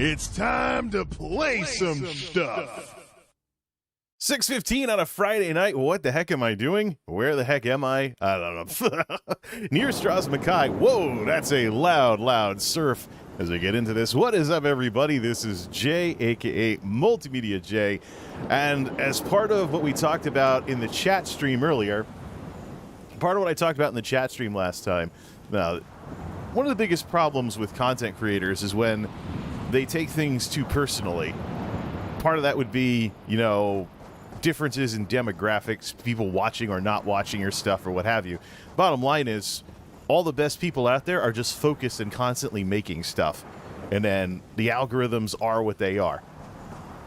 It's time to play some stuff. 6:15 on a Friday night. What the heck am I doing? Where the heck am I? I don't know. Near Stros M'kai. Whoa, that's a loud surf as we get into this. What is up, everybody? This is Jay, a.k.a. MultimediaJay. And as part of what we talked about in the chat stream earlier, part of what I talked about in the chat stream last time, one of the biggest problems with content creators is when they take things too personally. Part of that would be, you know, differences in demographics, people watching or not watching your stuff or what have you. Bottom line is, all the best people out there are just focused and constantly making stuff. And then the algorithms are what they are.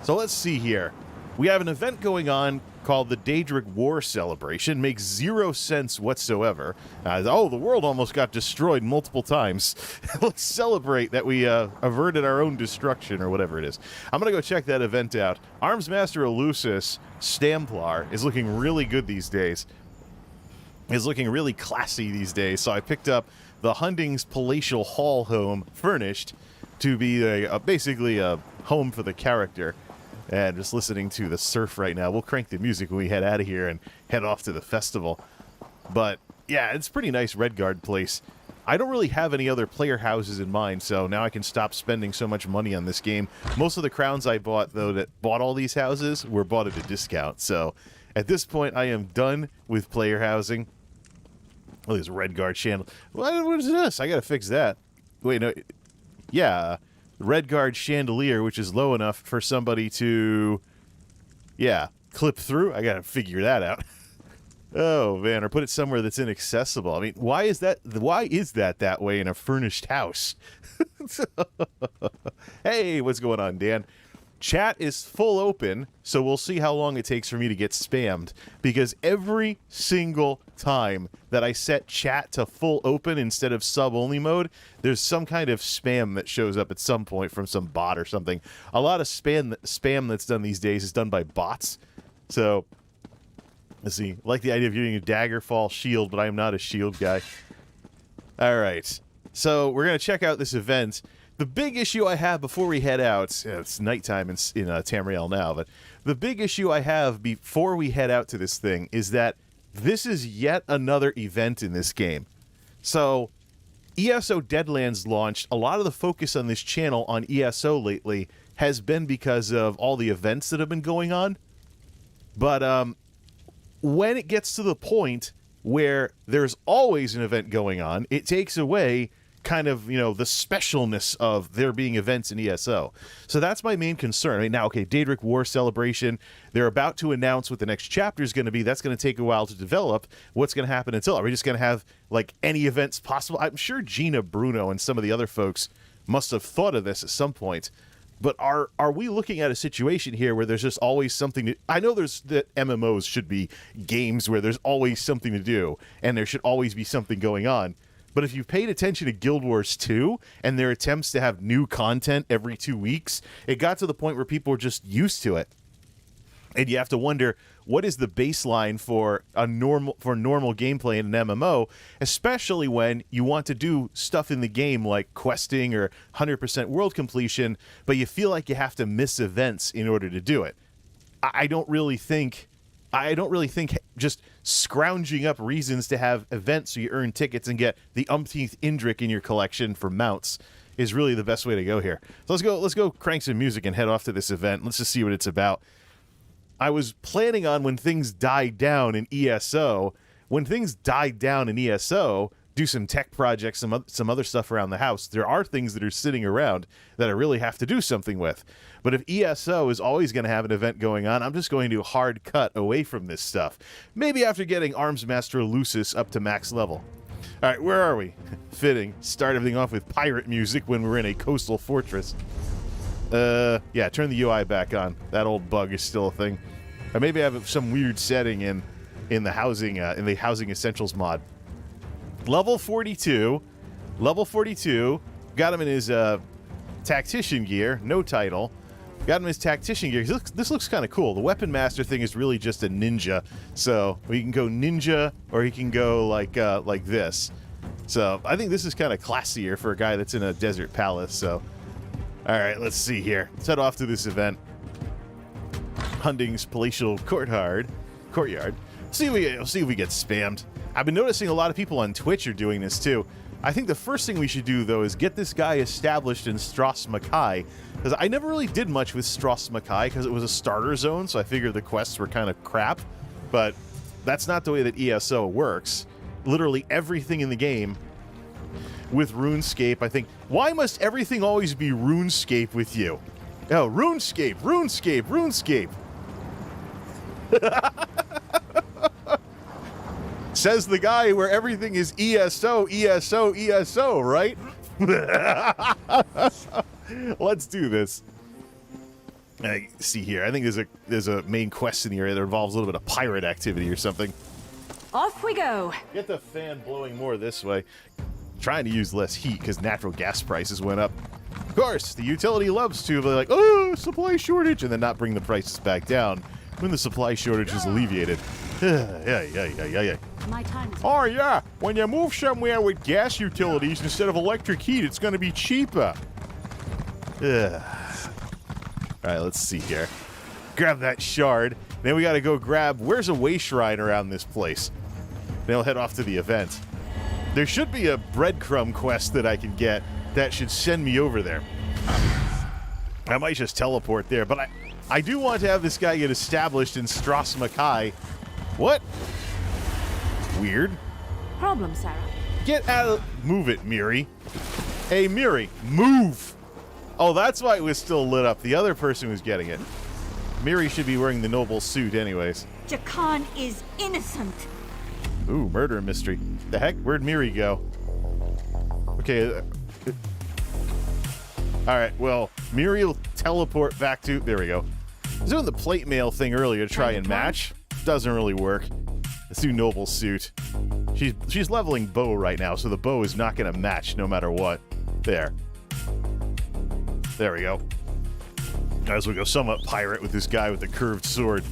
So let's see here. We have an event going on called the Daedric War Celebration. Makes zero sense whatsoever. Oh, the world almost got destroyed multiple times. Let's celebrate that we averted our own destruction or whatever it is. I'm going to go check that event out. Armsmaster Alusis Stamplar is looking really good these days. Is looking really classy these days. So I picked up the Hunding's Palatial Hall home furnished to be basically a home for the character. And just listening to the surf right now. We'll crank the music when we head out of here and head off to the festival. But, yeah, it's a pretty nice Redguard place. I don't really have any other player houses in mind, so now I can stop spending so much money on this game. Most of the crowns I bought, though, that bought all these houses were bought at a discount. So, at this point, I am done with player housing. Oh, there's a Redguard chandelier. What is this? I gotta fix that. Wait, no. Yeah. Redguard chandelier, which is low enough for somebody to, yeah, clip through. I gotta figure that out. Oh man, or put it somewhere that's inaccessible. I mean, why is that that way in a furnished house? Hey, what's going on, Dan? Chat is full open, so we'll see how long it takes for me to get spammed, because every single time that I set chat to full open instead of sub-only mode, there's some kind of spam that shows up at some point from some bot or something. A lot of spam that's done these days is done by bots. So, let's see. I like the idea of using a Daggerfall shield, but I am not a shield guy. Alright, so we're going to check out this event. The big issue I have before we head out, it's nighttime in Tamriel now, but the big issue I have before we head out to this thing is that this is yet another event in this game. So, ESO Deadlands launched. A lot of the focus on this channel on ESO lately has been because of all the events that have been going on. But when it gets to the point where there's always an event going on, it takes away kind of, you know, the specialness of there being events in ESO. So that's my main concern. I mean, now, okay, Daedric War Celebration, they're about to announce what the next chapter is going to be. That's going to take a while to develop. What's going to happen until? Are we just going to have, like, any events possible? I'm sure Gina, Bruno, and some of the other folks must have thought of this at some point. But are we looking at a situation here where there's just always something to... I know that MMOs should be games where there's always something to do, and there should always be something going on. But if you've paid attention to Guild Wars 2 and their attempts to have new content every 2 weeks, it got to the point where people were just used to it. And you have to wonder, what is the baseline for normal gameplay in an MMO, especially when you want to do stuff in the game like questing or 100% world completion, but you feel like you have to miss events in order to do it. I don't really think just scrounging up reasons to have events so you earn tickets and get the umpteenth Indrik in your collection for mounts is really the best way to go here. So let's go crank some music and head off to this event. Let's just see what it's about. I was planning on when things died down in ESO, do some tech projects, some other stuff around the house. There are things that are sitting around that I really have to do something with. But if ESO is always going to have an event going on, I'm just going to hard cut away from this stuff. Maybe after getting Armsmaster Alusis up to max level. All right, where are we? Fitting. Start everything off with pirate music when we're in a coastal fortress. Yeah, turn the UI back on. That old bug is still a thing. Or maybe I have some weird setting in the housing essentials mod. Level 42. Got him in his tactician gear. No title. Got him in his tactician gear. This looks kind of cool. The weapon master thing is really just a ninja. So he can go ninja, or he can go like this. So I think this is kind of classier for a guy that's in a desert palace. So, all right, let's see here. Let's head off to this event. Hunding's palatial courtyard. See if we get spammed. I've been noticing a lot of people on Twitch are doing this too. I think the first thing we should do, though, is get this guy established in Stros M'kai, because I never really did much with Stros M'kai because it was a starter zone, so I figured the quests were kind of crap. But that's not the way that ESO works. Literally everything in the game with RuneScape, I think. Why must everything always be RuneScape with you? Oh, RuneScape. Says the guy where everything is ESO, right? Let's do this. See here. I think there's a main quest in the area that involves a little bit of pirate activity or something. Off we go. Get the fan blowing more this way. Trying to use less heat because natural gas prices went up. Of course, the utility loves to be like, oh, supply shortage, and then not bring the prices back down when the supply shortage is alleviated. Yeah. My time is Oh, yeah. When you move somewhere with gas utilities instead of electric heat, it's going to be cheaper. All right, let's see here. Grab that shard. Then we got to go grab... Where's a way shrine around this place? Then we'll head off to the event. There should be a breadcrumb quest that I can get that should send me over there. I might just teleport there, but I do want to have this guy get established in Stros M'kai. What? Weird. problem, Sarah. Get out of... Move it, Miri. Hey, Miri, move! Oh, that's why it was still lit up. The other person was getting it. Miri should be wearing the noble suit anyways. Jakan is innocent. Ooh, murder mystery. The heck? Where'd Miri go? Okay. Alright, well, Miri will teleport back to... There we go. I was doing the plate mail thing earlier to try and match. Doesn't really work. Let's do noble suit. She's leveling bow right now, so the bow is not going to match no matter what. There. There we go. As we go somewhat pirate with this guy with the curved sword.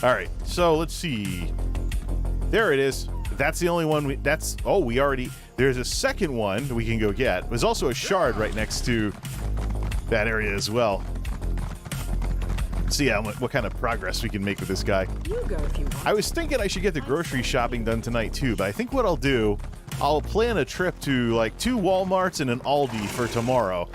Alright, so let's see. There it is. That's the only one we already... There's a second one we can go get. There's also a shard right next to that area as well. See what kind of progress we can make with this guy. You go if you want. I was thinking I should get the grocery shopping done tonight too, but I think what I'll do, I'll plan a trip to like 2 Walmarts and an Aldi for tomorrow,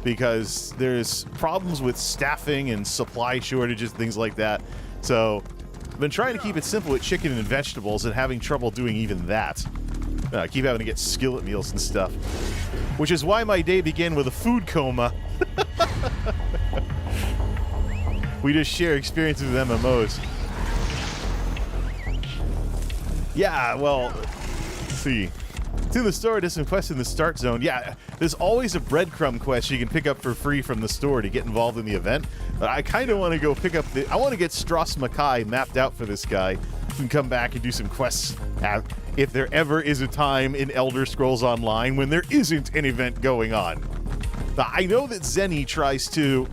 because there's problems with staffing and supply shortages, things like that. So I've been trying to keep it simple with chicken and vegetables and having trouble doing even that. I keep having to get skillet meals and stuff, which is why my day began with a food coma. We just share experiences with MMOs. Yeah, well, let's see. It's in the store, does some quests in the start zone. Yeah, there's always a breadcrumb quest you can pick up for free from the store to get involved in the event. But I kind of want to go pick up I want to get Stros M'kai mapped out for this guy and come back and do some quests if there ever is a time in Elder Scrolls Online when there isn't an event going on. Now, I know that Zenny tries to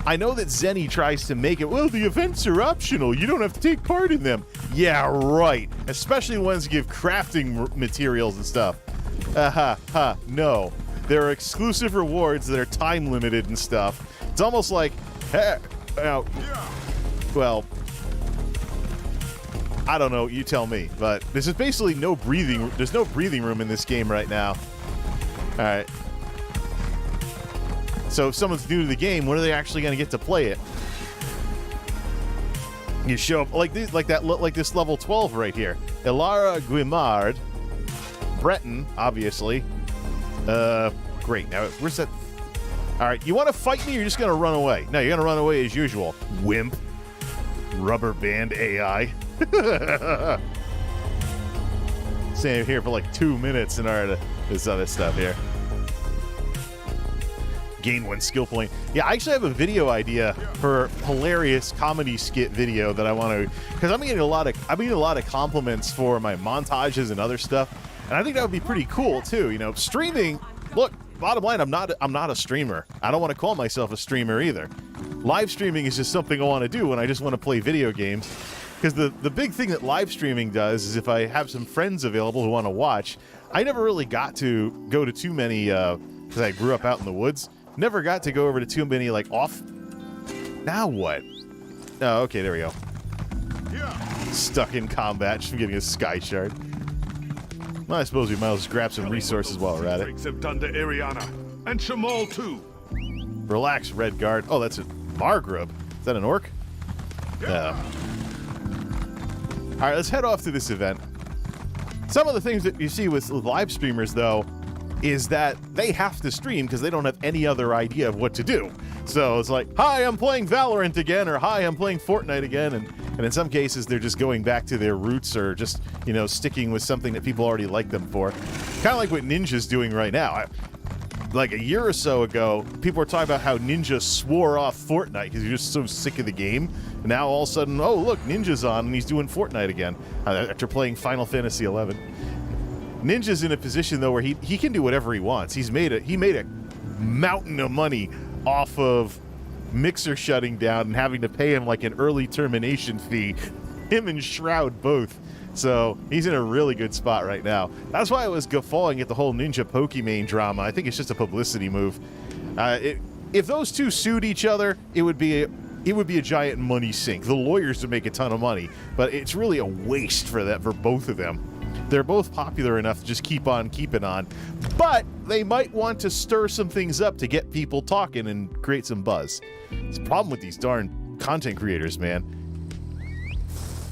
I know that Zenny tries to make it, well, the events are optional. You don't have to take part in them. Yeah, right. Especially ones that give crafting materials and stuff. No. There are exclusive rewards that are time limited and stuff. It's almost like, hey, well, I don't know, you tell me. But this is basically no breathing. There's no breathing room in this game right now. All right. So if someone's new to the game, when are they actually going to get to play it? You show up like this level 12 right here. Ilara Guimard, Breton, obviously. Great. Now, where's that? All right, you want to fight me or you're just going to run away? No, you're going to run away as usual. Wimp. Rubber band AI. Staying here for like 2 minutes in order to this other stuff here. Gain 1 skill point. Yeah, I actually have a video idea for hilarious comedy skit video that I want to, because I'm getting a lot of compliments for my montages and other stuff, and I think that would be pretty cool too. You know, streaming. Look, bottom line, I'm not a streamer. I don't want to call myself a streamer either. Live streaming is just something I want to do when I just want to play video games. Because the big thing that live streaming does is if I have some friends available who want to watch, I never really got to go to too many, because I grew up out in the woods. Never got to go over to too many, like, off... Now what? Oh, okay, there we go. Stuck in combat, just getting a sky shard. Well, I suppose we might as well just grab some resources while we're at it. And Shamal too. Relax, Redguard. Oh, that's a Margrub. Is that an orc? Yeah. Alright, let's head off to this event. Some of the things that you see with live streamers, though, is that they have to stream because they don't have any other idea of what to do. So it's like, hi, I'm playing Valorant again, or hi, I'm playing Fortnite again, and in some cases they're just going back to their roots or just, you know, sticking with something that people already like them for. Kind of like what Ninja's doing right now. Like a year or so ago, people were talking about how Ninja swore off Fortnite because you're just so sick of the game. And now all of a sudden, oh look, Ninja's on and he's doing Fortnite again after playing Final Fantasy XI. Ninja's in a position though where he can do whatever he wants. He made a mountain of money off of Mixer shutting down and having to pay him like an early termination fee. Him and Shroud both. So he's in a really good spot right now. That's why I was guffawing at the whole Ninja Pokimane drama. I think it's just a publicity move. If those two sued each other, it would be a giant money sink. The lawyers would make a ton of money, but it's really a waste for both of them. They're both popular enough to just keep on keeping on, but they might want to stir some things up to get people talking and create some buzz. It's a problem with these darn content creators, man.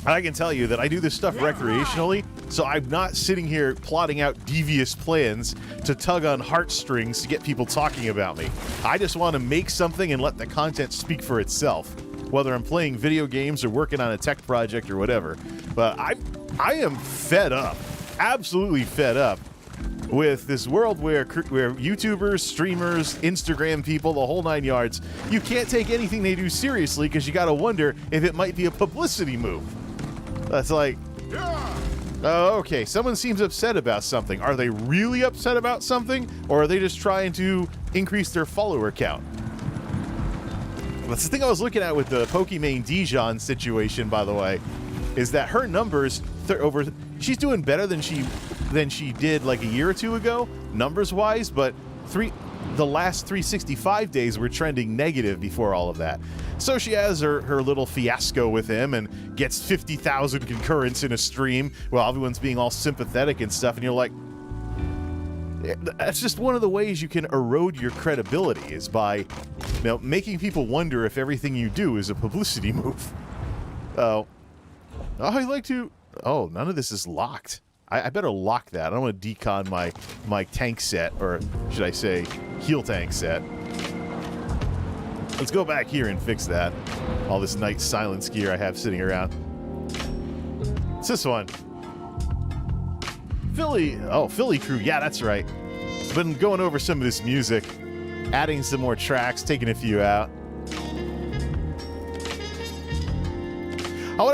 I can tell you that I do this stuff recreationally, so I'm not sitting here plotting out devious plans to tug on heartstrings to get people talking about me. I just want to make something and let the content speak for itself, whether I'm playing video games or working on a tech project or whatever. But I am fed up, absolutely fed up, with this world where YouTubers, streamers, Instagram people, the whole 9 yards, you can't take anything they do seriously because you got to wonder if it might be a publicity move. That's like, oh, okay, someone seems upset about something. Are they really upset about something, or are they just trying to increase their follower count? That's the thing I was looking at with the Pokimane Dijon situation, by the way, is that her numbers she's doing better than she did like a year or two ago, numbers-wise, but the last 365 days were trending negative before all of that. So she has her little fiasco with him and gets 50,000 concurrents in a stream while everyone's being all sympathetic and stuff, and you're like, that's just one of the ways you can erode your credibility, is by, you know, making people wonder if everything you do is a publicity move. Oh, I like to... Oh, none of this is locked. I better lock that. I don't want to decon my tank set, or should I say heal tank set. Let's go back here and fix that. All this night silence gear I have sitting around. It's this one. Philly Crew. Yeah, that's right. Been going over some of this music, adding some more tracks, taking a few out. I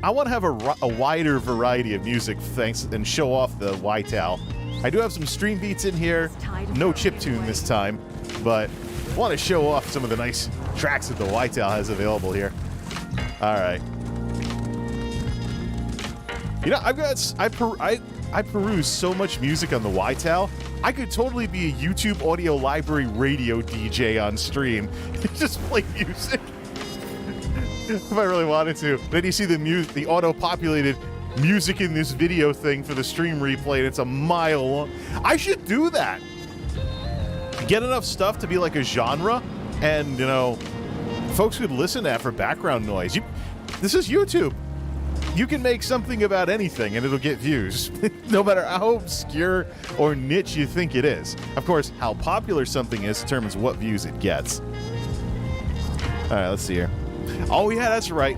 want to have a wider variety of music, thanks, and show off the YTAL. I do have some stream beats in here, no chiptune this time, but I want to show off some of the nice tracks that the Whitetail has available here. All right. You know, I peruse so much music on the Whitetail. I could totally be a YouTube audio library radio DJ on stream. Just play music. If I really wanted to. Then you see the auto-populated music in this video thing for the stream replay, and it's a mile long. I should do that. Get enough stuff to be like a genre, and, you know, folks could listen to that for background noise. This is YouTube. You can make something about anything, and it'll get views, no matter how obscure or niche you think it is. Of course, how popular something is determines what views it gets. All right, let's see here. Oh, yeah, that's right.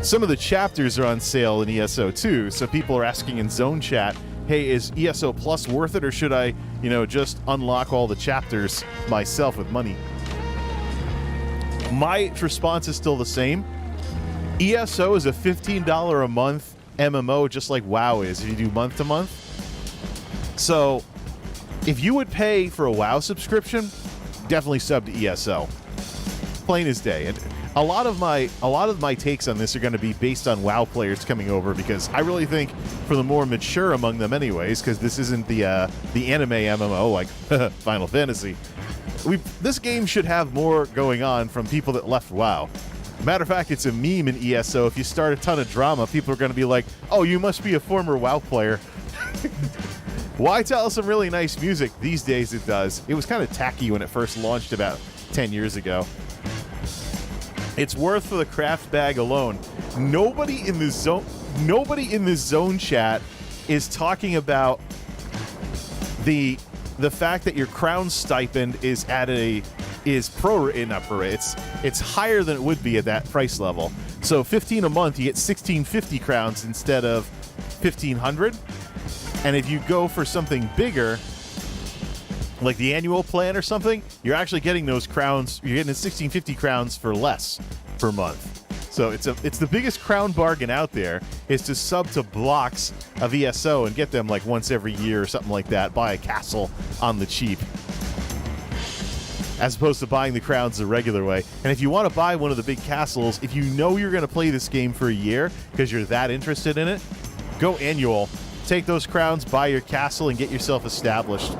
Some of the chapters are on sale in ESO, too, so people are asking in Zone Chat, hey, is ESO Plus worth it, or should I, you know, just unlock all the chapters myself with money? My response is still the same. ESO is a $15 a month MMO, just like WoW is if you do month to month. So if you would pay for a WoW subscription, definitely sub to ESO. Plain as day. And a lot of my takes on this are going to be based on WoW players coming over, because I really think for the more mature among them anyways, because this isn't the anime MMO like Final Fantasy. This game should have more going on from people that left WoW. Matter of fact, it's a meme in ESO. If you start a ton of drama, people are going to be like, oh, you must be a former WoW player. Whitetail has some really nice music. These days it does. It was kind of tacky when it first launched about 10 years ago. It's worth for the craft bag alone. Nobody in this zone chat is talking about the fact that your crown stipend is it's higher than it would be at that price level. So 15 a month, you get 1650 crowns instead of 1500. And if you go for something bigger, like the annual plan or something, you're actually getting those crowns. You're getting 1650 crowns for less per month. So it's the biggest crown bargain out there, is to sub to blocks of ESO and get them like once every year or something like that. Buy a castle on the cheap, as opposed to buying the crowns the regular way. And if you want to buy one of the big castles, if you know you're going to play this game for a year because you're that interested in it, go annual. Take those crowns, buy your castle, and get yourself established.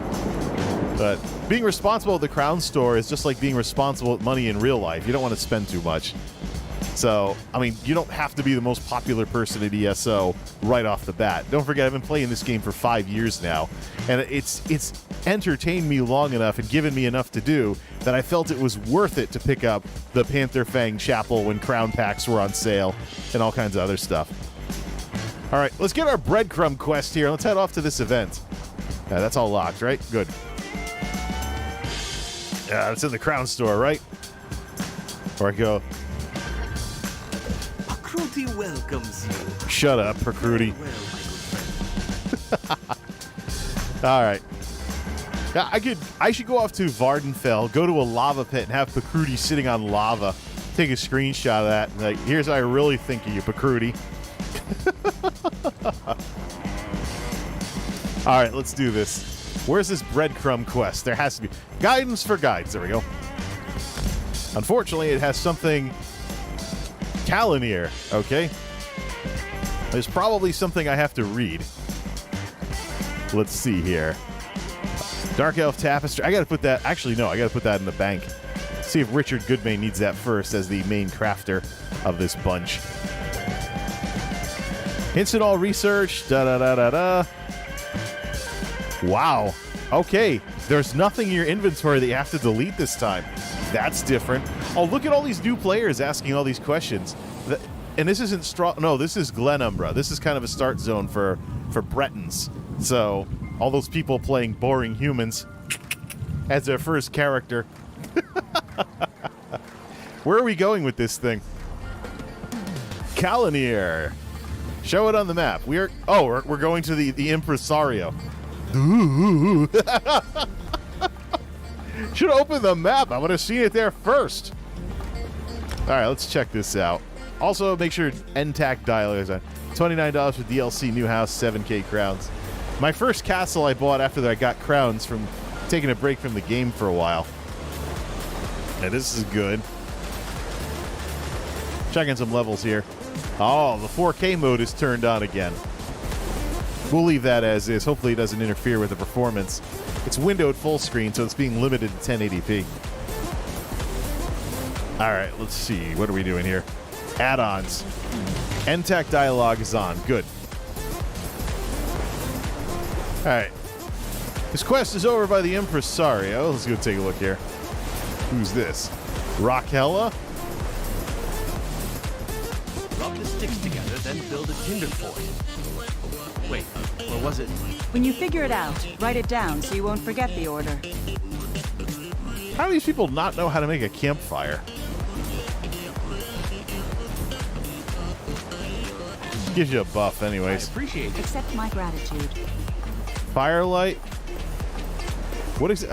But being responsible at the crown store is just like being responsible with money in real life. You don't want to spend too much. So, I mean, you don't have to be the most popular person at ESO right off the bat. Don't forget, I've been playing this game for 5 years now, and it's entertained me long enough and given me enough to do that I felt it was worth it to pick up the Panther Fang Chapel when crown packs were on sale and all kinds of other stuff. All right, let's get our breadcrumb quest here. Let's head off to this event. Yeah, that's all locked, right? Good. Yeah, it's in the crown store, right? Where I go. Precruity welcomes you. Shut up, Precruity. All right. Yeah, I should go off to Vardenfell, go to a lava pit, and have Precruity sitting on lava. Take a screenshot of that. Like, here's how I really think of you, Precruity. All right, let's do this. Where's this breadcrumb quest? There has to be guidance for guides. There we go. Unfortunately, it has something Kalanir. Okay. There's probably something I have to read. Let's see here. Dark Elf Tapestry. I got to put that. Actually, no. I got to put that in the bank. See if Richard Goodman needs that first as the main crafter of this bunch. Instant all research. Da da da da da. Wow. Okay. There's nothing in your inventory that you have to delete this time. That's different. Oh, look at all these new players asking all these questions. And this isn't no, this is Glenumbra. This is kind of a start zone for Bretons. So all those people playing boring humans as their first character. Where are we going with this thing? Kalanir. Show it on the map. We're going to the Impresario. Should open the map. I would have seen it there first. All right, let's check this out. Also, make sure NTAC dialer is on. $29 for DLC, new house, 7K crowns. My first castle I bought after that I got crowns from taking a break from the game for a while. Yeah, this is good. Checking some levels here. Oh, the 4K mode is turned on again. We'll leave that as is. Hopefully it doesn't interfere with the performance. It's windowed full screen, so it's being limited to 1080p. All right, let's see. What are we doing here? Add-ons. NTAC dialogue is on. Good. All right. This quest is over by the Impresario. Let's go take a look here. Who's this? Raquella? Rub the sticks together, then build a tinder fort. Wait, what was it? When you figure it out, write it down so you won't forget the order. How do these people not know how to make a campfire? Gives you a buff I anyways. appreciate it. Accept my gratitude. Firelight. What is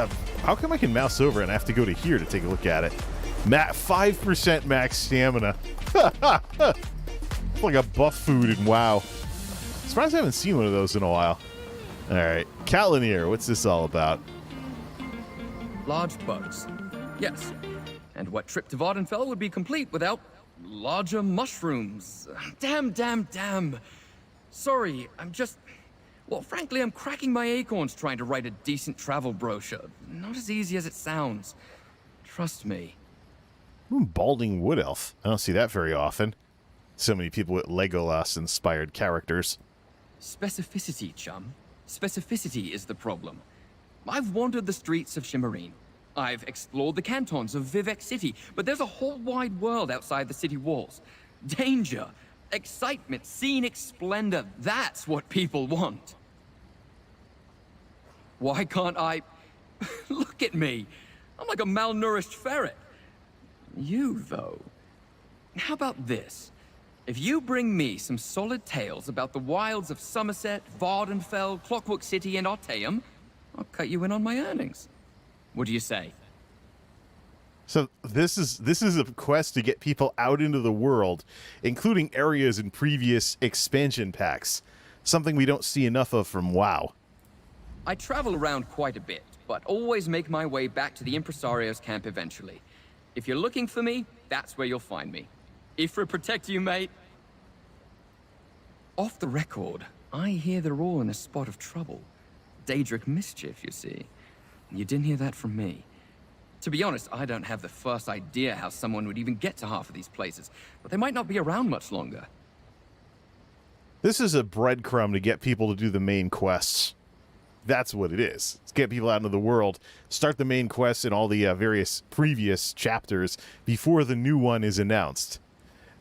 how come I can mouse over and I have to go to here to take a look at it? 5% max stamina. It's like a buff food in WoW. Surprised I haven't seen one of those in a while. All right, Kalanier, what's this all about? Large bugs. Yes. And what trip to Vardenfell would be complete without larger mushrooms? Damn. Sorry, I'm just... Well, frankly, I'm cracking my acorns trying to write a decent travel brochure. Not as easy as it sounds. Trust me. Balding Wood Elf. I don't see that very often. So many people with Legolas-inspired characters. Specificity, chum. Specificity is the problem. I've wandered the streets of Shimmerine. I've explored the cantons of Vivec City, but there's a whole wide world outside the city walls. Danger, excitement, scenic splendor, that's what people want. Why can't I... Look at me. I'm like a malnourished ferret. You, though. How about this? If you bring me some solid tales about the wilds of Summerset, Vardenfell, Clockwork City, and Artaeum, I'll cut you in on my earnings. What do you say? So this is a quest to get people out into the world, including areas in previous expansion packs. Something we don't see enough of from WoW. I travel around quite a bit, but always make my way back to the Impresario's camp eventually. If you're looking for me, that's where you'll find me. Ifra protect you, mate. Off the record, I hear they're all in a spot of trouble. Daedric mischief, you see. You didn't hear that from me. To be honest, I don't have the first idea how someone would even get to half of these places, but they might not be around much longer. This is a breadcrumb to get people to do the main quests. That's what it is. It's get people out into the world, start the main quests in all the various previous chapters before the new one is announced.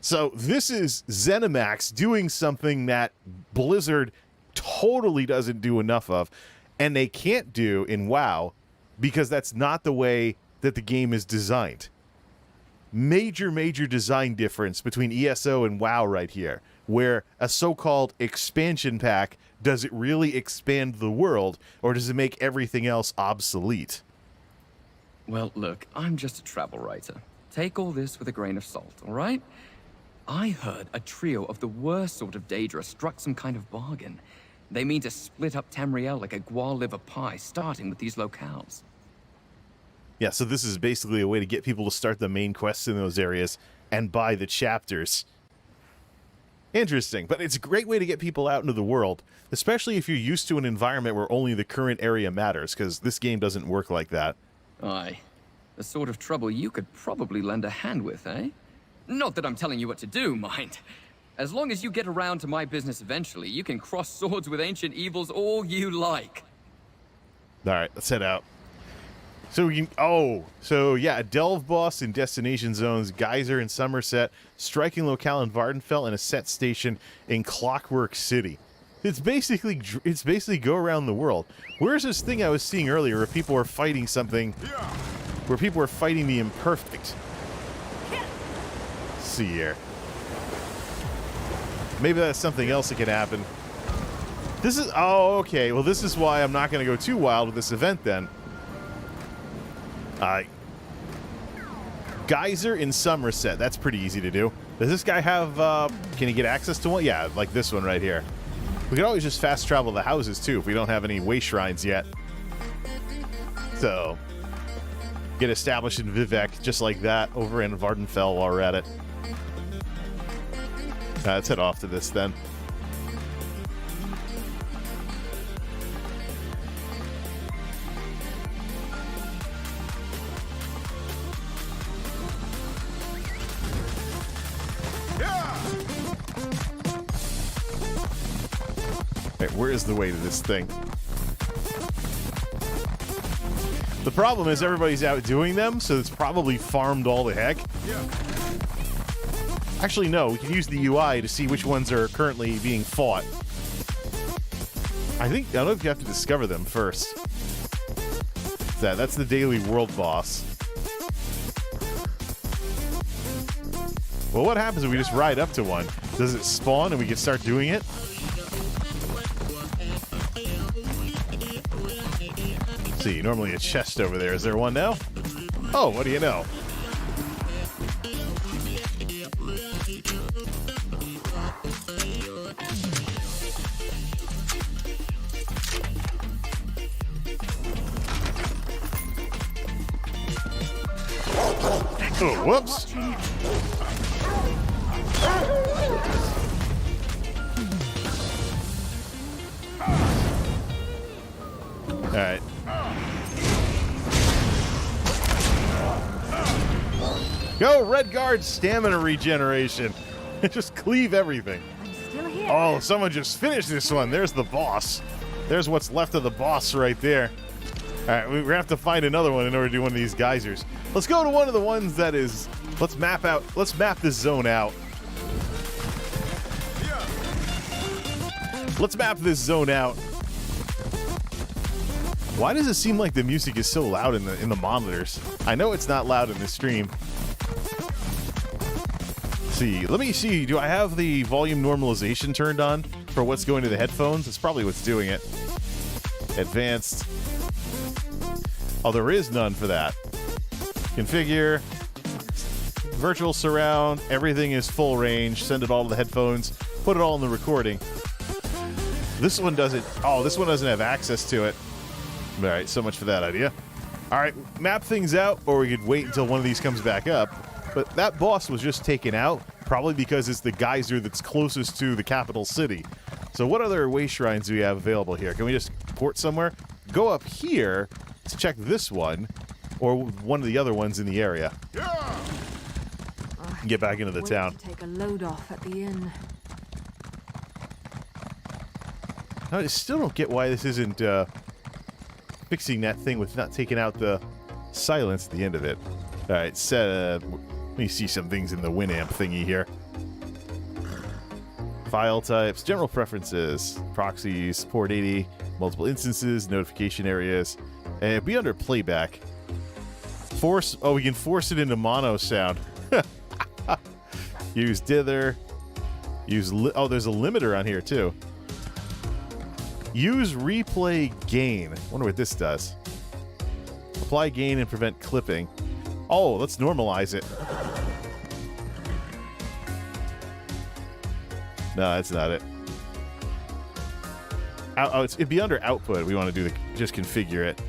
So this is ZeniMax doing something that Blizzard totally doesn't do enough of, and they can't do in WoW because that's not the way that the game is designed. Major design difference between ESO and WoW right here, where a so-called expansion pack, does it really expand the world, or does it make everything else obsolete? Well, look, I'm just a travel writer. Take all this with a grain of salt, all right? I heard a trio of the worst sort of Daedra struck some kind of bargain. They mean to split up Tamriel like a guar liver pie, starting with these locales. Yeah, so this is basically a way to get people to start the main quests in those areas and buy the chapters. Interesting, but it's a great way to get people out into the world, especially if you're used to an environment where only the current area matters, because this game doesn't work like that. Aye. The sort of trouble you could probably lend a hand with, eh? Not that I'm telling you what to do, mind. As long as you get around to my business eventually, you can cross swords with ancient evils all you like. All right, let's head out. So we can, so yeah, a delve boss in destination zones, geyser in Summerset, striking locale in Vardenfell, and a set station in Clockwork City. It's basically go around the world. Where's this thing I was seeing earlier where people were fighting something, where people were fighting the imperfect? Let's see here. Maybe that's something else that can happen. This is, okay. Well, this is why I'm not going to go too wild with this event then. Geyser in Summerset. That's pretty easy to do. Does this guy have, can he get access to one? Yeah, like this one right here. We can always just fast travel the houses too if we don't have any way shrines yet. So, get established in Vivek just like that over in Vardenfell while we're at it. Let's head off to this then. Where is the way to this thing? The problem is everybody's out doing them, so it's probably farmed all the heck. Actually, no. We can use the UI to see which ones are currently being fought. I don't know if you have to discover them first. That's the daily world boss. Well, what happens if we just ride up to one? Does it spawn and we can start doing it? See, normally a chest over there. Is there one now? Oh, what do you know? Oh, whoops. All right. Go, Redguard stamina regeneration. Just cleave everything. I'm still here. Oh, someone just finished this one. There's the boss. There's what's left of the boss right there. All right, we're gonna have to find another one in order to do one of these geysers. Let's go to one of the ones that is. Let's map this zone out. Let's map this zone out. Why does it seem like the music is so loud in the monitors? I know it's not loud in the stream. See, let me see. Do I have the volume normalization turned on for what's going to the headphones? That's probably what's doing it. Advanced. Oh, there is none for that. Configure. Virtual surround. Everything is full range. Send it all to the headphones. Put it all in the recording. This one doesn't. Oh, this one doesn't have access to it. All right, so much for that idea. All right, map things out, or we could wait until one of these comes back up. But that boss was just taken out, probably because it's the geyser that's closest to the capital city. So what other way shrines do we have available here? Can we just port somewhere? Go up here to check this one, or one of the other ones in the area. And get back into the town. To take a load off at the inn. I still don't get why this isn't fixing that thing with not taking out the silence at the end of it. All right, let me see some things in the WinAmp thingy here. File types, general preferences, proxies, port 80, multiple instances, notification areas, and be under playback. Force. Oh, we can force it into mono sound. Use dither. Use. Oh, there's a limiter on here too. Use replay gain. Wonder what this does. Apply gain and prevent clipping. Oh, let's normalize it. No, that's not it. It'd be under output. We want to do just configure it.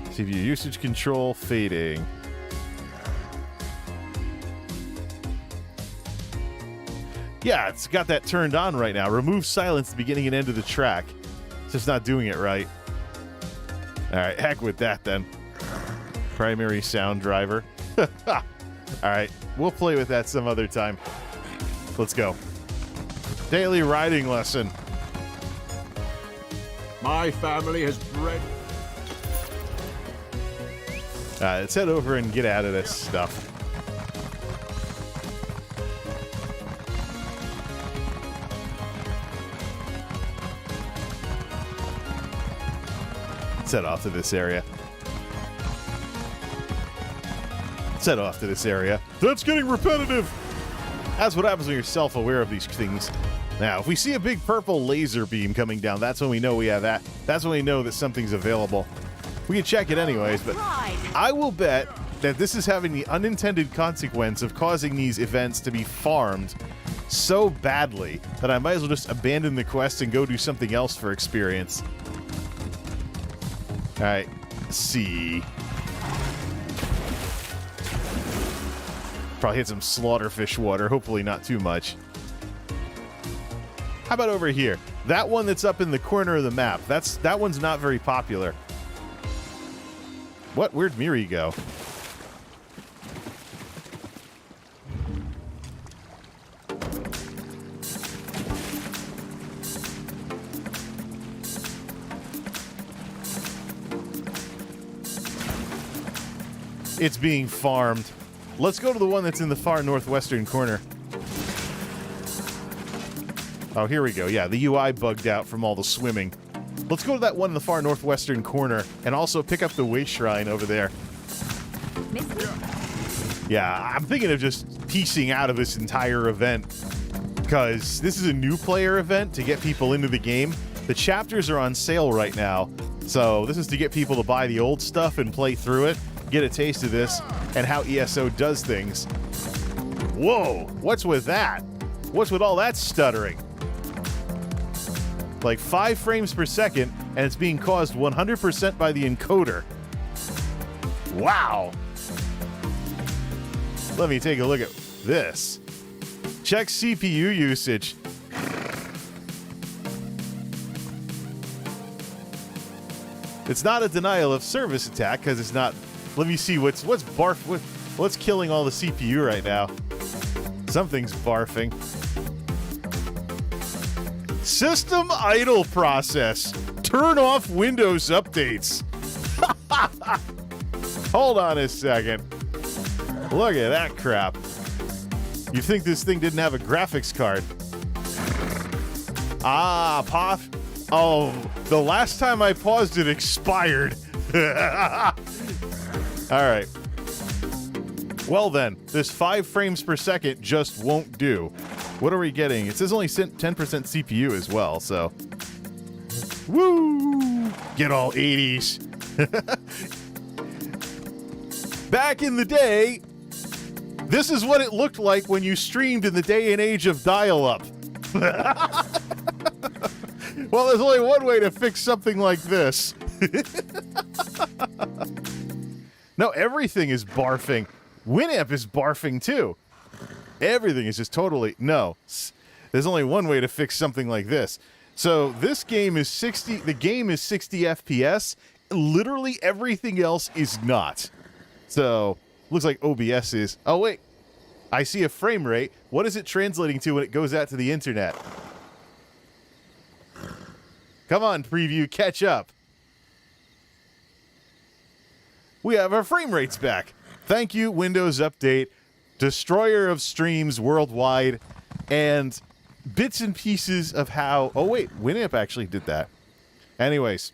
CPU usage control fading. Yeah, it's got that turned on right now. Remove silence at the beginning and end of the track. It's just not doing it right. All right, heck with that then. Primary sound driver. All right, we'll play with that some other time. Let's go. Daily riding lesson. My family has bred. Let's head over and get out of this stuff. Let's head off to this area. Let's head off to this area. That's getting repetitive. That's what happens when you're self-aware of these things. Now, if we see a big purple laser beam coming down, that's when we know we have that. That's when we know that something's available. We can check it anyways, but I will bet that this is having the unintended consequence of causing these events to be farmed so badly that I might as well just abandon the quest and go do something else for experience. All right, let's see. Probably hit some slaughterfish water. Hopefully not too much. How about over here? That one that's up in the corner of the map. That one's not very popular. What? Where'd Miri go? It's being farmed. Let's go to the one that's in the far northwestern corner. Oh, here we go. Yeah, the UI bugged out from all the swimming. Let's go to that one in the far northwestern corner and also pick up the Way Shrine over there. Yeah, I'm thinking of just piecing out of this entire event because this is a new player event to get people into the game. The chapters are on sale right now, so this is to get people to buy the old stuff and play through it, get a taste of this, and how ESO does things. Whoa, what's with that? What's with all that stuttering? Like 5 frames per second, and it's being caused 100% by the encoder. Wow. Let me take a look at this. Check CPU usage. It's not a denial of service attack because it's not. Let me see what's killing all the CPU right now. Something's barfing. System idle process. Turn off Windows updates. Hold on a second. Look at that crap. You think this thing didn't have a graphics card? Ah, pop. Oh, the last time I paused it expired. All right. Well then, this 5 frames per second just won't do. What are we getting? It says only 10% CPU as well, so. Woo! Get all 80s. Back in the day, this is what it looked like when you streamed in the day and age of dial-up. Well, there's only one way to fix something like this. No, everything is barfing. WinAmp is barfing too. Everything is just totally... No. There's only one way to fix something like this. So this game is 60... The game is 60 FPS. Literally everything else is not. So, looks like OBS is... Oh, wait. I see a frame rate. What is it translating to when it goes out to the internet? Come on, preview. Catch up. We have our frame rates back. Thank you, Windows Update. Destroyer of streams worldwide, and bits and pieces of how... Oh, wait. WinAmp actually did that. Anyways.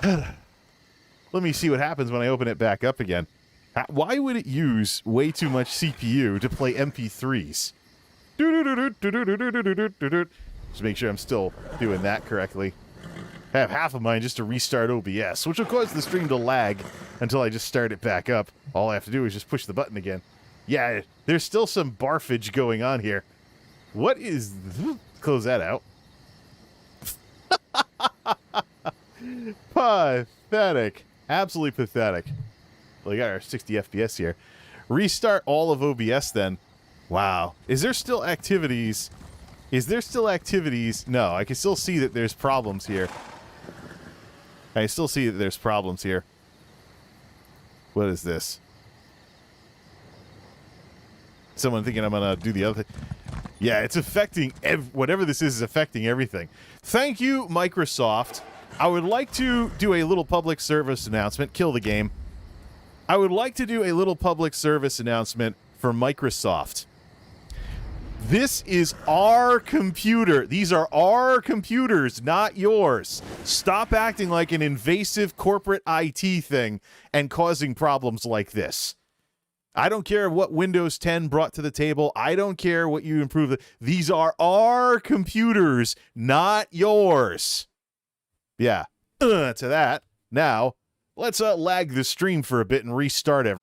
Let me see what happens when I open it back up again. Why would it use way too much CPU to play MP3s? Just make sure I'm still doing that correctly. I have half of mine just to restart OBS, which will cause the stream to lag until I just start it back up. All I have to do is just push the button again. Yeah, there's still some barfage going on here. What is... Close that out. Pathetic. Absolutely pathetic. Well, we got our 60 FPS here. Restart all of OBS then. Wow. Is there still activities? Is there still activities? No, I can still see that there's problems here. I still see that there's problems here. What is this? Someone thinking I'm going to do the other thing. Yeah, it's affecting... whatever this is affecting everything. Thank you, Microsoft. I would like to do a little public service announcement. Kill the game. I would like to do a little public service announcement for Microsoft. This is our computer. These are our computers, not yours. Stop acting like an invasive corporate IT thing and causing problems like this. I don't care what Windows 10 brought to the table. I don't care what you improved. These are our computers, not yours. Yeah. To that. Now, let's lag the stream for a bit and restart everything.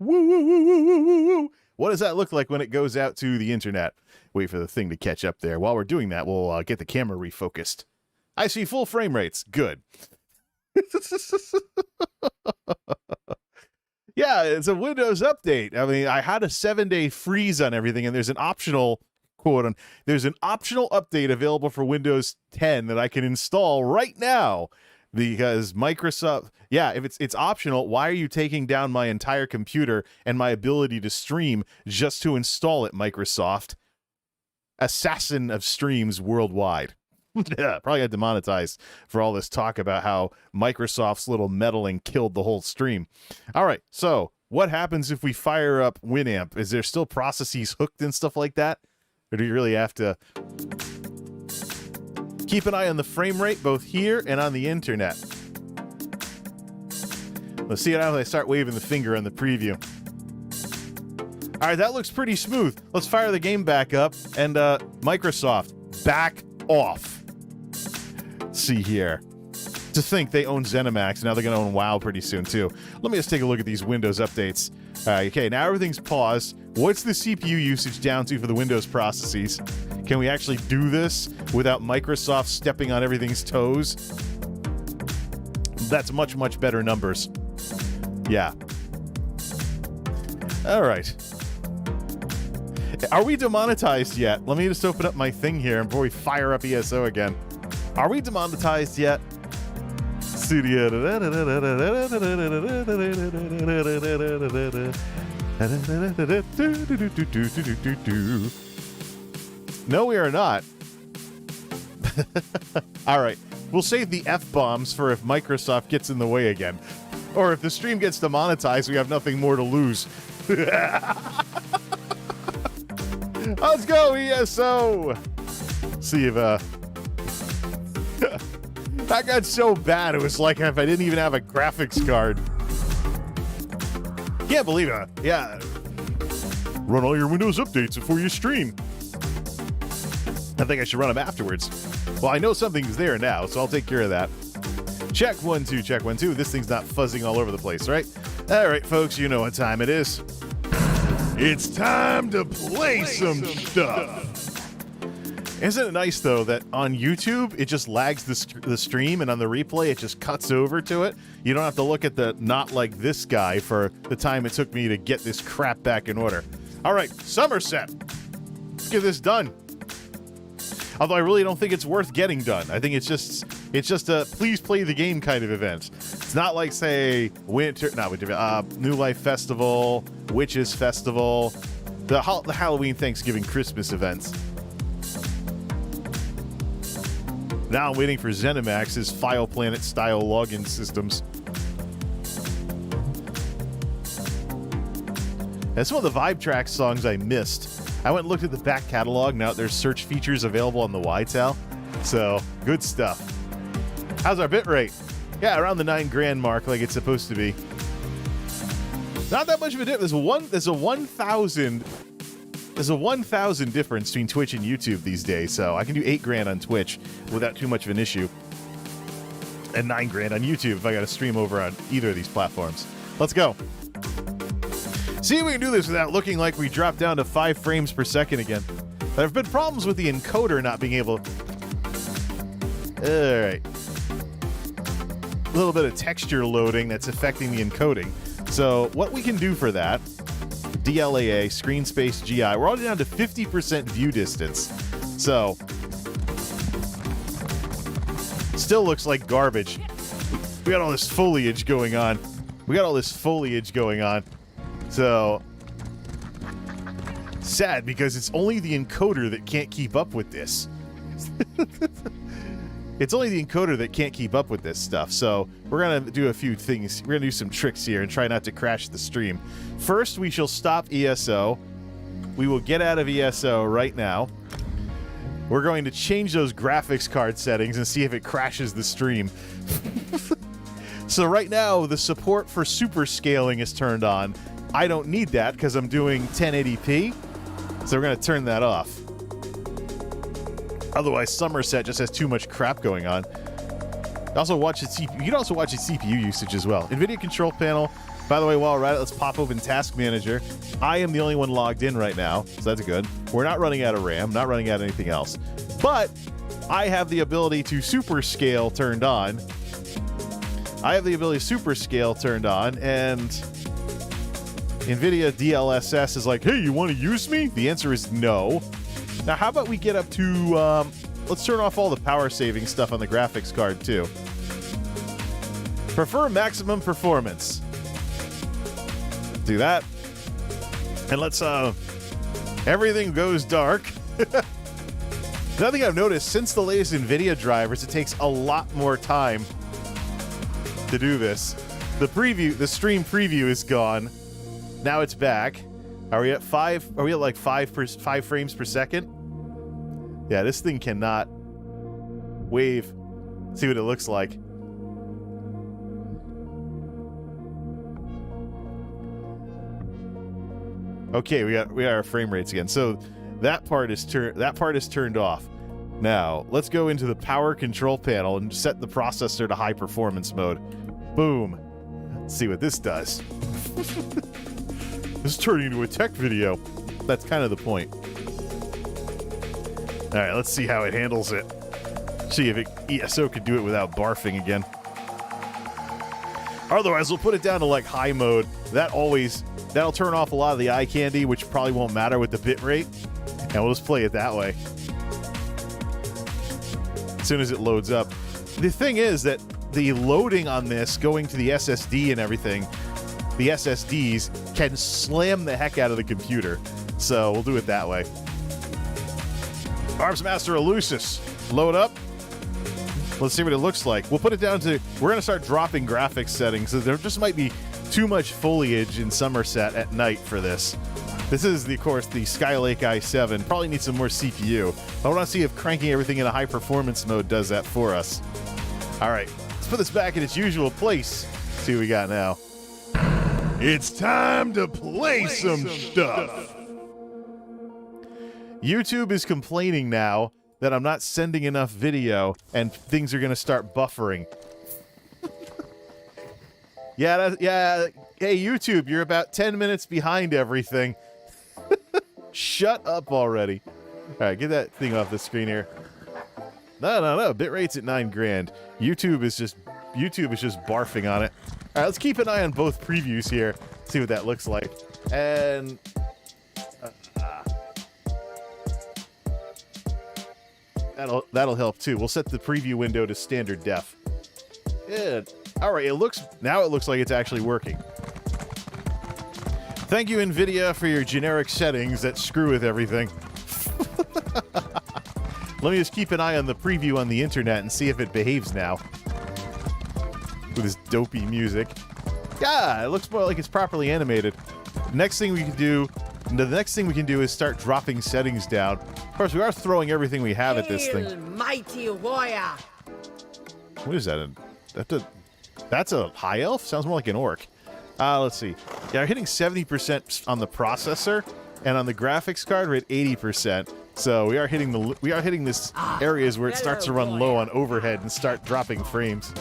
Woo, woo, woo, woo, woo, woo, woo. what does that look like when it goes out to the internet? Wait for the thing to catch up there. While we're doing that, we'll get the camera refocused. I see full frame rates. Good. Yeah, it's a Windows update. I mean, I had a 7-day freeze on everything, and there's an optional there's an optional update available for Windows 10 that I can install right now because Microsoft. Yeah, if it's optional, why are you taking down my entire computer and my ability to stream just to install it, Microsoft? Assassin of streams worldwide. Yeah, probably got demonetized for all this talk about how Microsoft's little meddling killed the whole stream. All right, so what happens if we fire up WinAmp? Is there still processes hooked and stuff like that? Or do you really have to keep an eye on the frame rate both here and on the internet? Let's see how they start waving the finger on the preview. All right, that looks pretty smooth. Let's fire the game back up and Microsoft, back off. Let's see here. To think they own ZeniMax, now they're going to own WoW pretty soon too. Let me just take a look at these Windows updates. Okay, now everything's paused. What's the CPU usage down to for the Windows processes? Can we actually do this without Microsoft stepping on everything's toes? That's much, much better numbers. Yeah. All right. Are we demonetized yet? Let me just open up my thing here before we fire up ESO again. Are we demonetized yet? Studio. No, we are not. All right. We'll save the F-bombs for if Microsoft gets in the way again. Or if the stream gets demonetized, we have nothing more to lose. Let's go, ESO! See if, that got so bad, it was like if I didn't even have a graphics card. Can't believe it. Yeah. Run all your Windows updates before you stream. I think I should run them afterwards. Well, I know something's there now, so I'll take care of that. Check 1 2, check 1 2. This thing's not fuzzing all over the place, right? All right, folks, you know what time it is. It's time to play some stuff. Isn't it nice, though, that on YouTube, it just lags the stream, and on the replay, it just cuts over to it? You don't have to look at the not like this guy for the time it took me to get this crap back in order. All right, Summerset. Let's get this done. Although I really don't think it's worth getting done. I think it's just a please play the game kind of event. It's not like, say, New Life Festival, Witches Festival, the Halloween, Thanksgiving, Christmas events. Now I'm waiting for ZeniMax's File Planet style login systems. That's one of the Vibe Track songs I missed. I went and looked at the back catalog. Now there's search features available on the YTAL. So, good stuff. How's our bitrate? Yeah, around the 9 grand mark like it's supposed to be. Not that much of a difference. There's a 1,000 difference between Twitch and YouTube these days, so I can do 8 grand on Twitch without too much of an issue. And 9 grand on YouTube if I got to stream over on either of these platforms. Let's go. See if we can do this without looking like we dropped down to 5 frames per second again. There have been problems with the encoder not being able... Alright. A little bit of texture loading that's affecting the encoding. So what we can do for that... DLAA, screen space, GI. We're already down to 50% view distance. So... Still looks like garbage. We got all this foliage going on. So, sad because it's only the encoder that can't keep up with this. It's only the encoder that can't keep up with this stuff. So, we're going to do a few things. We're going to do some tricks here and try not to crash the stream. First, we shall stop ESO. We will get out of ESO right now. We're going to change those graphics card settings and see if it crashes the stream. So right now, the support for super scaling is turned on. I don't need that because I'm doing 1080p, so we're going to turn that off. Otherwise, Summerset just has too much crap going on. Also, watch its CPU. You can also watch its CPU usage as well. NVIDIA control panel, By the way, while we're at it, let's pop open Task Manager. I am the only one logged in right now, so that's good. We're not running out of RAM, not running out of anything else. But I have the ability to super scale turned on. And NVIDIA DLSS is like, hey, you want to use me? The answer is no. Now, how about we get up to, let's turn off all the power saving stuff on the graphics card, too. Prefer maximum performance. Do that. And let's, everything goes dark. Another thing I've noticed, since the latest NVIDIA drivers, it takes a lot more time to do this. The stream preview is gone. Now it's back. Are we at 5? Are we at like 5 frames per second? Yeah, this thing cannot wave. See what it looks like. Okay, we got our frame rates again. So that part is turned off. Now let's go into the power control panel and set the processor to high performance mode. Boom. Let's see what this does. This is turning into a tech video. That's kind of the point. All right, let's see how it handles it. See if ESO could do it without barfing again. Otherwise, we'll put it down to like high mode. That'll turn off a lot of the eye candy, which probably won't matter with the bit rate, and we'll just play it that way. As soon as it loads up. The thing is that the loading on this, going to the SSD and everything, the SSDs can slam the heck out of the computer. So we'll do it that way. Armsmaster Alusis, load up. Let's see what it looks like. We'll put it down to, we're going to start dropping graphics settings. So there just might be too much foliage in Summerset at night for this. This is, of course, the Skylake i7. Probably needs some more CPU. I want to see if cranking everything in a high performance mode does that for us. All right, let's put this back in its usual place. See what we got now. It's time to play some stuff. YouTube is complaining now that I'm not sending enough video and things are going to start buffering. Yeah. Hey, YouTube, you're about 10 minutes behind everything. Shut up already. All right, get that thing off the screen here. No. Bitrate's at 9 grand. YouTube is just barfing on it. All right, let's keep an eye on both previews here. See what that looks like. And that'll help too. We'll set the preview window to standard def. Good. All right, it looks like it's actually working. Thank you, NVIDIA, for your generic settings that screw with everything. Let me just keep an eye on the preview on the internet and see if it behaves now. With this dopey music. Yeah, it looks more like it's properly animated. The next thing we can do is start dropping settings down. Of course, we are throwing everything we have at this thing. Mighty warrior. What is that? That's a high elf? Sounds more like an orc. Let's see. Yeah, we're hitting 70% on the processor, and on the graphics card, we're at 80%. So we are hitting this areas where it starts to run low on overhead and start dropping frames.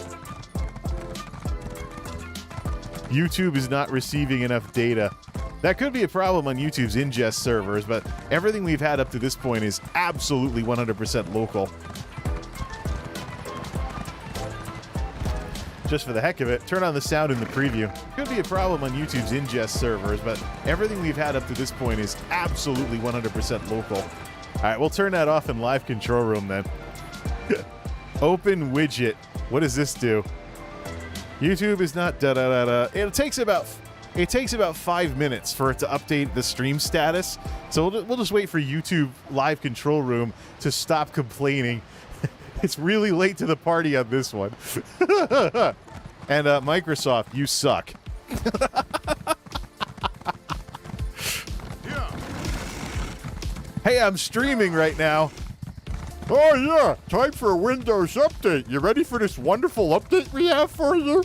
YouTube is not receiving enough data. That could be a problem on YouTube's ingest servers, but everything we've had up to this point is absolutely 100% local. Just for the heck of it, turn on the sound in the preview. Could be a problem on YouTube's ingest servers, but everything we've had up to this point is absolutely 100% local. All right, we'll turn that off in live control room then. Open widget. What does this do? YouTube is not da-da-da-da. It takes about 5 minutes for it to update the stream status. So we'll just wait for YouTube live control room to stop complaining. It's really late to the party on this one. And Microsoft, you suck. Hey, I'm streaming right now. Oh yeah, time for a Windows update. You ready for this wonderful update we have for you?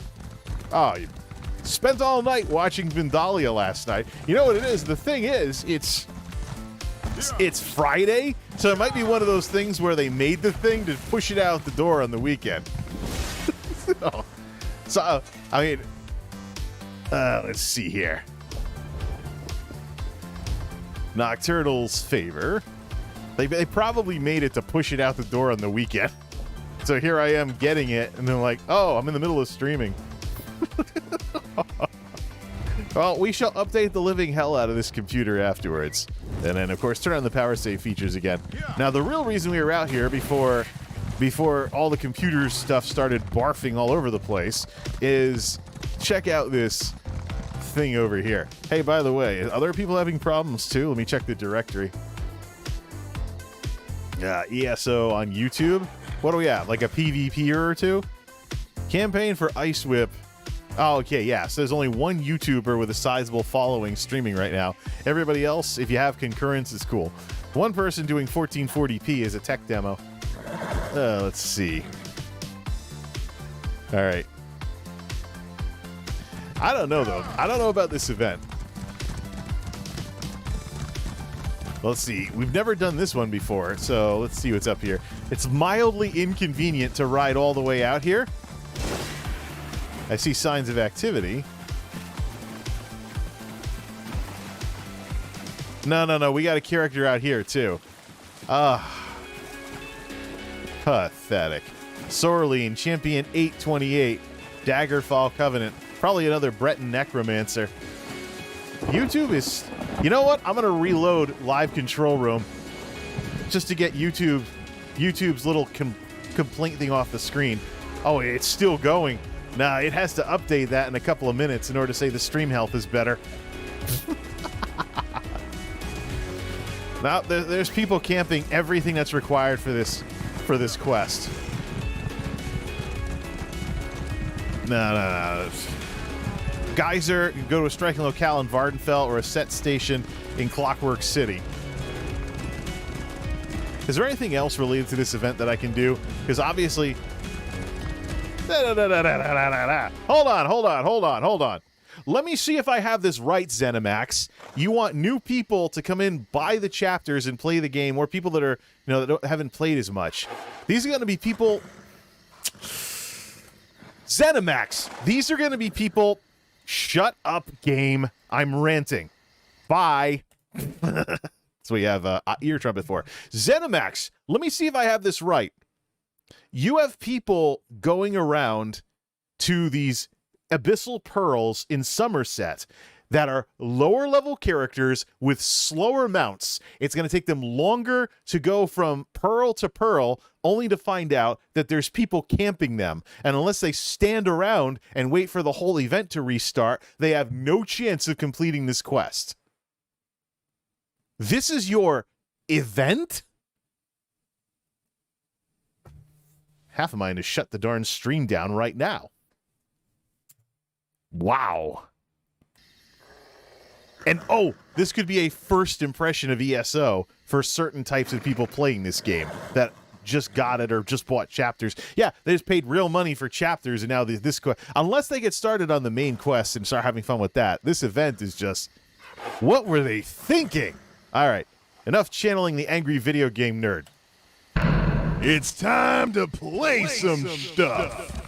Oh, you spent all night watching Vindalia last night. You know what it is? The thing is, it's Friday, so it might be one of those things where they made the thing to push it out the door on the weekend. So, I mean, Let's see here. Nocturnal's favor. They probably made it to push it out the door on the weekend. So here I am getting it, and they're like, oh, I'm in the middle of streaming. Well, we shall update the living hell out of this computer afterwards. And then, of course, turn on the power save features again. Now, the real reason we were out here before all the computer stuff started barfing all over the place is check out this thing over here. Hey, by the way, are other people having problems too? Let me check the directory. ESO on YouTube. What do we have? Like a PvPer or two? Campaign for Ice Whip. Oh, okay, yeah. So there's only one YouTuber with a sizable following streaming right now. Everybody else, if you have concurrence, is cool. One person doing 1440p is a tech demo. Let's see. All right. I don't know, though. I don't know about this event. Let's see. We've never done this one before, so let's see what's up here. It's mildly inconvenient to ride all the way out here. I see signs of activity. No. We got a character out here, too. Pathetic. Sorleen, Champion 828, Daggerfall Covenant. Probably another Breton Necromancer. YouTube is... You know what? I'm going to reload Live Control Room just to get YouTube's little complaint thing off the screen. Oh, it's still going. Nah, it has to update that in a couple of minutes in order to say the stream health is better. Now, there's people camping everything that's required for this quest. No. Geyser, you can go to a striking locale in Vardenfell or a set station in Clockwork City. Is there anything else related to this event that I can do? Because obviously... Hold on. Let me see if I have this right, Zenimax. You want new people to come in, buy the chapters, and play the game, or people that are, that haven't played as much. These are going to be people... Zenimax, these are going to be people... Shut up, game. I'm ranting. Bye. That's what we have ear trumpet for. Zenimax, let me see if I have this right. You have people going around to these abyssal pearls in Summerset that are lower level characters with slower mounts. It's going to take them longer to go from pearl to pearl, only to find out that there's people camping them. And unless they stand around and wait for the whole event to restart, they have no chance of completing this quest. This is your event? Half of mine is shut the darn stream down right now. Wow. And, oh, this could be a first impression of ESO for certain types of people playing this game that just got it or just bought chapters. Yeah, they just paid real money for chapters, and now this quest... Unless they get started on the main quest and start having fun with that, this event is just... What were they thinking? All right, enough channeling the angry video game nerd. It's time to play some stuff.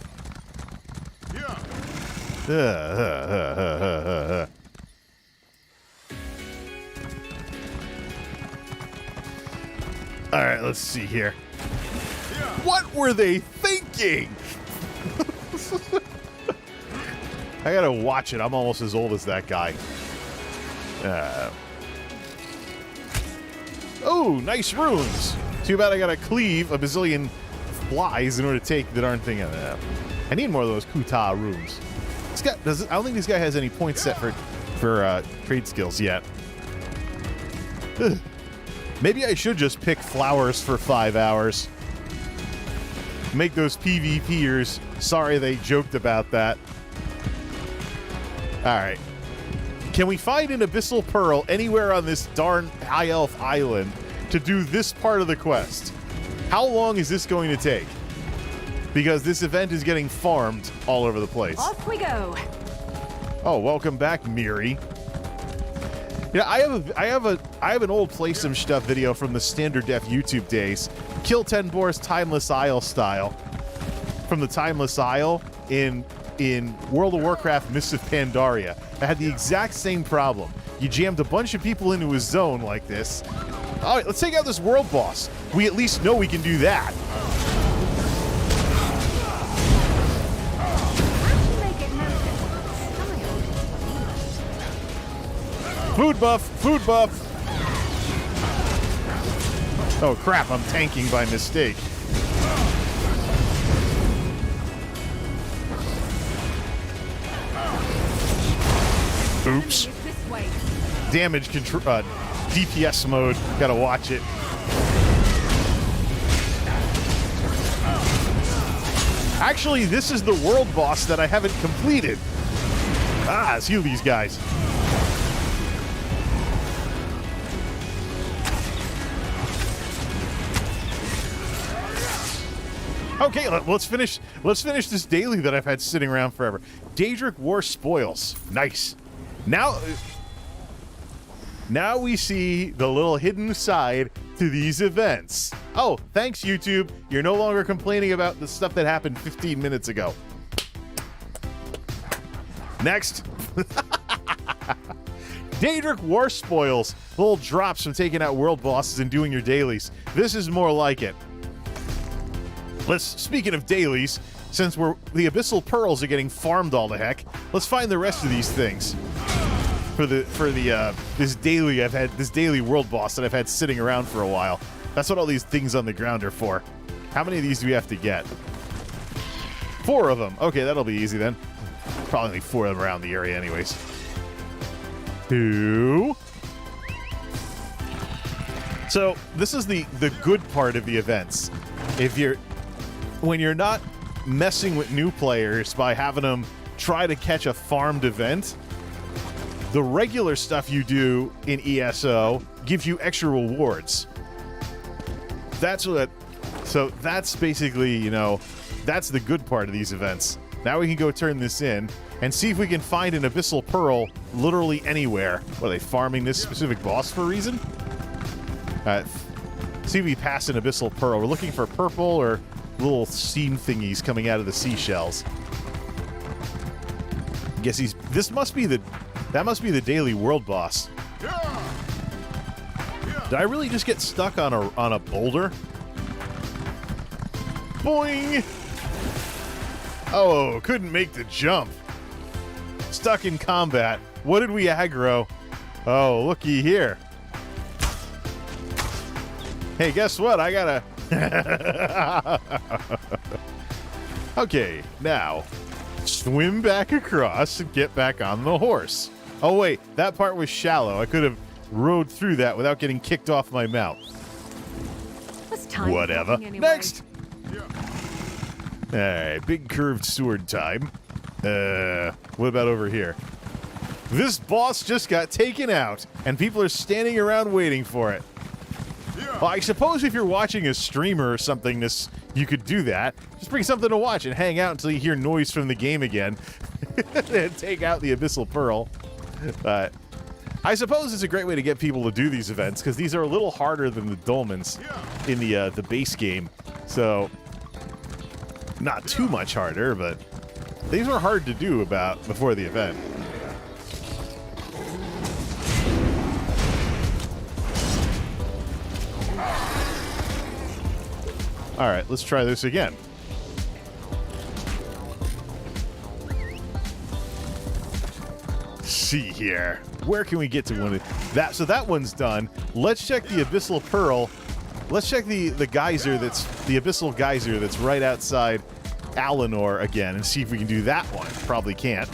All right, let's see here. What were they thinking? I gotta watch it. I'm almost as old as that guy. Oh, nice runes. Too bad I gotta cleave a bazillion flies in order to take the darn thing out of that. I need more of those Kuta runes. This guy I don't think this guy has any points set for trade skills yet. Ugh. Maybe I should just pick flowers for 5 hours. Make those PvPers sorry they joked about that. Alright. Can we find an Abyssal Pearl anywhere on this darn High Elf Island to do this part of the quest? How long is this going to take? Because this event is getting farmed all over the place. Off we go. Oh, welcome back, Miri. Yeah, I have an old Play Some Stuff video from the standard def YouTube days. Kill 10 Boars Timeless Isle style. From the Timeless Isle in in World of Warcraft Mists of Pandaria. I had the exact same problem. You jammed a bunch of people into a zone like this. All right, let's take out this world boss. We at least know we can do that. Food buff, food buff. Oh crap, I'm tanking by mistake. Oops. Damage control, DPS mode. Gotta watch it. Actually, this is the world boss that I haven't completed. Ah, let's heal these guys. Okay, let's finish this daily that I've had sitting around forever. Daedric War Spoils. Nice. Now we see the little hidden side to these events. Oh, thanks, YouTube. You're no longer complaining about the stuff that happened 15 minutes ago. Next. Daedric War Spoils. Little drops from taking out world bosses and doing your dailies. This is more like it. Speaking of dailies, since the Abyssal Pearls are getting farmed all the heck, let's find the rest of these things for this daily world boss that I've had sitting around for a while. That's what all these things on the ground are for. How many of these do we have to get? 4 of them. Okay, that'll be easy then. Probably only 4 of them around the area anyways. 2. So this is the good part of the events. When you're not messing with new players by having them try to catch a farmed event, the regular stuff you do in ESO gives you extra rewards. So that's basically, that's the good part of these events. Now we can go turn this in and see if we can find an Abyssal Pearl literally anywhere. What, are they farming this specific boss for a reason? See if we pass an Abyssal Pearl. We're looking for purple or little steam thingies coming out of the seashells. Guess that must be the daily world boss. Did I really just get stuck on a boulder? Boing! Oh, couldn't make the jump. Stuck in combat. What did we aggro? Oh, looky here. Hey, guess what? I gotta... Okay, now swim back across and get back on the horse. Oh wait, that part was shallow. I could have rode through that without getting kicked off my mount. Whatever. Anyway. Next. All right, big curved sword time. What about over here? This boss just got taken out, and people are standing around waiting for it. Well, I suppose if you're watching a streamer or something, you could do that. Just bring something to watch and hang out until you hear noise from the game again. And take out the Abyssal Pearl. But I suppose it's a great way to get people to do these events, because these are a little harder than the dolmens in the base game. So, not too much harder, but these were hard to do before the event. All right, let's try this again. See here. Where can we get to one of that? So that one's done. Let's check the Abyssal Pearl. Let's check the geyser the Abyssal Geyser that's right outside Alinor again and see if we can do that one. Probably can't.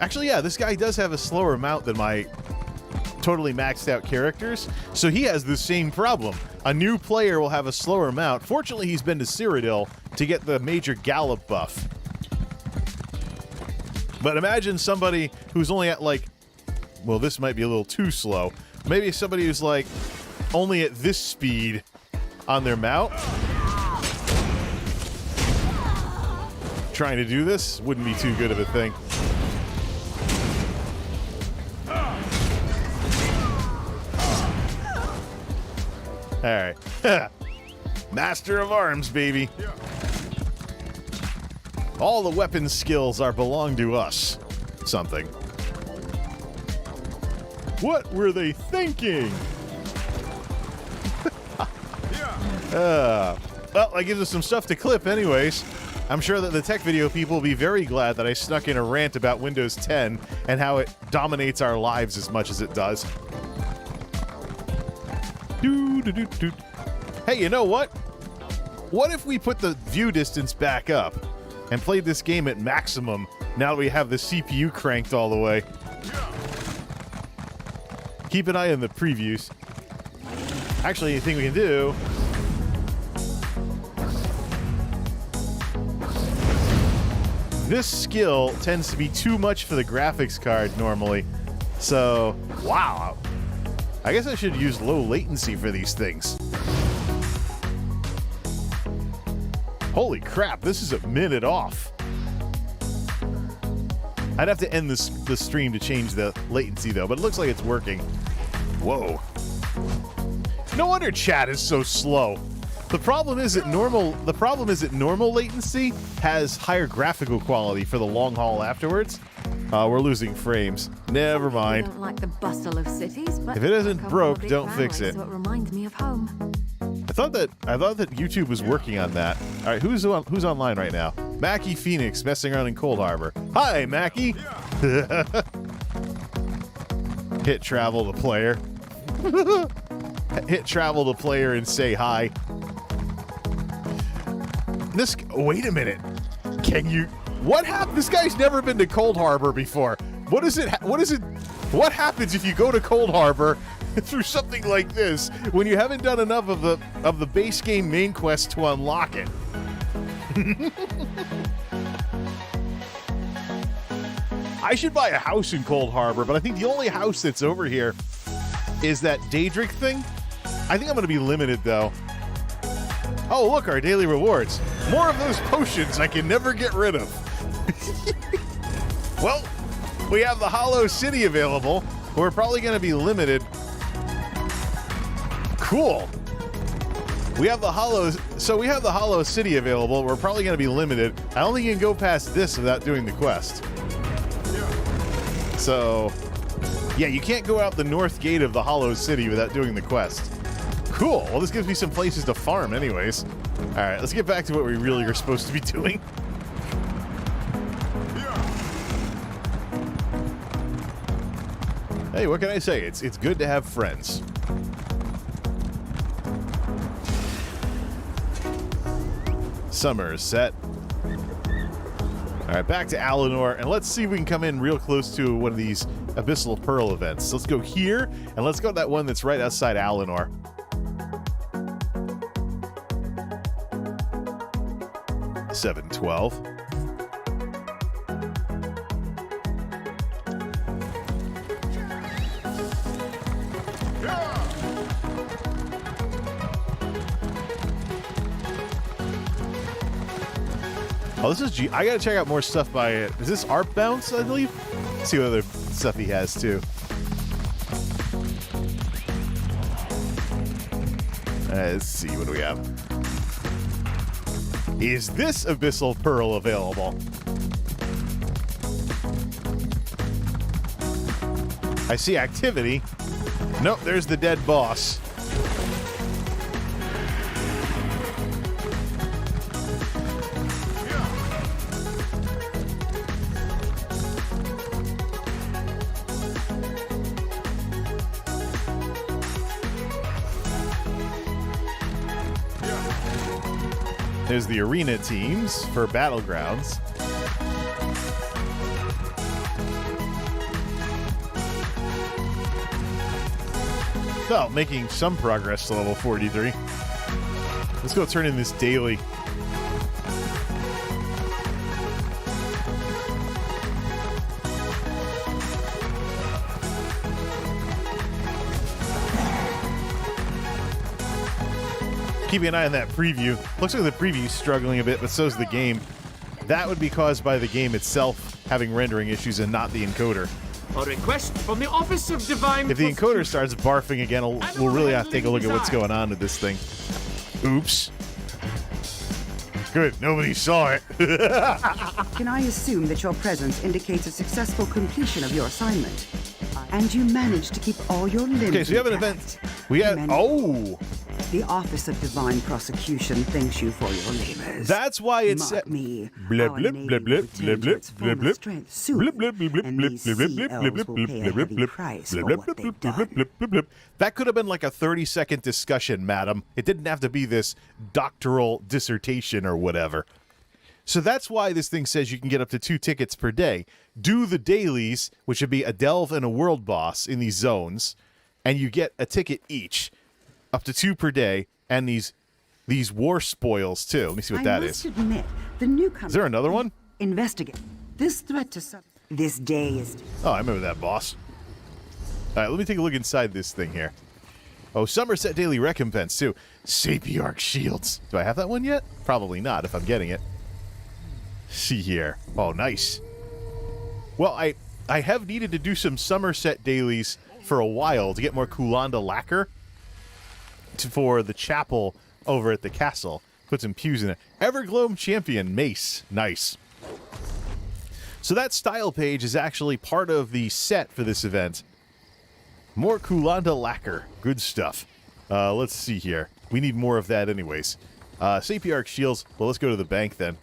Actually, yeah, this guy does have a slower mount than my totally maxed out characters, so he has the same problem. A new player will have a slower mount. Fortunately, he's been to Cyrodiil to get the major gallop buff. But imagine somebody who's only at well, this might be a little too slow. Maybe somebody who's only at this speed on their mount. Trying to do this wouldn't be too good of a thing. All right. Master of Arms, baby. All the weapon skills belong to us. Something. What were they thinking? Well, that gives us some stuff to clip anyways. I'm sure that the tech video people will be very glad that I snuck in a rant about Windows 10 and how it dominates our lives as much as it does. Hey, you know what? What if we put the view distance back up and played this game at maximum now that we have the CPU cranked all the way? Keep an eye on the previews. Actually, the thing we can do... This skill tends to be too much for the graphics card normally. So, wow. I guess I should use low latency for these things. Holy crap, this is a minute off. I'd have to end the stream to change the latency though, but it looks like it's working. Whoa. No wonder chat is so slow. The problem is that normal latency has higher graphical quality for the long haul afterwards. We're losing frames. Never mind. I don't like the bustle of cities, but If it isn't I come broke, from a big don't family, fix it. So it reminds me of home. I thought that YouTube was working on that. All right, who's online right now? Mackie Phoenix messing around in Cold Harbor. Hi, Mackie. Hit travel to player. Hit travel to player and say hi. Wait a minute. Can you? What happened? This guy's never been to Cold Harbor before. What happens if you go to Cold Harbor through something like this when you haven't done enough of the base game main quest to unlock it? I should buy a house in Cold Harbor, but I think the only house that's over here is that Daedric thing. I think I'm going to be limited though. Oh, look, our daily rewards. More of those potions I can never get rid of. Well, we have the Hollow City available. We're probably going to be limited. Cool. We have the Hollow City available. We're probably going to be limited. I don't think you can go past this without doing the quest. So, yeah, you can't go out the north gate of the Hollow City without doing the quest. Cool. Well, this gives me some places to farm anyways. All right, let's get back to what we really are supposed to be doing. Hey, what can I say? It's good to have friends. Summerset. All right, back to Alinor, and let's see if we can come in real close to one of these Abyssal Pearl events. Let's go here, and let's go to that one that's right outside Alinor. $7.12. Oh, this is I gotta check out more stuff by it. Is this Art Bounce, I believe? Let's see what other stuff he has too. Let's see, what do we have? Is this Abyssal Pearl available? I see activity. Nope, there's the dead boss. There's the arena teams for Battlegrounds. Well, making some progress to level 43. Let's go turn in this daily. Keeping an eye on that preview. Looks like the preview's struggling a bit, but so's the game. That would be caused by the game itself having rendering issues and not the encoder. A request from the Office of Divine... If the encoder starts barfing again, we'll really have to take a look at what's going on with this thing. Oops. Good, nobody saw it. Can I assume that your presence indicates a successful completion of your assignment? And you managed to keep all your limbs Okay, so we have an intact. event. We have, oh, The Office of Divine Prosecution thanks you for your labors. that's why it's Mark me. blip, Our blip, navy blip, blip, returns blip, blip, its former blip, blip, strength soon, blip, blip, blip, blip, and blip, these blip, blip, sea blip, elves blip, will blip, pay a blip, heavy blip, price blip, for blip, what blip, they've blip, blip, done. blip, blip, blip. That could have been like a 30-second discussion, madam. It didn't have to be this doctoral dissertation or whatever. So that's why this thing says you can get up to 2 tickets per day. Do the dailies, which would be a delve and a world boss in these zones, and you get a ticket each, up to 2 per day, and these war spoils too. Let me see what that I is. must admit, the newcomer. Is there another one? Investigate. This threat to this day is. Oh, I remember that boss. All right, let me take a look inside this thing here. Oh, Summerset daily recompense too. Sapiarch shields. Do I have that one yet? Probably not if I'm getting it. See here. Oh, nice. Well, I have needed to do some Summerset dailies for a while to get more Kulanda lacquer for the chapel over at the castle. Put some pews in it. Evergloam champion mace. Nice. So that style page is actually part of the set for this event. More Kulanda lacquer. Good stuff. Let's see here. We need more of that anyways. Sapiarch shields. Well, let's go to the bank then.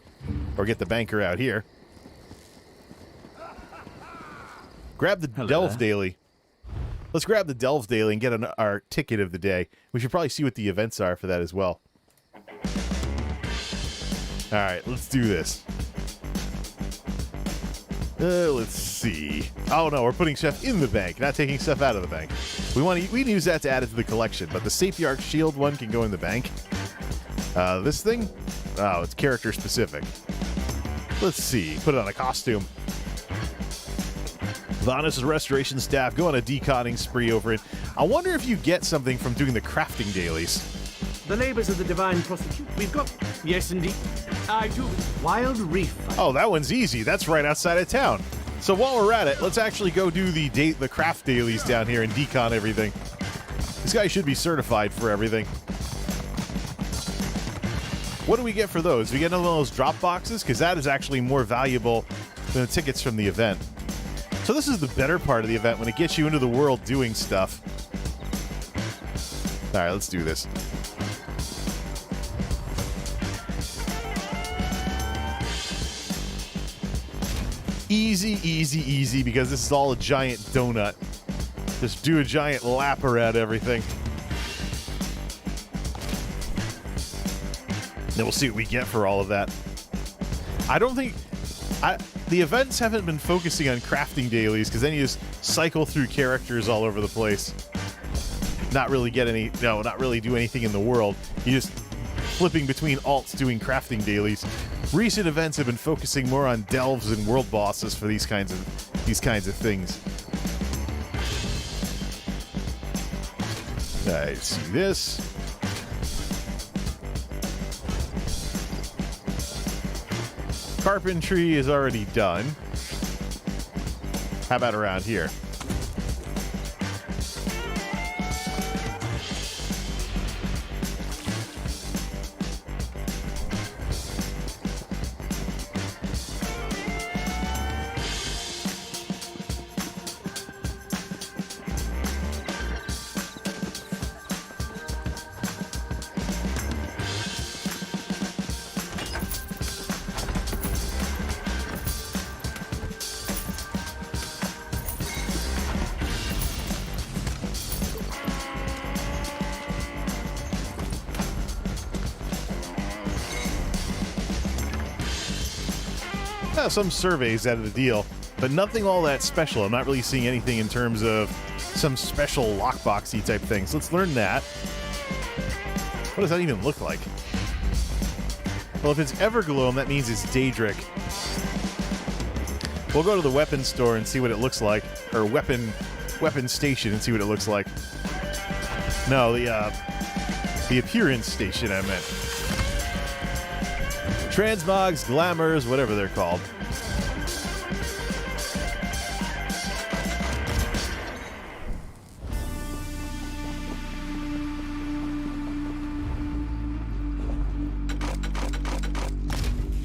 Or get the banker out here. Grab the Delve Daily. Let's grab the Delve Daily and get our ticket of the day. We should probably see what the events are for that as well. Alright, let's do this. Let's see. Oh no, we're putting stuff in the bank, not taking stuff out of the bank. We can use that to add it to the collection, but the Sapiarch shield one can go in the bank. This thing? Oh, it's character specific. Let's see. Put it on a costume. Vanis' restoration staff. Go on a deconning spree over it. I wonder if you get something from doing the crafting dailies. The labors of the divine prosecution. We've got. Yes, indeed. I do. Wild Reef. Oh, that one's easy. That's right outside of town. So while we're at it, let's actually go do the craft dailies down here and decon everything. This guy should be certified for everything. What do we get for those? Do we get another one of those drop boxes? Because that is actually more valuable than the tickets from the event. So this is the better part of the event when it gets you into the world doing stuff. All right, let's do this. Easy, easy, easy, because this is all a giant donut. Just do a giant lap around everything. Then we'll see what we get for all of that. I don't think... the events haven't been focusing on crafting dailies, because then you just cycle through characters all over the place. Not really get any... No, not really do anything in the world. You just flipping between alts doing crafting dailies. Recent events have been focusing more on delves and world bosses for these kinds of things. Alright, see this. Carpentry is already done. How about around here? Some surveys out of the deal, but nothing all that special. I'm not really seeing anything in terms of some special lockboxy type things. Let's learn that. What does that even look like? Well, if it's Evergloam, that means it's Daedric. We'll go to the weapon store and see what it looks like, or weapon station and see what it looks like. No, the appearance station, I meant. Transmogs, glamours, whatever they're called.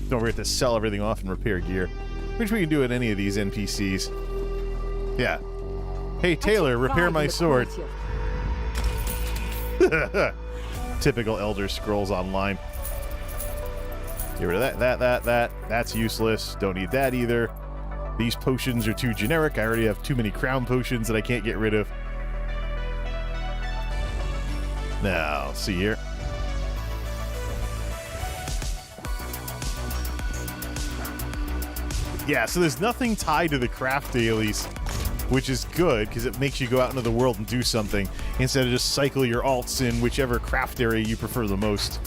don't forget to sell everything off and repair gear, which we can do at any of these NPCs. Yeah. Hey, Taylor, repair my sword. Typical Elder Scrolls Online. Get rid of that. That's useless. Don't need that either. These potions are too generic. I already have too many crown potions that I can't get rid of. Now, let's see here. Yeah, so there's nothing tied to the craft dailies, which is good because it makes you go out into the world and do something instead of just cycle your alts in whichever craft area you prefer the most.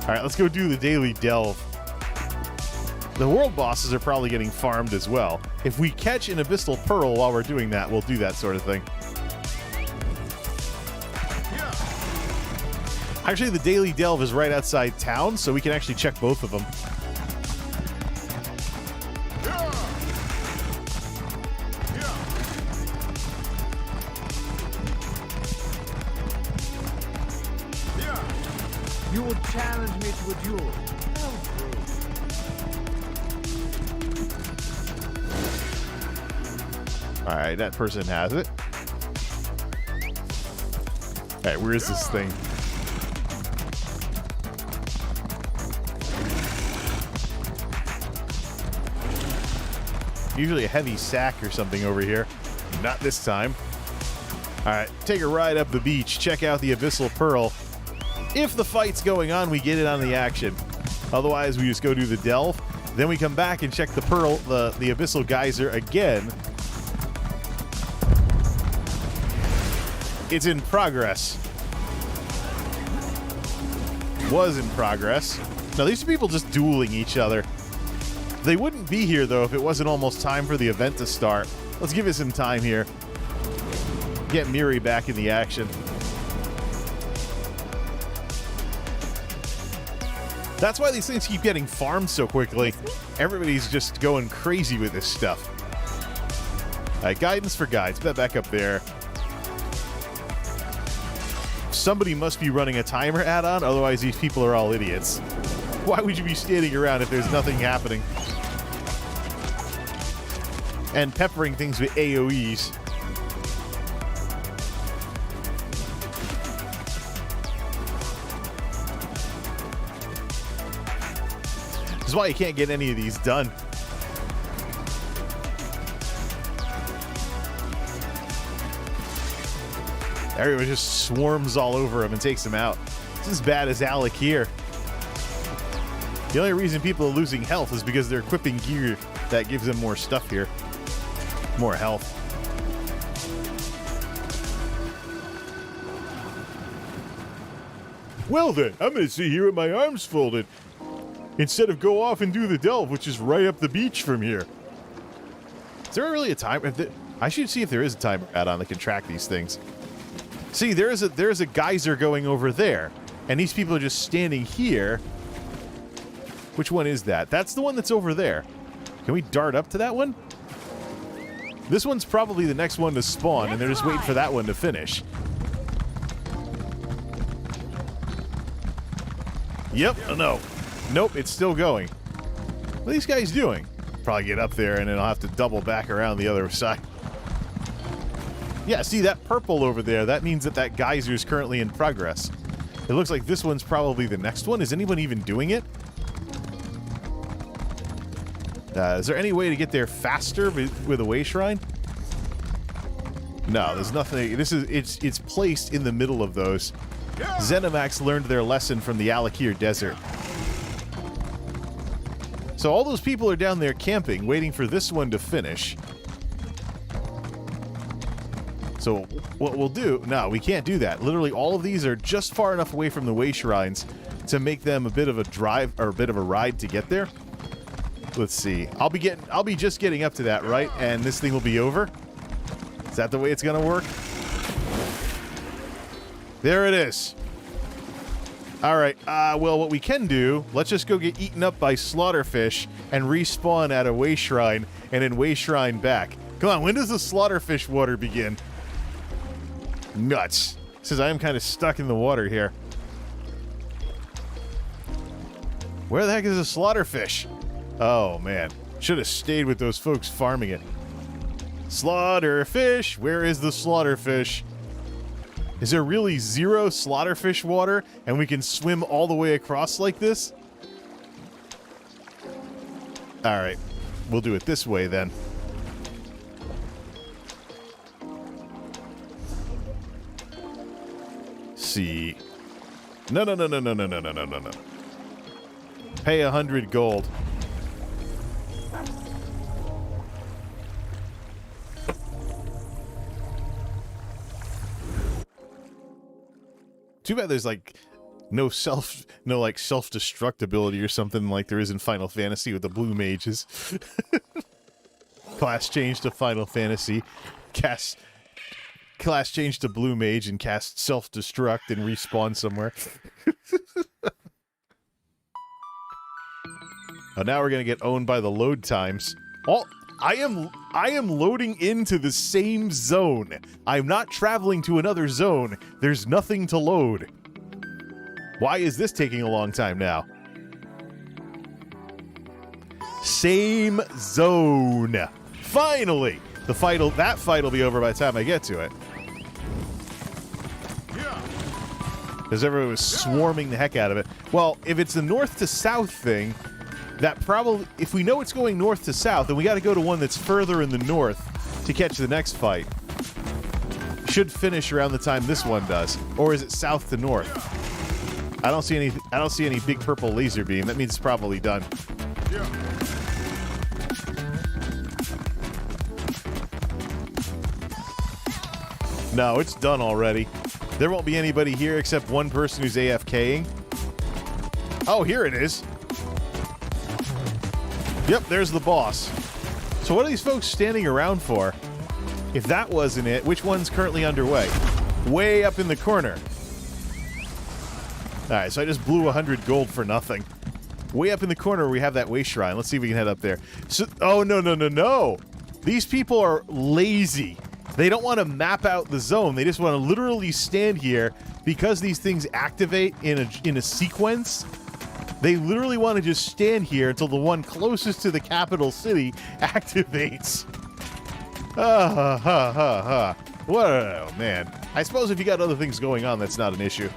All right, let's go do the daily delve. The world bosses are probably getting farmed as well. If we catch an abyssal pearl while we're doing that, we'll do that sort of thing. Actually, the daily delve is right outside town, so we can actually check both of them. You would challenge me to a duel. All right, that person has it. All right, where is this thing? Usually a heavy sack or something over here. Not this time. All right, take a ride up the beach. Check out the Abyssal Pearl. If the fight's going on, we get it on the action. Otherwise, we just go do the delve. Then we come back and check the pearl, the Abyssal Geyser again. It's in progress. Was in progress. Now, these are people just dueling each other. They wouldn't be here, though, if it wasn't almost time for the event to start. Let's give it some time here. Get Miri back in the action. That's why these things keep getting farmed so quickly. Everybody's just going crazy with this stuff. All right, guidance for guides. Put that back up there. Somebody must be running a timer add-on, otherwise these people are all idiots. Why would you be standing around if there's nothing happening? And peppering things with AoEs. This is why you can't get any of these done. Everyone just swarms all over him and takes him out. It's as bad as Alec here. The only reason people are losing health is because they're equipping gear that gives them more stuff here. More health. Well then, I'm gonna sit here with my arms folded instead of go off and do the delve, which is right up the beach from here. Is there really a timer? I should see if there is a timer add-on that can track these things. See, there's a geyser going over there, and these people are just standing here. Which one is that? That's the one that's over there. Can we dart up to that one? This one's probably the next one to spawn, and they're just waiting for that one to finish. Yep. Oh, no. Nope, it's still going. What are these guys doing? Probably get up there, and then I'll have to double back around the other side. Yeah, see that purple over there? That means that geyser is currently in progress. It looks like this one's probably the next one. Is anyone even doing it? Is there any way to get there faster with a way shrine? No, there's nothing. It's placed in the middle of those. Zenimax learned their lesson from the Alakir Desert. So all those people are down there camping, waiting for this one to finish. So what we'll do... No, we can't do that. Literally, all of these are just far enough away from the way shrines to make them a bit of a drive or a bit of a ride to get there. Let's see. I'll be just getting up to that, right? And this thing will be over. Is that the way it's gonna work? There it is. All right. Well, what we can do, let's just go get eaten up by slaughterfish and respawn at a way shrine and then way shrine back. Come on. When does the slaughterfish water begin? Nuts. Says I am kind of stuck in the water here. Where the heck is the slaughterfish? Oh, man. Should have stayed with those folks farming it. Slaughterfish! Where is the slaughterfish? Is there really zero slaughterfish water and we can swim all the way across like this? Alright. We'll do it this way then. See. No. Pay 100 gold. Too bad there's like no self-destructibility or something like there is in Final Fantasy with the blue mages. Class change to Final Fantasy. Class change to blue mage and cast self-destruct and respawn somewhere. Oh, now we're gonna get owned by the load times. I am loading into the same zone. I'm not traveling to another zone. There's nothing to load. Why is this taking a long time now? Same zone. Finally! That fight will be over by the time I get to it. Because everyone was swarming the heck out of it. Well, if it's the north to south thing, that probably, if we know it's going north to south, then we got to go to one that's further in the north to catch the next fight. Should finish around the time this one does, or is it south to north? I don't see any big purple laser beam. That means it's probably done. No, it's done already. There won't be anybody here except one person who's AFKing. Oh, here it is. Yep, there's the boss. So what are these folks standing around for? If that wasn't it, which one's currently underway? Way up in the corner. Alright, so I just blew 100 gold for nothing. Way up in the corner we have that way shrine. Let's see if we can head up there. So, oh, no. These people are lazy. They don't want to map out the zone. They just want to literally stand here because these things activate in a sequence. They literally want to just stand here until the one closest to the capital city activates. Whoa, man. I suppose if you got other things going on, that's not an issue.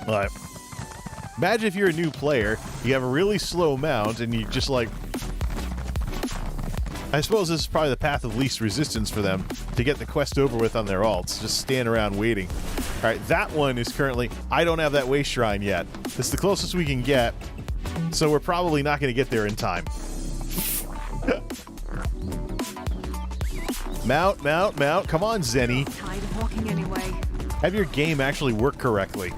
All right. Imagine if you're a new player, you have a really slow mount, and you just like... I suppose this is probably the path of least resistance for them to get the quest over with on their alts. Just stand around waiting. All right, that one is currently... I don't have that way shrine yet. This is the closest we can get, so we're probably not going to get there in time. Mount. Come on, Zenny. Tired of walking anyway. Have your game actually work correctly.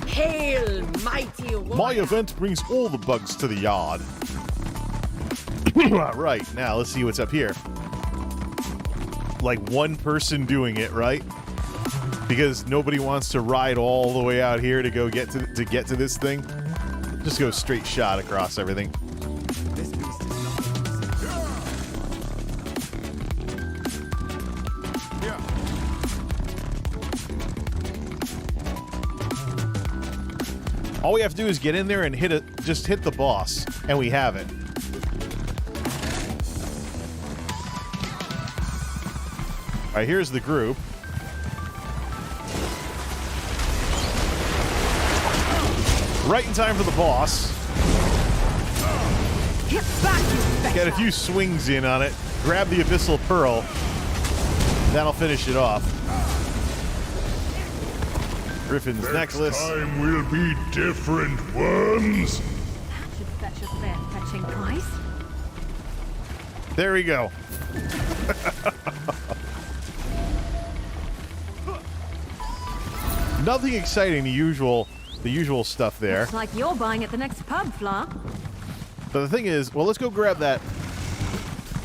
Hail, mighty warrior. My event brings all the bugs to the yard. Right, now let's see what's up here. Like one person doing it, right? Because nobody wants to ride all the way out here to go get to this thing. Just go straight shot across everything. This beast is All we have to do is get in there and just hit the boss, and we have it. All right, here's the group. Right in time for the boss. Get back, you Get a few swings in on it. Grab the Abyssal Pearl. That'll finish it off. Griffin's necklace. Time will be different ones. That should fetch a fair fetching price. There we go. Nothing exciting, the usual stuff there. Looks like you're buying at the next pub, Fla. But the thing is, well, let's go grab that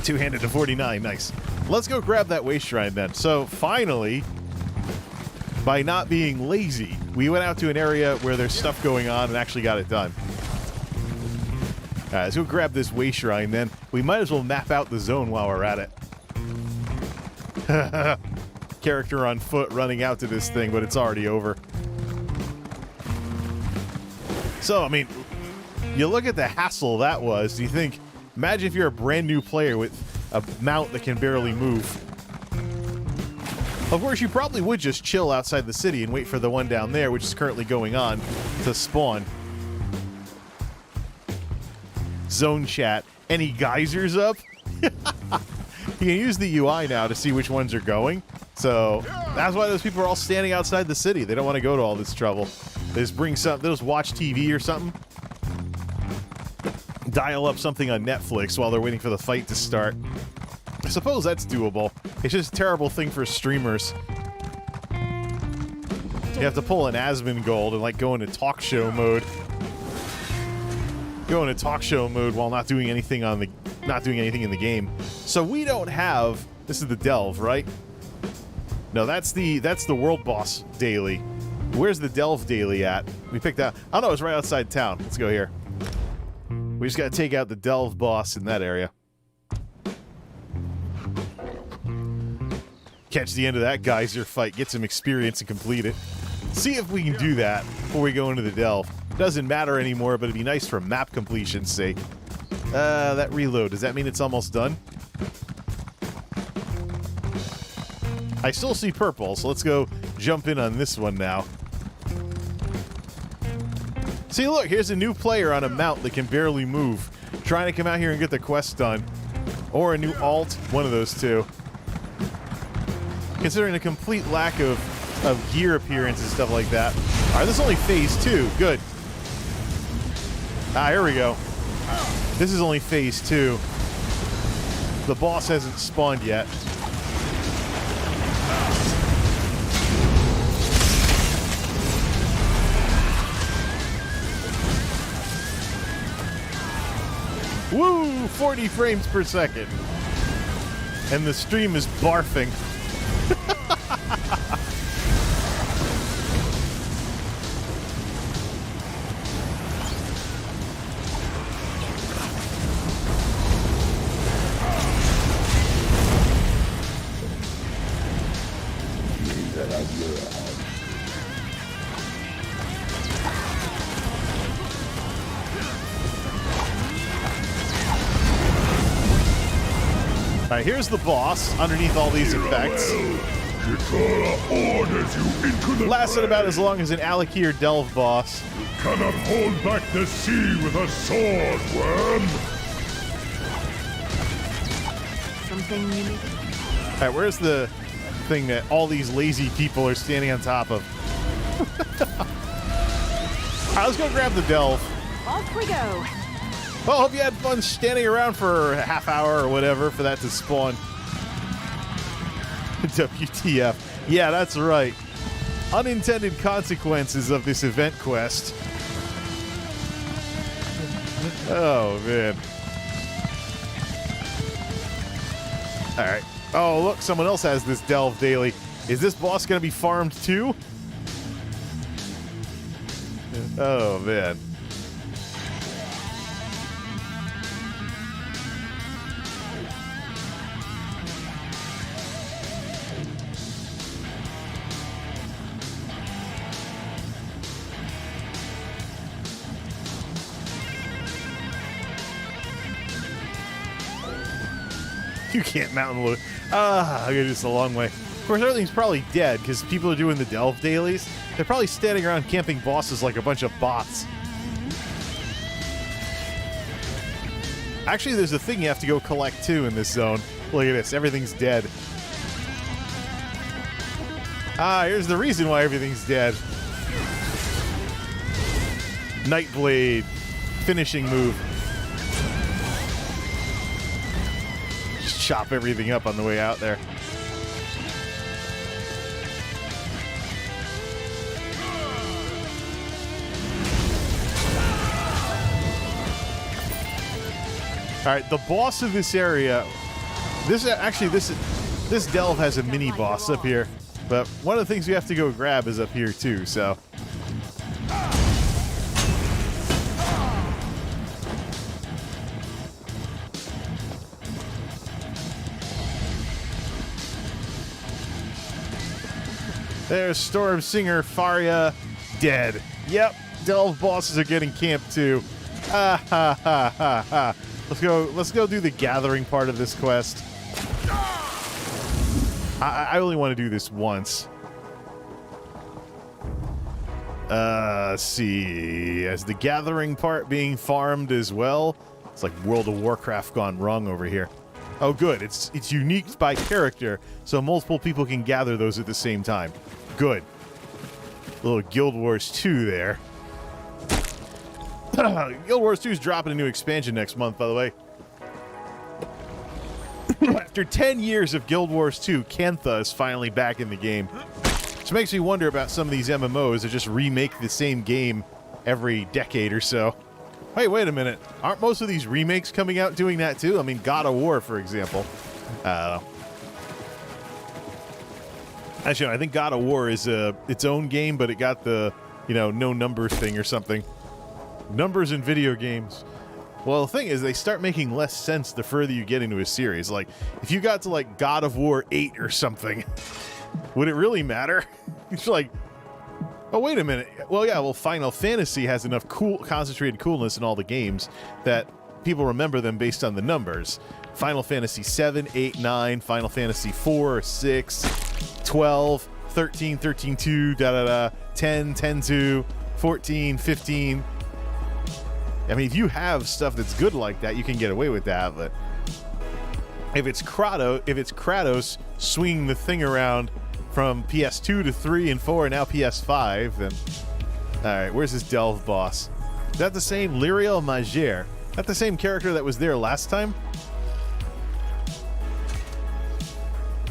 two-handed to 49. Nice. Let's go grab that waste shrine then. So finally, by not being lazy, we went out to an area where there's stuff going on and actually got it done. All right, let's go grab this waste shrine then. We might as well map out the zone while we're at it. Character on foot running out to this thing, but it's already over. So, I mean, you look at the hassle that was, you think, imagine if you're a brand new player with a mount that can barely move. Of course, you probably would just chill outside the city and wait for the one down there, which is currently going on, to spawn. Zone chat. Any geysers up? You can use the UI now to see which ones are going. So that's why those people are all standing outside the city. They don't want to go to all this trouble. They just bring something, they just watch TV or something. Dial up something on Netflix while they're waiting for the fight to start. I suppose that's doable. It's just a terrible thing for streamers. You have to pull an Asmongold and like go into talk show mode. Go into talk show mode while not doing anything in the game. So we don't have. This is the Delve, right? No, that's the world boss daily. Where's the Delve daily at? We picked out. Oh no, it's right outside town. Let's go here. We just got to take out the Delve boss in that area. Catch the end of that geyser fight, get some experience and complete it. See if we can do that before we go into the Delve. Doesn't matter anymore, but it'd be nice for map completion's sake. That reload, does that mean it's almost done? I still see purple, so let's go jump in on this one now. See, look, here's a new player on a mount that can barely move, trying to come out here and get the quest done. Or a new alt, one of those two. Considering the complete lack of gear appearance and stuff like that. Alright, this is only phase 2. Good. Ah, here we go. This is only phase 2. The boss hasn't spawned yet. Woo! 40 frames per second. And the stream is barfing. Alright, here's the boss underneath all these effects. Lasted about as long as an Alakir Delve boss. You cannot hold back the sea with a sword, worm! Something you need. Alright, where's the thing that all these lazy people are standing on top of? Alright, let's go grab the Delve. Off we go. Well, hope you had fun standing around for a half hour or whatever for that to spawn. WTF. Yeah, that's right. Unintended consequences of this event quest. Oh, man. Alright. Oh, look, someone else has this Delve daily. Is this boss going to be farmed too? Oh, man. You can't mountain loot. I gotta do this a long way. Of course, everything's probably dead because people are doing the Delve dailies. They're probably standing around camping bosses like a bunch of bots. Actually, there's a thing you have to go collect too in this zone. Look at this. Everything's dead. Ah, here's the reason why everything's dead. Nightblade. Finishing move. Chop everything up on the way out there. All right, the boss of this area. This Delve has a mini boss up here, but one of the things we have to go grab is up here too. So. There's Storm Singer, Faria, dead. Yep, Delve bosses are getting camped too. Ha ha ha ha ha. Let's go do the gathering part of this quest. I only want to do this once. Let's see. As the gathering part being farmed as well. It's like World of Warcraft gone wrong over here. Oh, good. It's unique by character, so multiple people can gather those at the same time. Good. A little Guild Wars 2 there. Guild Wars 2 is dropping a new expansion next month, by the way. After 10 years of Guild Wars 2, Kantha is finally back in the game. Which makes me wonder about some of these MMOs that just remake the same game every decade or so. Hey, wait a minute. Aren't most of these remakes coming out doing that too? I mean, God of War, for example. Actually, I think God of War is its own game, but it got the, no numbers thing or something. Numbers in video games. Well, the thing is, they start making less sense the further you get into a series. Like, if you got to, like, God of War 8 or something, would it really matter? It's like, oh, wait a minute. Well, yeah, Final Fantasy has enough concentrated coolness in all the games that people remember them based on the numbers. Final Fantasy 7, 8, 9, Final Fantasy 4, 6, 12, 13, 13, 2, 10, 10, 2, 14, 15. I mean, if you have stuff that's good like that, you can get away with that, but if it's Kratos swinging the thing around from PS2 to 3 and 4 and now PS5, then alright, where's this Delve boss? Is that the same Lyriel Majer? Is that the same character that was there last time?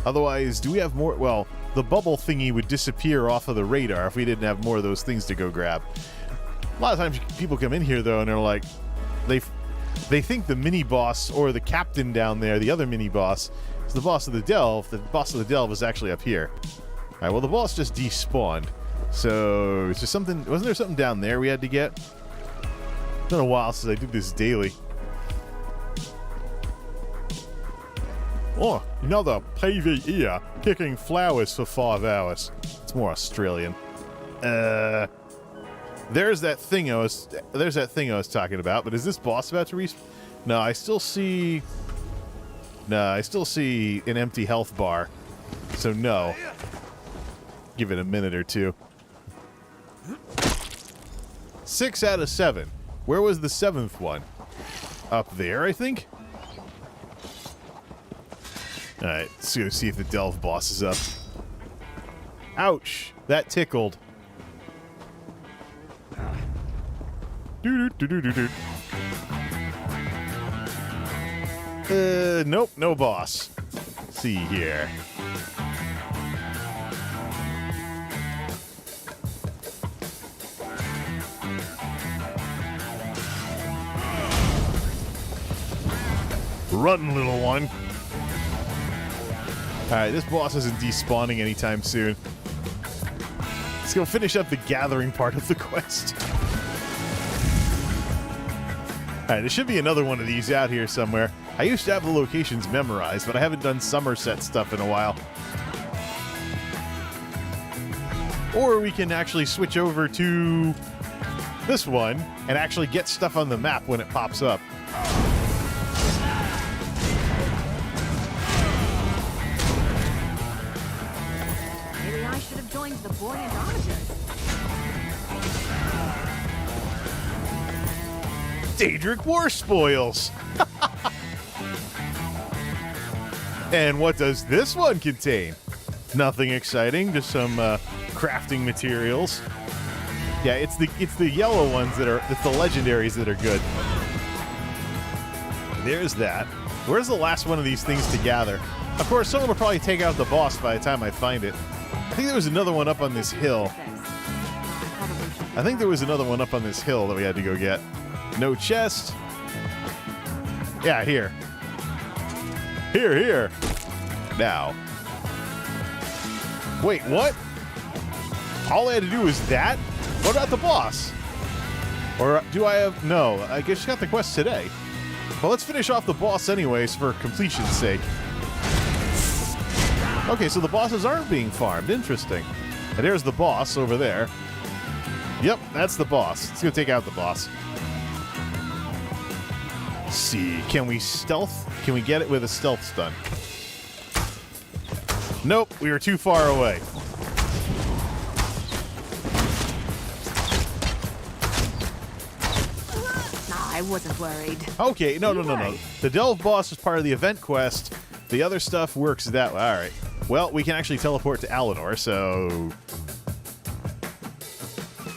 Otherwise, do we have more? Well, the bubble thingy would disappear off of the radar if we didn't have more of those things to go grab. A lot of times people come in here, though, and they're like, they think the mini-boss or the captain down there, the other mini-boss, is the boss of the Delve. The boss of the Delve is actually up here. All right, well, the boss just despawned. So, is there something, wasn't there something down there we had to get? It's been a while since I did this daily. Oh, another PvE, kicking flowers for 5 hours. It's more Australian. There's that thing I was talking about, but is this boss about to respawn? No, I still see an empty health bar. So no. Give it a minute or two. 6 out of 7. Where was the 7th one? Up there, I think? Alright, let's go see if the Delve boss is up. Ouch! That tickled. Nope, no boss. Let's see here. Run, little one. Alright, this boss isn't despawning anytime soon. Let's go finish up the gathering part of the quest. Alright, there should be another one of these out here somewhere. I used to have the locations memorized, but I haven't done Summerset stuff in a while. Or we can actually switch over to this one and actually get stuff on the map when it pops up. Maybe I should have joined the buoyant armatures. Daedric War Spoils! And what does this one contain? Nothing exciting, just some crafting materials. Yeah, it's the yellow ones that are, it's the legendaries that are good. There's that. Where's the last one of these things to gather? Of course, someone will probably take out the boss by the time I find it. I think there was another one up on this hill. I think there was another one up on this hill that we had to go get. No chest. Yeah, here. Here. Now. Wait, what? All I had to do was that? What about the boss? Or do I have... No, I guess you got the quest today. Well, let's finish off the boss anyways for completion's sake. Okay, so the bosses aren't being farmed. Interesting. And there's the boss over there. Yep, that's the boss. Let's go take out the boss. Let's see, can we stealth? Can we get it with a stealth stun? Nope, we were too far away. I wasn't worried. Okay, no. The Delve boss is part of the event quest. The other stuff works that way. All right. Well, we can actually teleport to Alinor, so...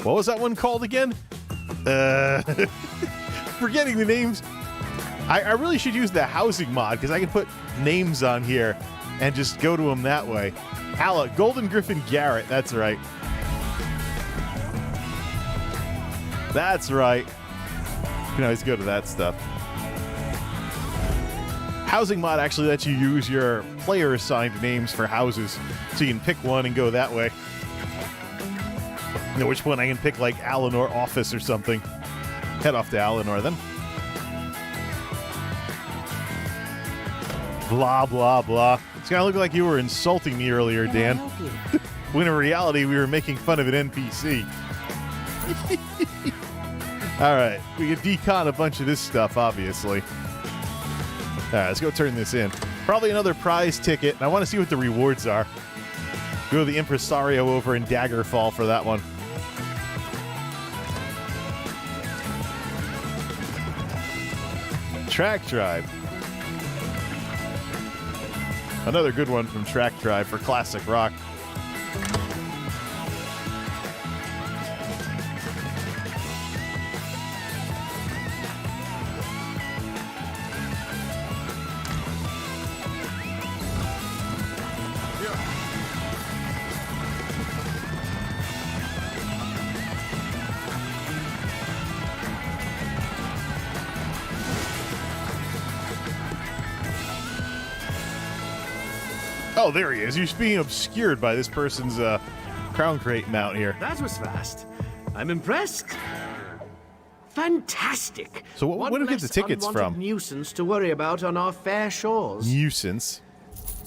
What was that one called again? Forgetting the names. I really should use the housing mod, because I can put names on here and just go to them that way. Golden Griffin Garrett, that's right. That's right. You can always go to that stuff. Housing mod actually lets you use your player-assigned names for houses, so you can pick one and go that way. You know which one I can pick, like Alinor Office or something. Head off to Alinor then. Blah, blah, blah. It's gonna look like you were insulting me earlier, Dan. When in reality, we were making fun of an NPC. Alright, we can decon a bunch of this stuff, obviously. Alright, let's go turn this in. Probably another prize ticket, and I want to see what the rewards are. Go to the Impresario over in Daggerfall for that one. Track Tribe. Another good one from Track Tribe for classic rock. Oh, there he is. He's being obscured by this person's crown crate mount here. That was fast. I'm impressed. Fantastic. So what do we get the tickets from? Nuisance to worry about on our fair shores. Nuisance.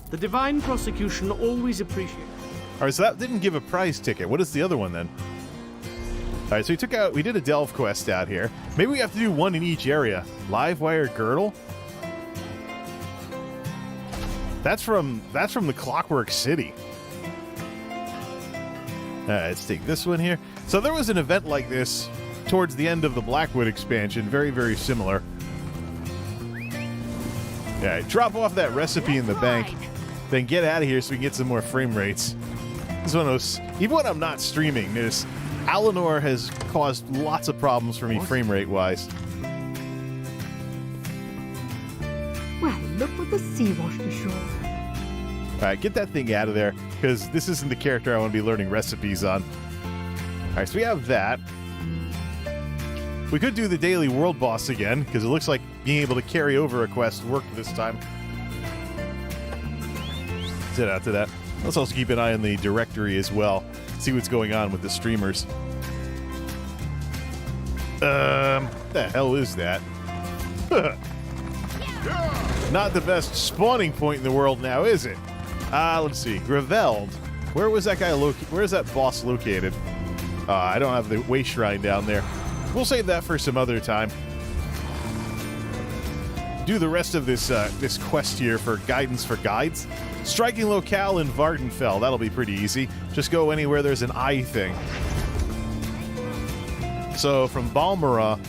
The Divine Prosecution always appreciate. All right, so that didn't give a prize ticket. What is the other one then? All right, so we did a delve quest out here. Maybe we have to do one in each area. Livewire Girdle. That's from the Clockwork City. Let's take this one here. So there was an event like this towards the end of the Blackwood expansion, very, very similar. All right, drop off that recipe in the bank, then get out of here so we can get some more frame rates. This is one of those, even when I'm not streaming, Alinor has caused lots of problems for me frame rate wise. Well, look what the sea washed ashore. All right, get that thing out of there, because this isn't the character I want to be learning recipes on. All right, so we have that. We could do the daily world boss again, because it looks like being able to carry over a quest worked this time. Let's head out to that. Let's also keep an eye on the directory as well, see what's going on with the streamers. What the hell is that? Not the best spawning point in the world now, is it? Let's see. Graveld. Where was that guy where is that boss located? I don't have the way shrine down there. We'll save that for some other time. Do the rest of this this quest here for guidance for guides. Striking locale in Vardenfell. That'll be pretty easy. Just go anywhere there's an eye thing. So from Balmora.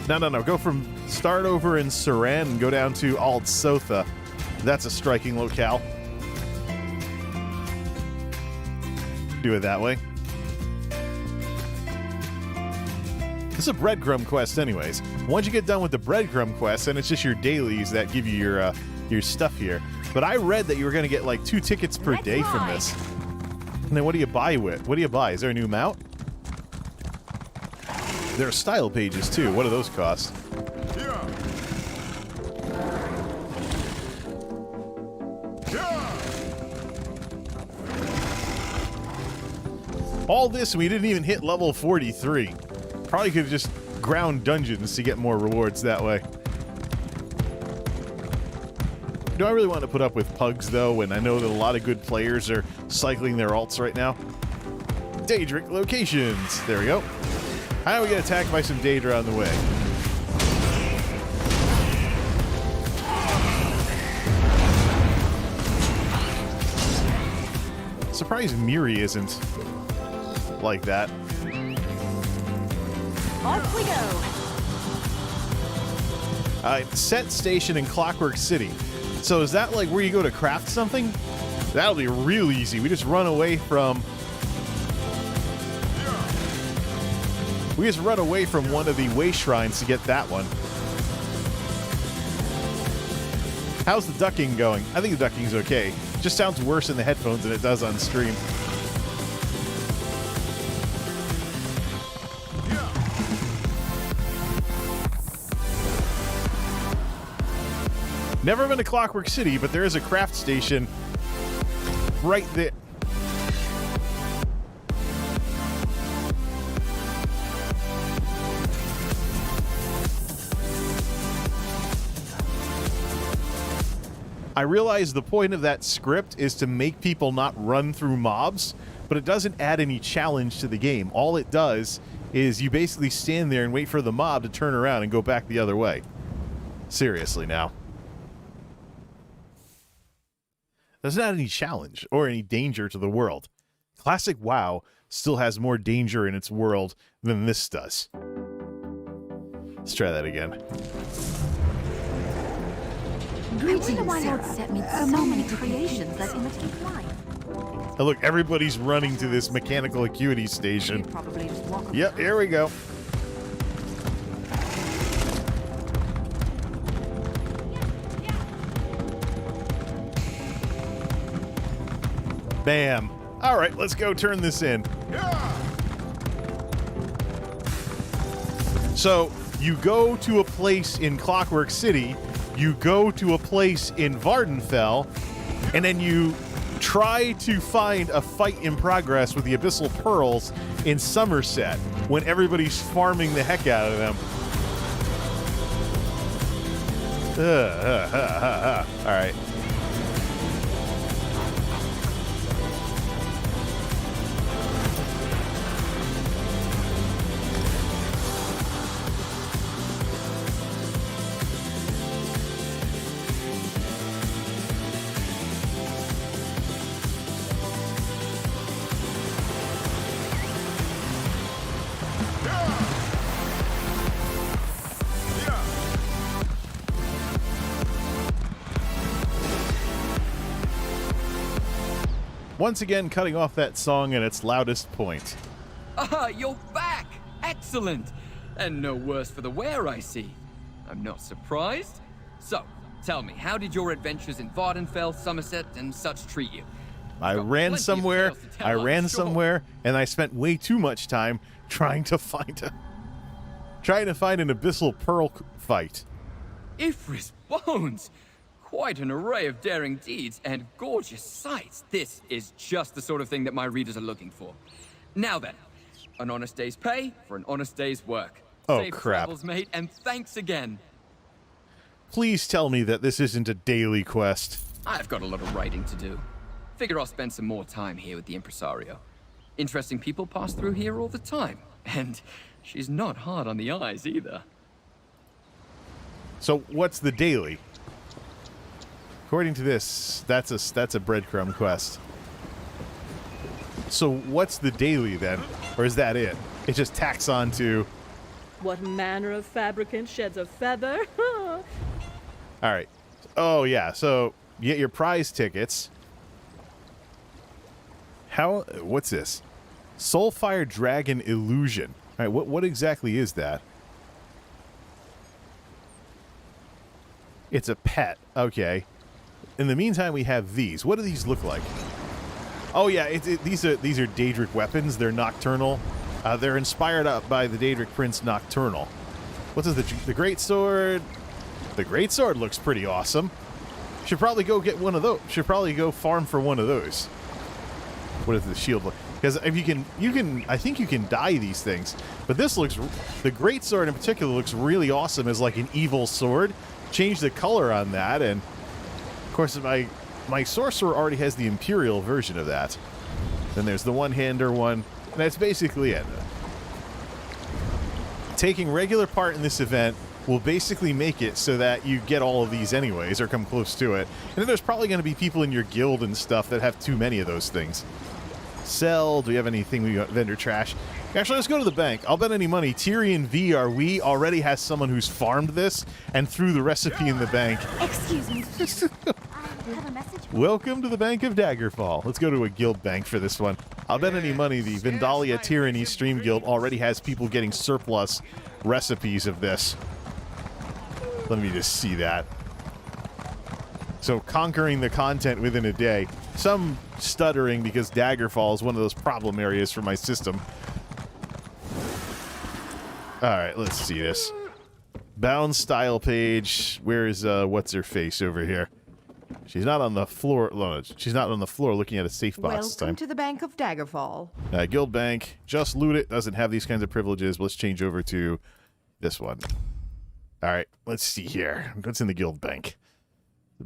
No. Go from start over in Saran and go down to Aldsotha. That's a striking locale. Do it that way. This is a breadcrumb quest anyways. Once you get done with the breadcrumb quest, then it's just your dailies that give you your stuff here. But I read that you were going to get like 2 tickets per day from this. And then what do you buy with? What do you buy? Is there a new mount? There are style pages too. What do those cost? All this, and we didn't even hit level 43. Probably could have just ground dungeons to get more rewards that way. Do I really want to put up with pugs, though, when I know that a lot of good players are cycling their alts right now? Daedric locations. There we go. How do we get attacked by some Daedra on the way? Surprised Miri isn't like that. Off we go. Set station in Clockwork City. So is that like where you go to craft something? That'll be real easy. We just run away from... We just run away from one of the way shrines to get that one. How's the ducking going? I think the ducking's okay. Just sounds worse in the headphones than it does on stream. Never been to Clockwork City, but there is a craft station right there. I realize the point of that script is to make people not run through mobs, but it doesn't add any challenge to the game. All it does is you basically stand there and wait for the mob to turn around and go back the other way. Seriously now. Doesn't add any challenge or any danger to the world. Classic WoW still has more danger in its world than this does. Let's try that again. I wonder why Lord Set made so many creations that imitate life. Oh, look, everybody's running to this mechanical acuity station. You'd probably just walk up. Yep, here we go. Bam. All right, let's go turn this in. So you go to a place in Clockwork City, you go to a place in Vardenfell, and then you try to find a fight in progress with the Abyssal Pearls in Summerset when everybody's farming the heck out of them. All right. Once again, cutting off that song at its loudest point. Ah, you're back! Excellent! And no worse for the wear, I see. I'm not surprised. So, tell me, how did your adventures in Vardenfell, Summerset, and such treat you? I Got ran plenty of somewhere, tales to tell, I'm sure. somewhere, and I spent way too much time trying to find an Abyssal Pearl fight. Ifris Bones! Quite an array of daring deeds and gorgeous sights. This is just the sort of thing that my readers are looking for. Now then, an honest day's pay for an honest day's work. Oh, Safe crap. travels, mate, and thanks again. Please tell me that this isn't a daily quest. I've got a lot of writing to do. Figure I'll spend some more time here with the impresario. Interesting people pass through here all the time, and she's not hard on the eyes either. So what's the daily? According to this, that's a breadcrumb quest. So what's the daily then? Or is that it? It just tacks on to... What manner of fabricant sheds a feather? Alright. Oh yeah, so you get your prize tickets. What's this? Soulfire Dragon Illusion. Alright, what exactly is that? It's a pet. Okay. In the meantime, we have these. What do these look like? Oh yeah, these are Daedric weapons. They're nocturnal. They're inspired up by the Daedric Prince Nocturnal. What is the Great Sword? The Great Sword looks pretty awesome. Should probably go get one of those. Should probably go farm for one of those. What does the shield look? Because if you can, I think you can dye these things. But this looks, the Great Sword in particular looks really awesome as like an evil sword. Change the color on that, and of course my sorcerer already has the Imperial version of that. Then there's the one-hander one. And that's basically it. Taking regular part in this event will basically make it so that you get all of these anyways, or come close to it. And then there's probably going to be people in your guild and stuff that have too many of those things. Sell. Do we have anything? We got vendor trash. Actually, let's go to the bank. I'll bet any money Tyrion V. Are we already has someone who's farmed this and threw the recipe in the bank. Excuse me. I have a message. Welcome to the Bank of Daggerfall. Let's go to a guild bank for this one. I'll bet any money the Vindalia Tyranny Stream Guild already has people getting surplus recipes of this. Let me just see that. So conquering the content within a day. Some stuttering because Daggerfall is one of those problem areas for my system. Alright, let's see this. Bound style page. Where's what's her face over here? She's not on the floor. No, she's not on the floor looking at a safe box this time. Welcome to the Bank of Daggerfall. Guild bank. Just loot it. Doesn't have these kinds of privileges. Let's change over to this one. Alright, let's see here. What's in the guild bank?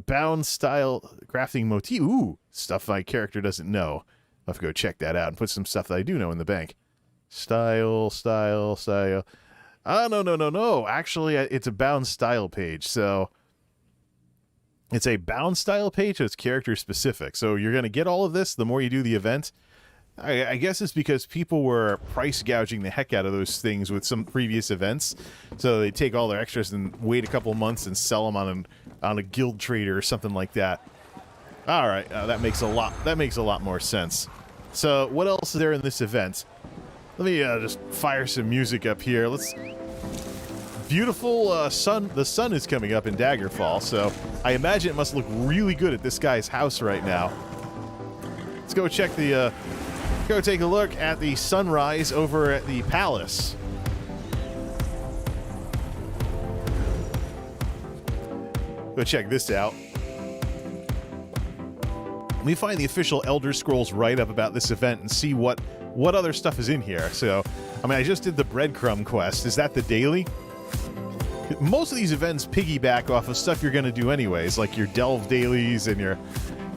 Bound style crafting motif. Ooh, stuff my character doesn't know. I'll have to go check that out and put some stuff that I do know in the bank. Style. Oh, no. Actually, it's a bound style page. So it's a bound style page, so it's character specific. So you're going to get all of this the more you do the event. I guess it's because people were price gouging the heck out of those things with some previous events. So they take all their extras and wait a couple months and sell them on a guild trader or something like that. All right, that makes a lot more sense. So what else is there in this event? Let me just fire some music up here. Beautiful sun. The sun is coming up in Daggerfall, so I imagine it must look really good at this guy's house right now. Let's go check the. Go take a look at the sunrise over at the palace. Go check this out. Let me find the official Elder Scrolls write-up about this event and see what other stuff is in here. So, I mean, I just did the breadcrumb quest. Is that the daily? Most of these events piggyback off of stuff you're going to do anyways, like your delve dailies and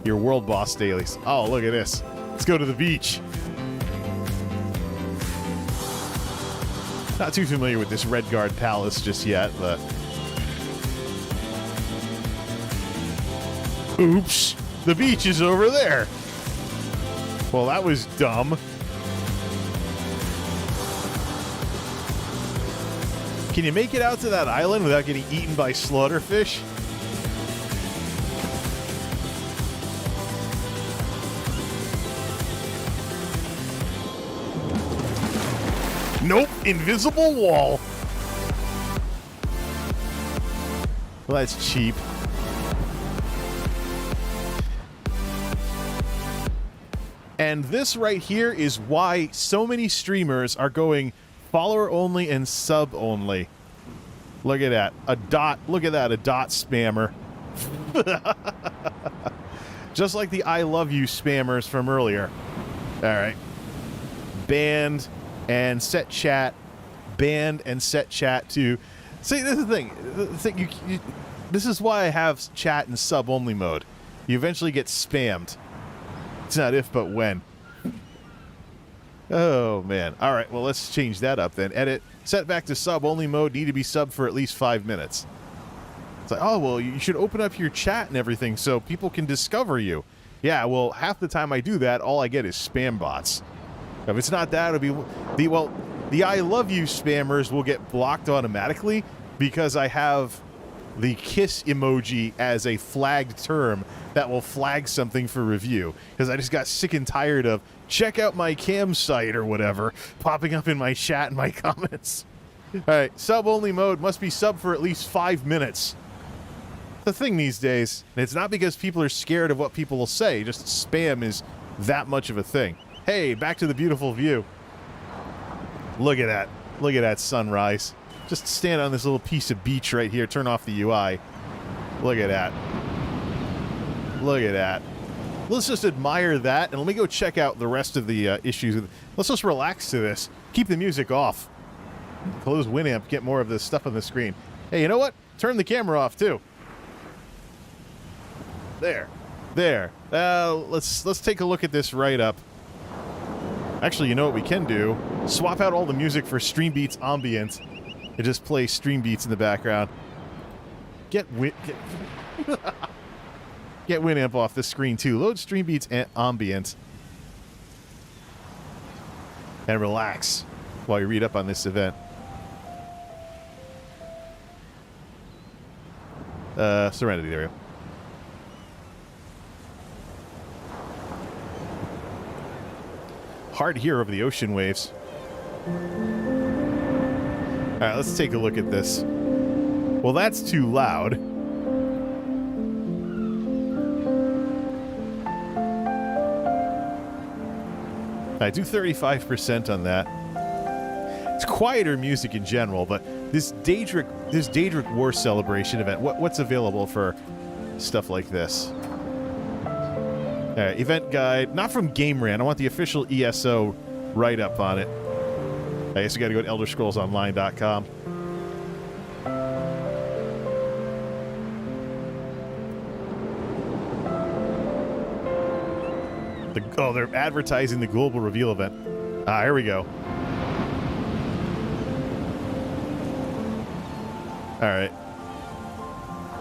your world boss dailies. Oh, look at this. Let's go to the beach. Not too familiar with this Redguard Palace just yet, but... Oops! The beach is over there! Well, that was dumb. Can you make it out to that island without getting eaten by slaughterfish? Nope, invisible wall. Well, that's cheap. And this right here is why so many streamers are going follower only and sub only. Look at that. A dot. Look at that. A dot spammer. Just like the I love you spammers from earlier. All right. Banned and set chat. Banned and set chat to. See, this is the thing. This is why I have chat in sub only mode. You eventually get spammed. It's not if, but when. Oh, man. All right, well, let's change that up then. Edit. Set back to sub-only mode. Need to be sub for at least 5 minutes. It's like, oh, well, you should open up your chat and everything so people can discover you. Yeah, well, half the time I do that, all I get is spam bots. If it's not that, it'll be... The I love you spammers will get blocked automatically because I have the kiss emoji as a flagged term that will flag something for review. Because I just got sick and tired of check out my cam site or whatever popping up in my chat and my comments. Alright, sub-only mode must be sub for at least 5 minutes. The thing these days, and it's not because people are scared of what people will say, just spam is that much of a thing. Hey, back to the beautiful view. Look at that. Look at that sunrise. Just stand on this little piece of beach right here, turn off the UI. Look at that. Look at that. Let's just admire that, and let me go check out the rest of the issues. Let's just relax to this. Keep the music off. Close WinAmp, get more of this stuff on the screen. Hey, you know what? Turn the camera off, too. There. There. Let's take a look at this write-up. Actually, you know what we can do? Swap out all the music for Stream Beats Ambient and just play Stream Beats in the background. Get WinAmp off the screen, too. Load Stream Beats Ambient. And relax while you read up on this event. Serenity, there we go. Hard here over the ocean waves. Alright, let's take a look at this. Well, that's too loud. I do 35% on that. It's quieter music in general, but this Daedric War Celebration event, what's available for stuff like this? Event guide, not from Game Rant. I want the official ESO write-up on it. I guess you gotta go to ElderScrollsOnline.com. Oh, they're advertising the global reveal event. Ah, here we go. All right.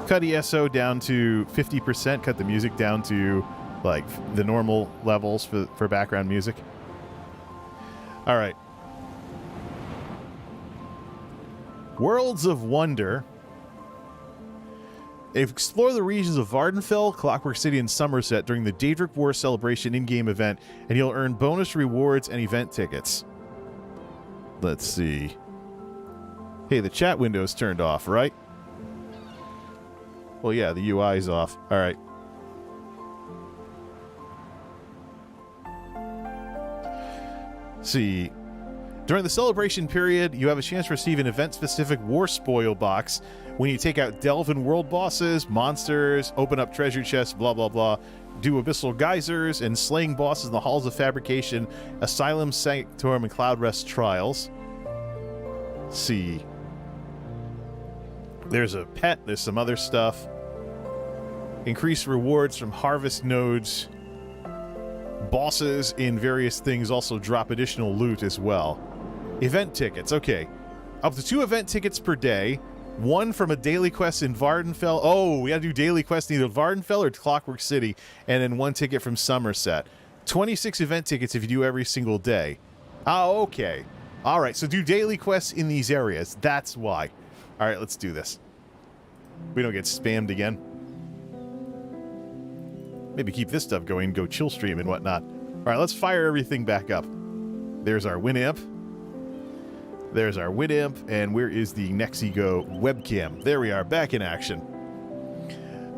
Cut ESO down to 50%. Cut the music down to like the normal levels for background music. All right. Worlds of Wonder. Explore the regions of Vardenfell, Clockwork City, and Summerset during the Daedric War Celebration in-game event, and you'll earn bonus rewards and event tickets. Let's see. Hey, the chat window's turned off, right? Well, yeah, the UI's off. All right. See. During the celebration period, you have a chance to receive an event-specific War Spoil box when you take out Delvin world bosses, monsters, open up treasure chests, blah, blah, blah, do abyssal geysers, and slaying bosses in the Halls of Fabrication, Asylum, Sanctorum, and Cloudrest trials. Let's see. There's a pet, there's some other stuff. Increased rewards from harvest nodes. Bosses in various things also drop additional loot as well. Event tickets, okay. Up to 2 event tickets per day. 1 from a daily quest in Vardenfell. Oh, we gotta do daily quests in either Vardenfell or Clockwork City. And then 1 ticket from Summerset. 26 event tickets if you do every single day. Oh, okay. Alright, so do daily quests in these areas. That's why. Alright, let's do this. We don't get spammed again. Maybe keep this stuff going, go chill stream and whatnot. Alright, let's fire everything back up. There's our WinAmp. There's our WinAmp, and where is the Nexigo webcam? There we are, back in action.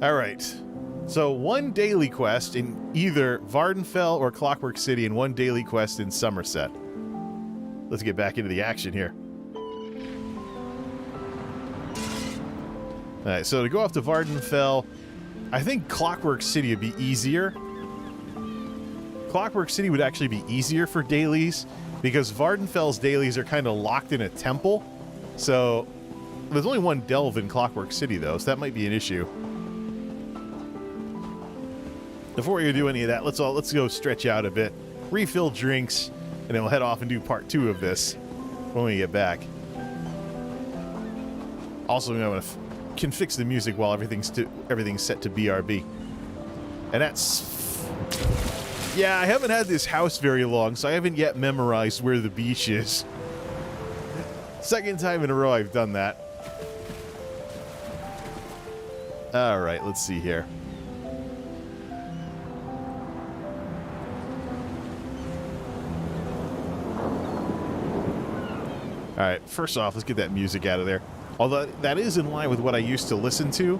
Alright. So 1 daily quest in either Vardenfell or Clockwork City, and 1 daily quest in Summerset. Let's get back into the action here. Alright, so to go off to Vardenfell, I think Clockwork City would be easier. Clockwork City would actually be easier for dailies, because Vardenfell's dailies are kind of locked in a temple. So there's only 1 delve in Clockwork City, though, so that might be an issue. Before we do any of that, let's go stretch out a bit, refill drinks, and then we'll head off and do part 2 of this when we get back. Also, I can fix the music while everything's set to BRB. And that's... Yeah, I haven't had this house very long, so I haven't yet memorized where the beach is. Second time in a row I've done that. Alright, let's see here. Alright, first off, let's get that music out of there. Although that is in line with what I used to listen to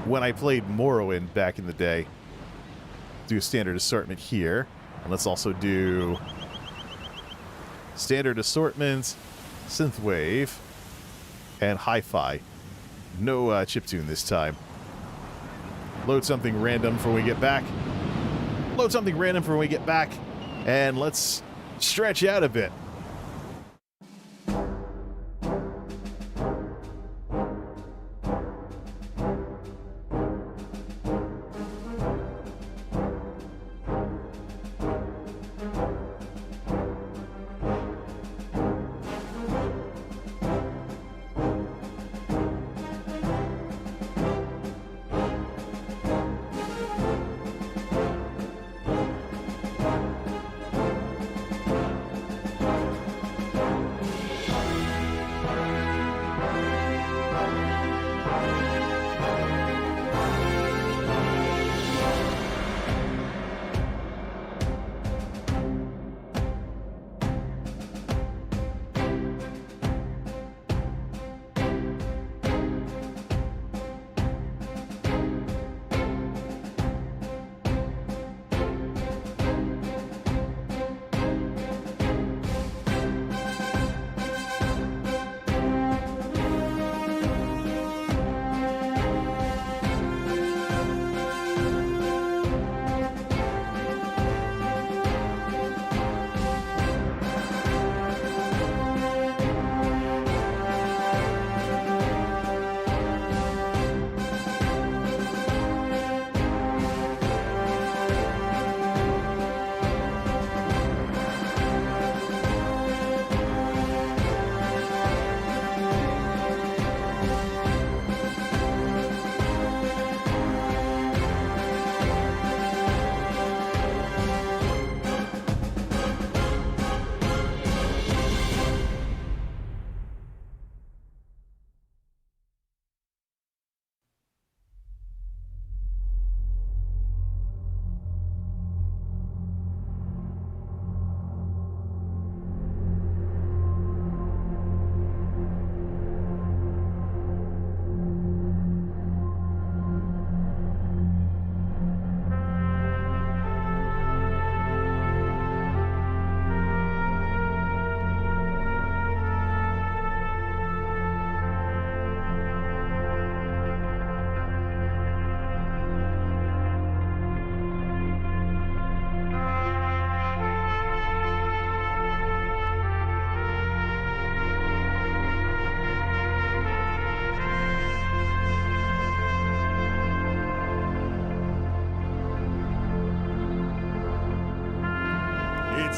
when I played Morrowind back in the day. Do a standard assortment here. And let's also do standard assortment, synthwave, and hi-fi. No chiptune this time. Load something random for when we get back. Load something random for when we get back. And let's stretch out a bit.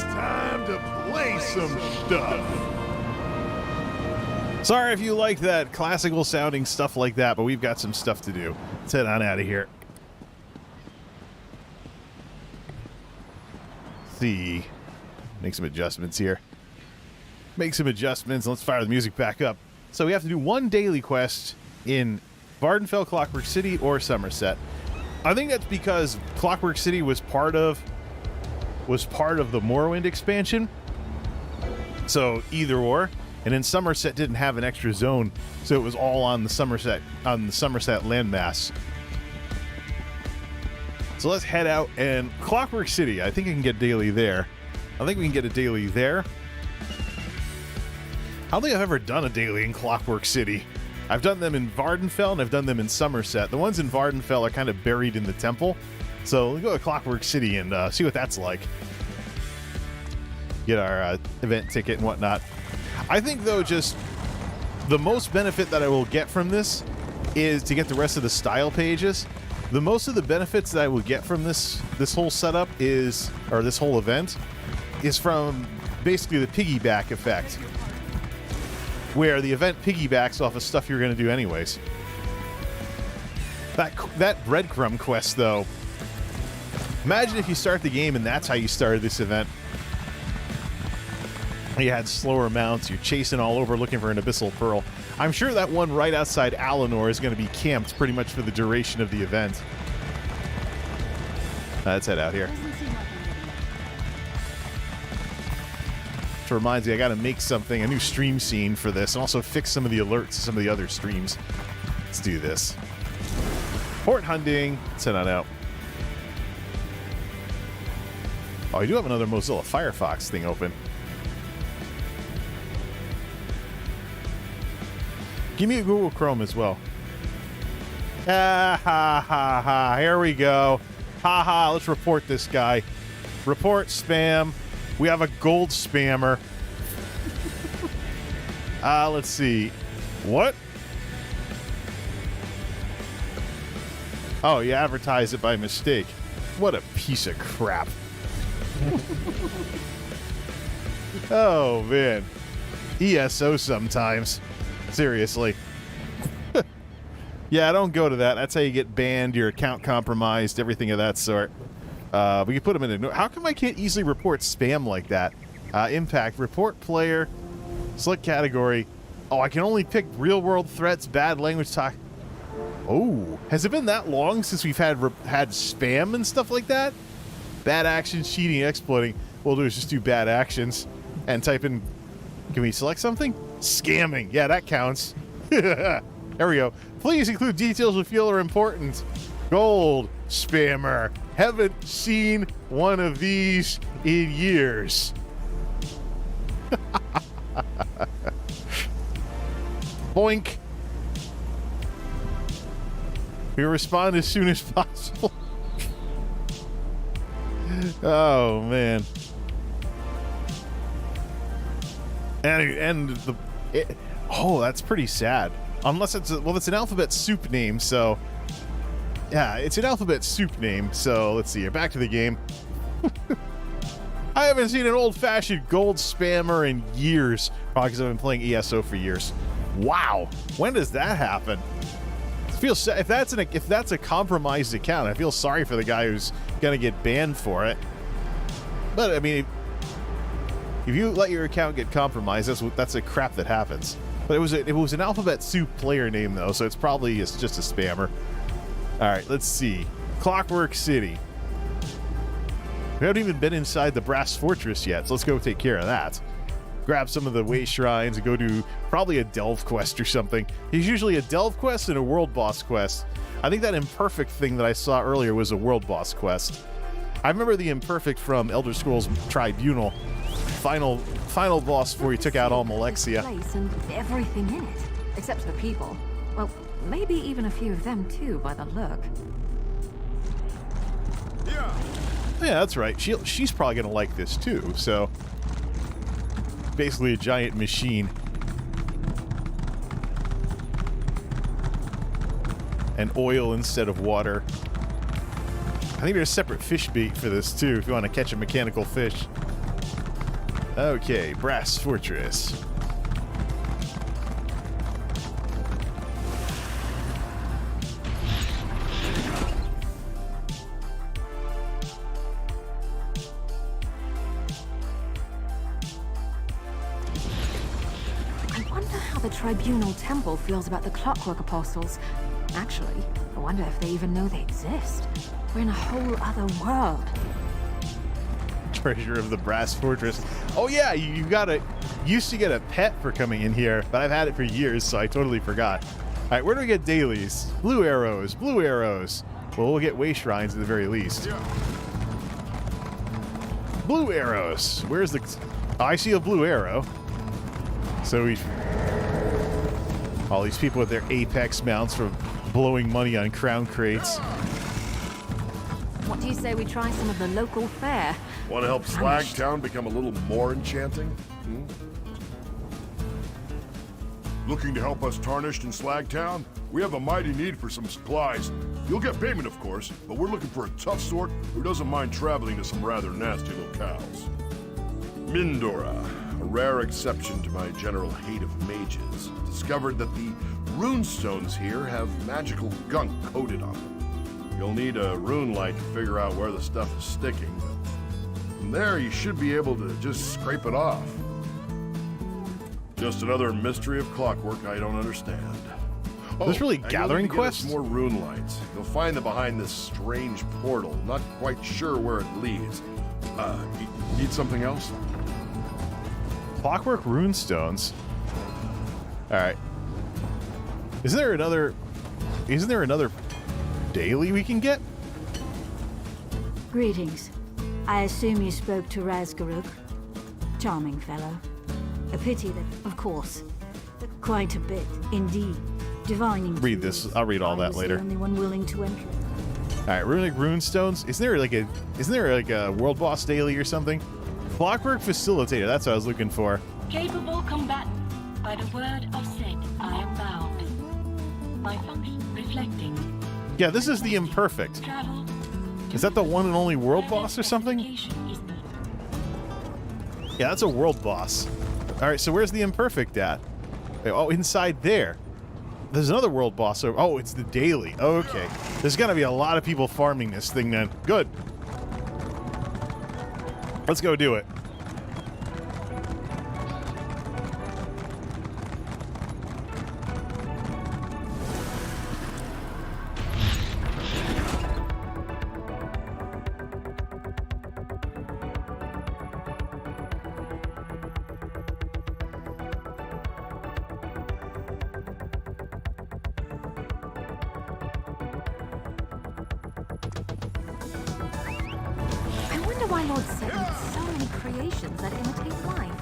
It's time to play some stuff. Sorry if you like that classical sounding stuff like that, but we've got some stuff to do. Let's head on out of here. See. Make some adjustments here. Make some adjustments. Let's fire the music back up. So we have to do one daily quest in Vardenfell, Clockwork City, or Summerset. I think that's because Clockwork City was part of the Morrowind expansion. So either or. And then Summerset didn't have an extra zone, so it was all on the Summerset landmass. So let's head out and Clockwork City. I think I can get daily there. I think we can get a daily there. I don't think I've ever done a daily in Clockwork City. I've done them in Vardenfell and I've done them in Summerset. The ones in Vardenfell are kind of buried in the temple. So we'll go to Clockwork City and see what that's like. Get our event ticket and whatnot. I think, though, just the most benefit that I will get from this is to get the rest of the style pages. The most of the benefits that I will get from this whole setup is, or this whole event, is from basically the piggyback effect, where the event piggybacks off of stuff you're going to do anyways. That breadcrumb quest, though. Imagine if you start the game and that's how you started this event. You had slower mounts, you're chasing all over looking for an Abyssal Pearl. I'm sure that one right outside Alinor is going to be camped pretty much for the duration of the event. Let's head out here. Which reminds me, I got to make something, a new stream scene for this, and also fix some of the alerts to some of the other streams. Let's do this. Port Hunding. Let's head on out. Oh, I do have another Mozilla Firefox thing open. Give me a Google Chrome as well. Ha ha ha ha. Here we go. Ha ha. Let's report this guy. Report spam. We have a gold spammer. Let's see. What? Oh, you advertised it by mistake. What a piece of crap. Oh, man. ESO sometimes. Seriously. Yeah, don't go to that. That's how you get banned, your account compromised, everything of that sort. We can put them in a... How come I can't easily report spam like that? Impact, report player, select category. Oh, I can only pick real-world threats, bad language talk. Oh, has it been that long since we've had spam and stuff like that? Bad actions, cheating, exploiting. What we'll do is just do bad actions and type in... Can we select something? Scamming. Yeah, that counts. There we go. Please include details we feel are important. Gold spammer. Haven't seen one of these in years. Boink. We respond as soon as possible. Oh, man. And oh, that's pretty sad. Unless it's it's an alphabet soup name, so yeah, it's an alphabet soup name. So let's see here. Back to the game. I haven't seen an old-fashioned gold spammer in years, probably because I've been playing ESO for years. Wow, when does that happen? I feel if that's a compromised account, I feel sorry for the guy who's gonna get banned for it. But I mean, if you let your account get compromised, that's a crap that happens. But it was an alphabet soup player name though, so it's probably just a spammer. All right, let's see. Clockwork City. We haven't even been inside the Brass Fortress yet, so let's go take care of that. Grab some of the way shrines and go do probably a delve quest or something. There's usually a delve quest and a world boss quest. I think that imperfect thing that I saw earlier was a world boss quest. I remember the imperfect from Elder Scrolls Tribunal. Final boss before he took out all Malexia. Place and everything in it, except the people. Well, maybe even a few of them too, by the look. Yeah, that's right. She's probably gonna like this too. So, basically a giant machine. And oil instead of water. I think there's a separate fish bait for this too, if you want to catch a mechanical fish. Okay, Brass Fortress. I wonder how the Tribunal Temple feels about the Clockwork Apostles. Actually, I wonder if they even know they exist. We're in a whole other world. Treasure of the Brass Fortress. Oh yeah, you used to get a pet for coming in here, but I've had it for years, so I totally forgot. All right, where do we get dailies? Blue arrows, blue arrows. Well, we'll get way shrines at the very least. Blue arrows. Where's the... Oh, I see a blue arrow. So we... All these people with their Apex mounts for blowing money on crown crates. What do you say we try some of the local fare? Want to help Slagtown become a little more enchanting? Hmm? Looking to help us tarnished in Slagtown? We have a mighty need for some supplies. You'll get payment, of course, but we're looking for a tough sort who doesn't mind traveling to some rather nasty locales. Mindora, a rare exception to my general hate of mages, discovered that the runestones here have magical gunk coated on them. You'll need a rune light to figure out where the stuff is sticking, but from there you should be able to just scrape it off. Just another mystery of clockwork I don't understand. This really gathering quest? More rune lights. You'll find them behind this strange portal. Not quite sure where it leads. Need something else? Clockwork runestones. All right. Isn't there another daily we can get? Greetings. I assume you spoke to Razgaruk. Charming fellow. A pity that, of course, quite a bit, indeed. Divining. Read this. I'll read all that later. The only one willing to enter. All right, runic runestones. Isn't there like a world boss daily or something? Clockwork facilitator. That's what I was looking for. Capable combatant. By the word of Set, I am bound. My function reflecting. Yeah, this is the imperfect. Is that the one and only world boss or something? Yeah, that's a world boss. All right, so where's the imperfect at? Oh, inside there. There's another world boss over. Oh, it's the daily. Okay. There's gonna be a lot of people farming this thing then. Good. Let's go do it. Why Lord Set made so many creations that imitate life?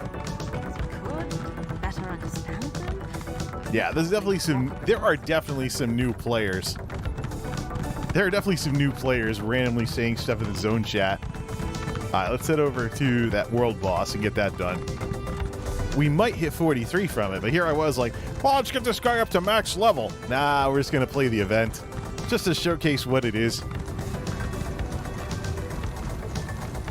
Because he could better understand them? Yeah, there are definitely some new players. There are definitely some new players randomly saying stuff in the zone chat. Alright, let's head over to that world boss and get that done. We might hit 43 from it, but here I was like, well, let's get this guy up to max level. Nah, we're just gonna play the event. Just to showcase what it is.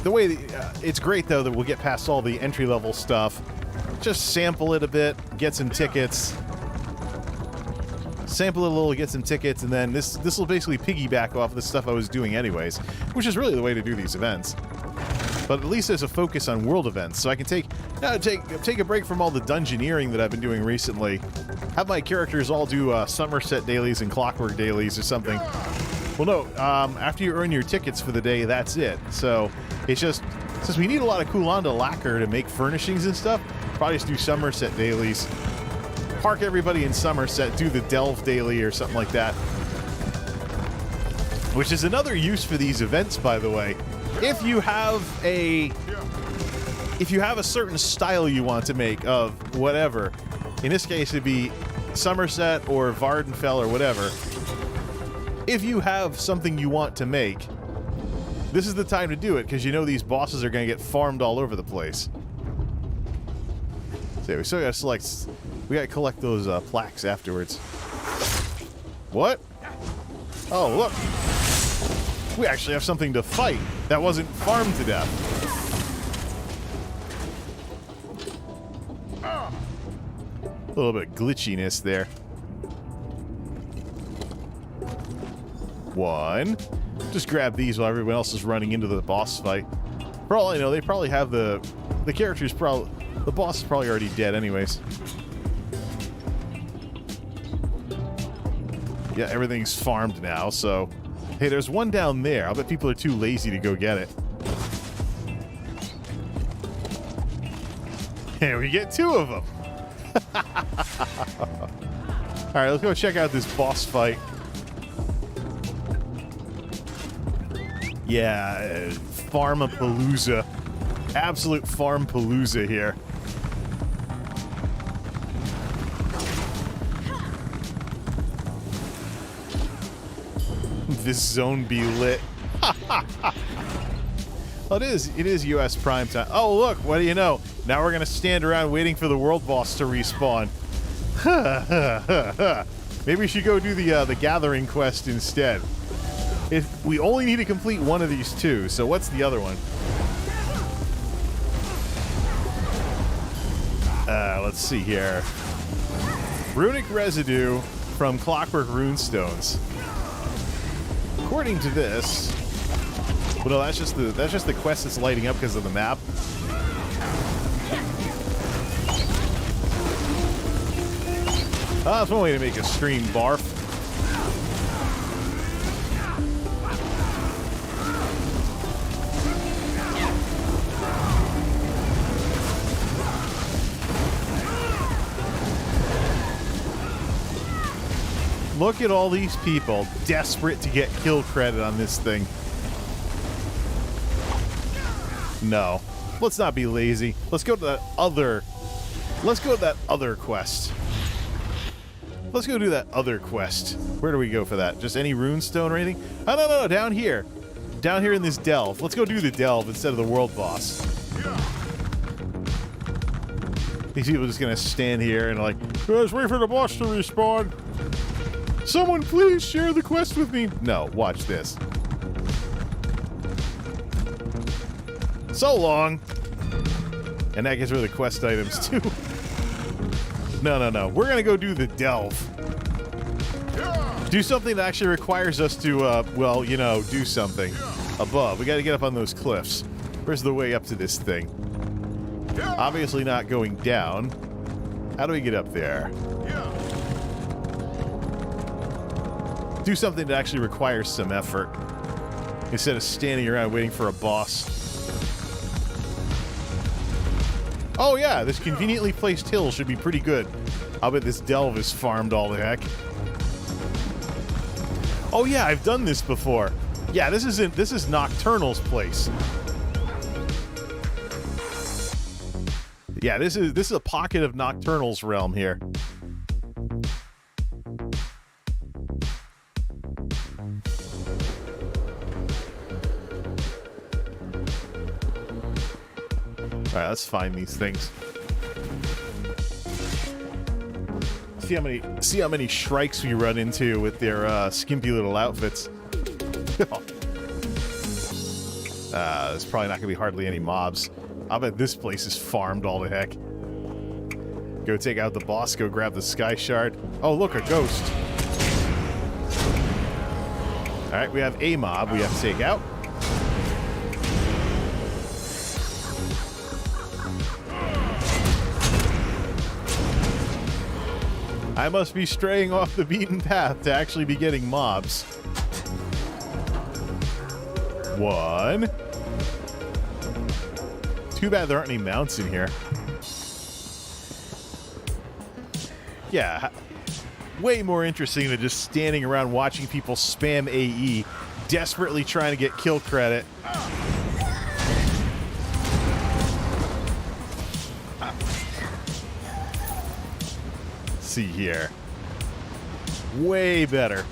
The way it's great though that we'll get past all the entry-level stuff, just sample it a bit, get some tickets, sample it a little, get some tickets, and then this will basically piggyback off the stuff I was doing anyways, which is really the way to do these events. But at least there's a focus on world events, so I can take a break from all the dungeoneering that I've been doing recently. Have my characters all do Summerset dailies and Clockwork dailies or something. Well, no, after you earn your tickets for the day, that's it. So it's just, since we need a lot of Kulanda lacquer to make furnishings and stuff, probably just do Summerset dailies. Park everybody in Summerset, do the Delve daily or something like that. Which is another use for these events, by the way. If you have a certain style you want to make of whatever, in this case it'd be Summerset or Vardenfell or whatever. If you have something you want to make, this is the time to do it, because you know these bosses are going to get farmed all over the place. So we still got to select... We got to collect those plaques afterwards. What? Oh, look. We actually have something to fight that wasn't farmed to death. little bit of glitchiness there. One. Just grab these while everyone else is running into the boss fight. For all I know, they probably have the characters probably... The boss is probably already dead anyways. Yeah, everything's farmed now, so... Hey, there's one down there. I'll bet people are too lazy to go get it. Hey, we get 2 of them. Alright, let's go check out this boss fight. Yeah, Farmapalooza. Absolute Farmpalooza here. This zone be lit. Well, it is US prime time. Oh, look, what do you know? Now we're going to stand around waiting for the world boss to respawn. Maybe we should go do the gathering quest instead. If we only need to complete one of these 2, so what's the other one? Let's see here. Runic residue from Clockwork Runestones. According to this, well, no, that's just the quest that's lighting up because of the map. That's one way to make a stream barf. Look at all these people desperate to get kill credit on this thing. No. Let's not be lazy. Let's go to that other... Let's go to that other quest. Let's go do that other quest. Where do we go for that? Just any runestone or anything? Oh, no, down here. Down here in this delve. Let's go do the delve instead of the world boss. These people are just gonna stand here and like, let's wait for the boss to respawn. Someone please share the quest with me. No, watch this. So long. And that gets rid of the quest items too. No. We're going to go do the delve. Do something that actually requires us to, well, you know, do something above. We got to get up on those cliffs. Where's the way up to this thing? Obviously not going down. How do we get up there? Do something that actually requires some effort instead of standing around waiting for a boss. Oh yeah, this conveniently placed hill should be pretty good. I'll bet this delve is farmed all the heck. Oh yeah, I've done this before. Yeah, this is Nocturnal's place. Yeah, this is a pocket of Nocturnal's realm here. Alright, let's find these things. See how many shrikes we run into with their skimpy little outfits. There's probably not gonna be hardly any mobs. I bet this place is farmed all the heck. Go take out the boss, go grab the sky shard. Oh look, a ghost. Alright, we have a mob we have to take out. I must be straying off the beaten path to actually be getting mobs. One. Too bad there aren't any mounts in here. Yeah, way more interesting than just standing around watching people spam AE, desperately trying to get kill credit. See here. Way better.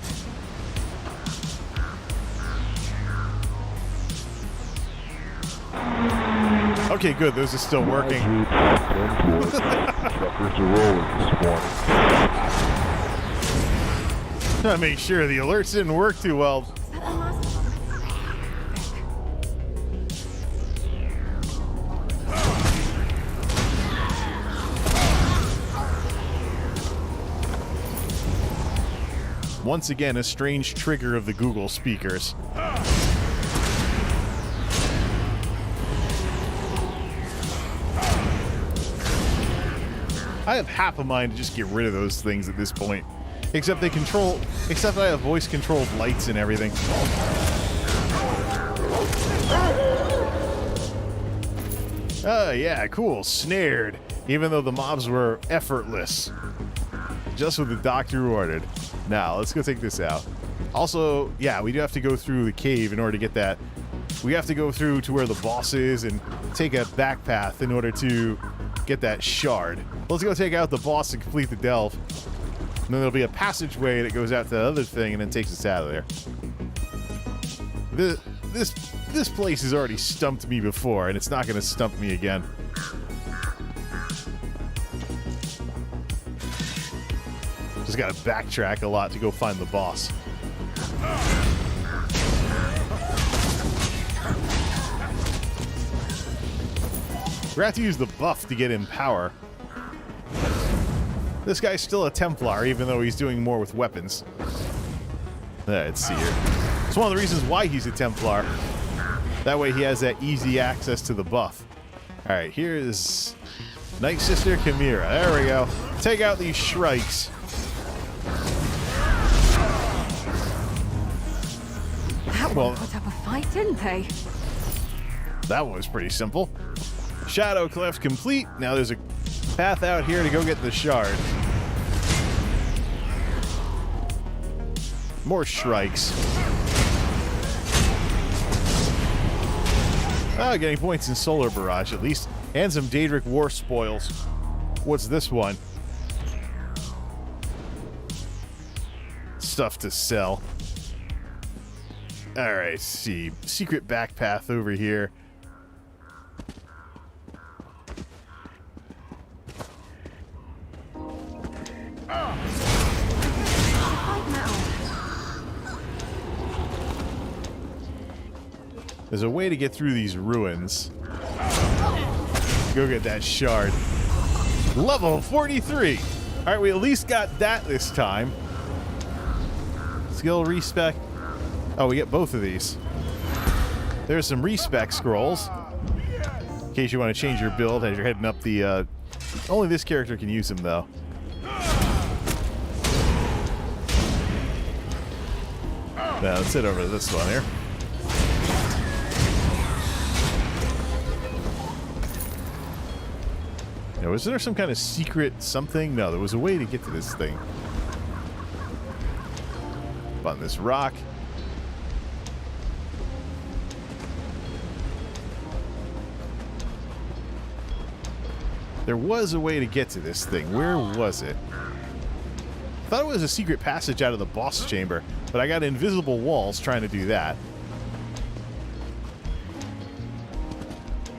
Okay, good. Those are still working. Truckers are rolling this morning. Gotta make sure the alerts didn't work too well. Once again, a strange trigger of the Google speakers. I have half a mind to just get rid of those things at this point. Except I have voice-controlled lights and everything. Oh, yeah, cool. Snared. Even though the mobs were effortless. Just what the doctor ordered. Now, let's go take this out. Also, yeah, we do have to go through the cave in order to get that. We have to go through to where the boss is and take a back path in order to get that shard. Let's go take out the boss and complete the delve. And then there'll be a passageway that goes out to the other thing and then takes us out of there. This place has already stumped me before, and it's not going to stump me again. Just got to backtrack a lot to go find the boss. We're going to have to use the buff to get in power. This guy's still a Templar, even though he's doing more with weapons. Let's see here. It's one of the reasons why he's a Templar. That way he has that easy access to the buff. Alright, here's Night Sister Chimera. There we go. Take out these shrikes. That one put up a fight, didn't they? That one was pretty simple. Shadow Cleft complete. Now there's a path out here to go get the shard. More shrikes. Oh, getting points in Solar Barrage at least. And some Daedric War Spoils. What's this one? Stuff to sell. Alright, let's see. Secret back path over here. There's a way to get through these ruins. Go get that shard. Level 43! Alright, we at least got that this time. Skill respec. Oh, we get both of these. There's some respec scrolls. In case you want to change your build as you're heading up the... Only this character can use them, though. Now, let's head over to this one here. Now, was there some kind of secret something? No, there was a way to get to this thing. Up on this rock. There was a way to get to this thing. Where was it? I thought it was a secret passage out of the boss chamber, but I got invisible walls trying to do that.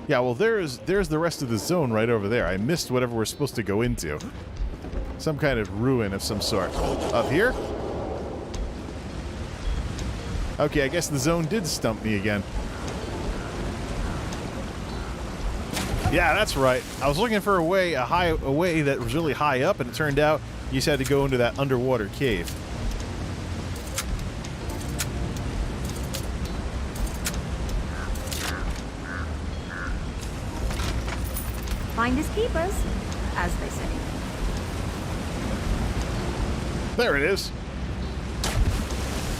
Yeah, well, there's the rest of the zone right over there. I missed whatever we're supposed to go into. Some kind of ruin of some sort. Up here? Okay, I guess the zone did stump me again. Yeah, that's right. I was looking for a way that was really high up, and it turned out you just had to go into that underwater cave. Finders keepers, as they say. There it is.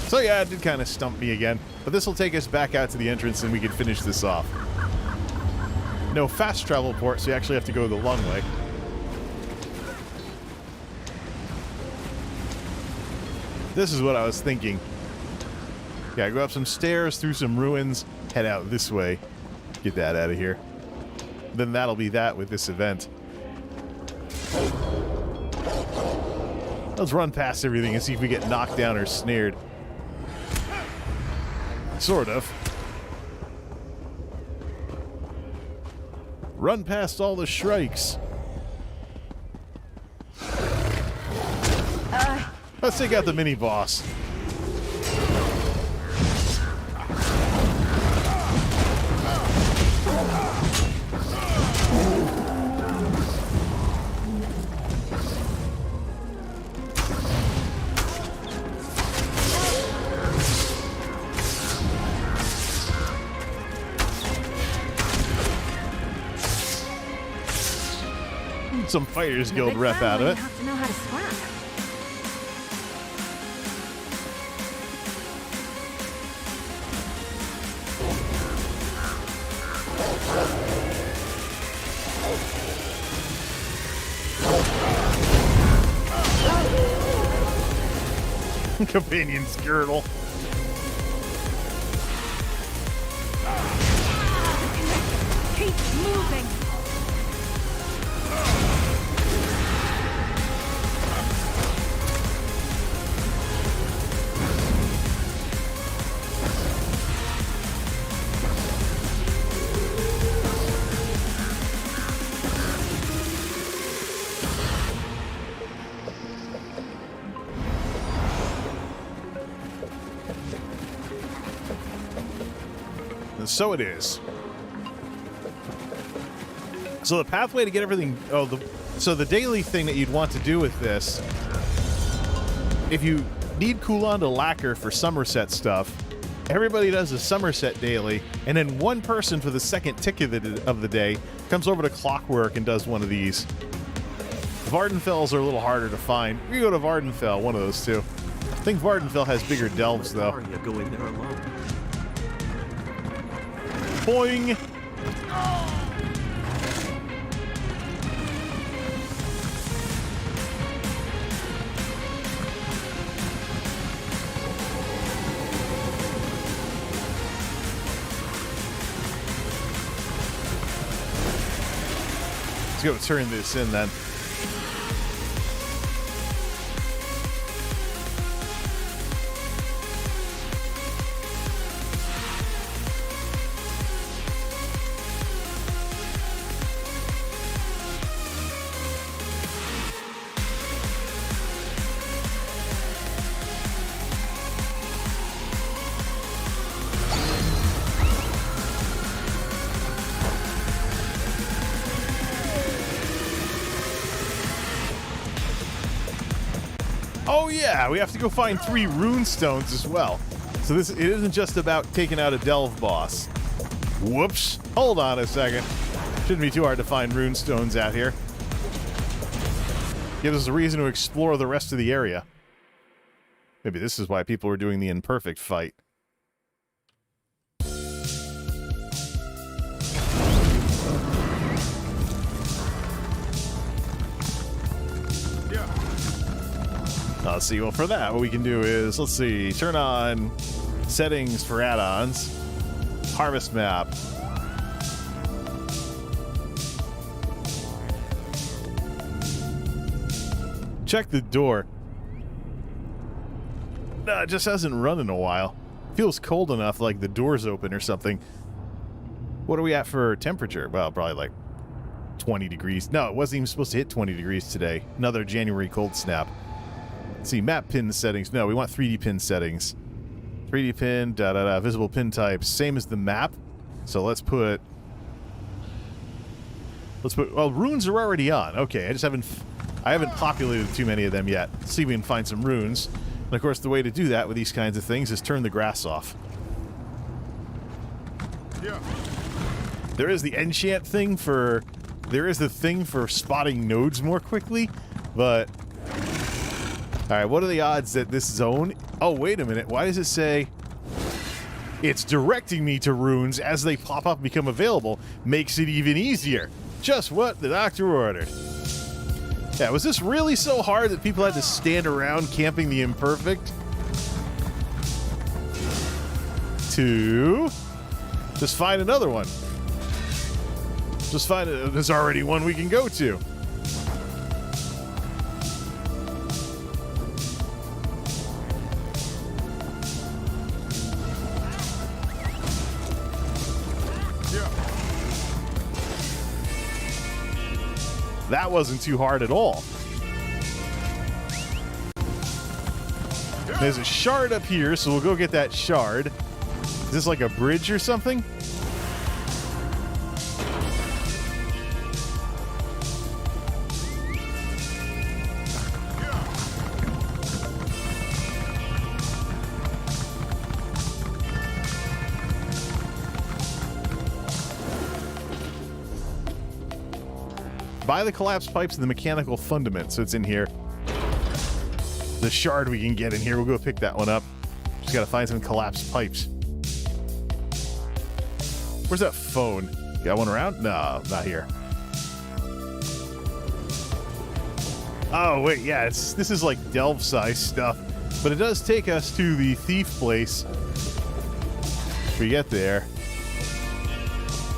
So yeah, it did kind of stump me again. But this will take us back out to the entrance and we can finish this off. No fast travel port, so you actually have to go the long way. This is what I was thinking. Yeah, go up some stairs, through some ruins, head out this way. Get that out of here. Then that'll be that with this event. Let's run past everything and see if we get knocked down or snared. Sort of. Run past all the shrikes. Let's take out the mini-boss. some Fighters In a Guild big rep out of family, it. You have to know how to scrap. Companion's girdle. Keep moving. And so it is. So the pathway to get everything... So the daily thing that you'd want to do with this, if you need Coulon to lacquer for Summerset stuff, everybody does a Summerset daily, and then one person for the second ticket of the day comes over to Clockwork and does one of these. Vardenfells are a little harder to find. We go to Vardenfell, one of those two. I think Vardenfell has bigger delves, though. Arya going there alone. Boing! Let's go turn this in then. Oh yeah, we have to go find 3 rune stones as well. So it isn't just about taking out a delve boss. Whoops. Hold on a second. Shouldn't be too hard to find rune stones out here. Gives us a reason to explore the rest of the area. Maybe this is why people were doing the imperfect fight. Let's see, well for that, what we can do is, let's see, turn on settings for add-ons, harvest map. Check the door. No, it just hasn't run in a while. Feels cold enough like the door's open or something. What are we at for temperature? Well, probably like 20 degrees. No, it wasn't even supposed to hit 20 degrees today. Another January cold snap. Let's see, map pin settings. No, we want 3D pin settings. 3D pin, visible pin types, same as the map. So let's put, well, runes are already on. Okay, I haven't populated too many of them yet. Let's see if we can find some runes. And of course, the way to do that with these kinds of things is turn the grass off. Yeah. There is the enchant thing for, there is the thing for spotting nodes more quickly, but... Alright, what are the odds that this zone... Oh, wait a minute. Why does it say... It's directing me to runes as they pop up and become available. Makes it even easier. Just what the doctor ordered. Yeah, was this really so hard that people had to stand around camping the imperfect? To... Just find another one. Just find... There's already one we can go to. That wasn't too hard at all. There's a shard up here, so we'll go get that shard. Is this like a bridge or something? Buy the collapsed pipes and the mechanical fundament, so it's in here. The shard we can get in here, we'll go pick that one up. Just gotta find some collapsed pipes. Where's that phone? Got one around? No, not here. Oh, wait, yeah, this is like delve-size stuff. But it does take us to the thief place. If we get there.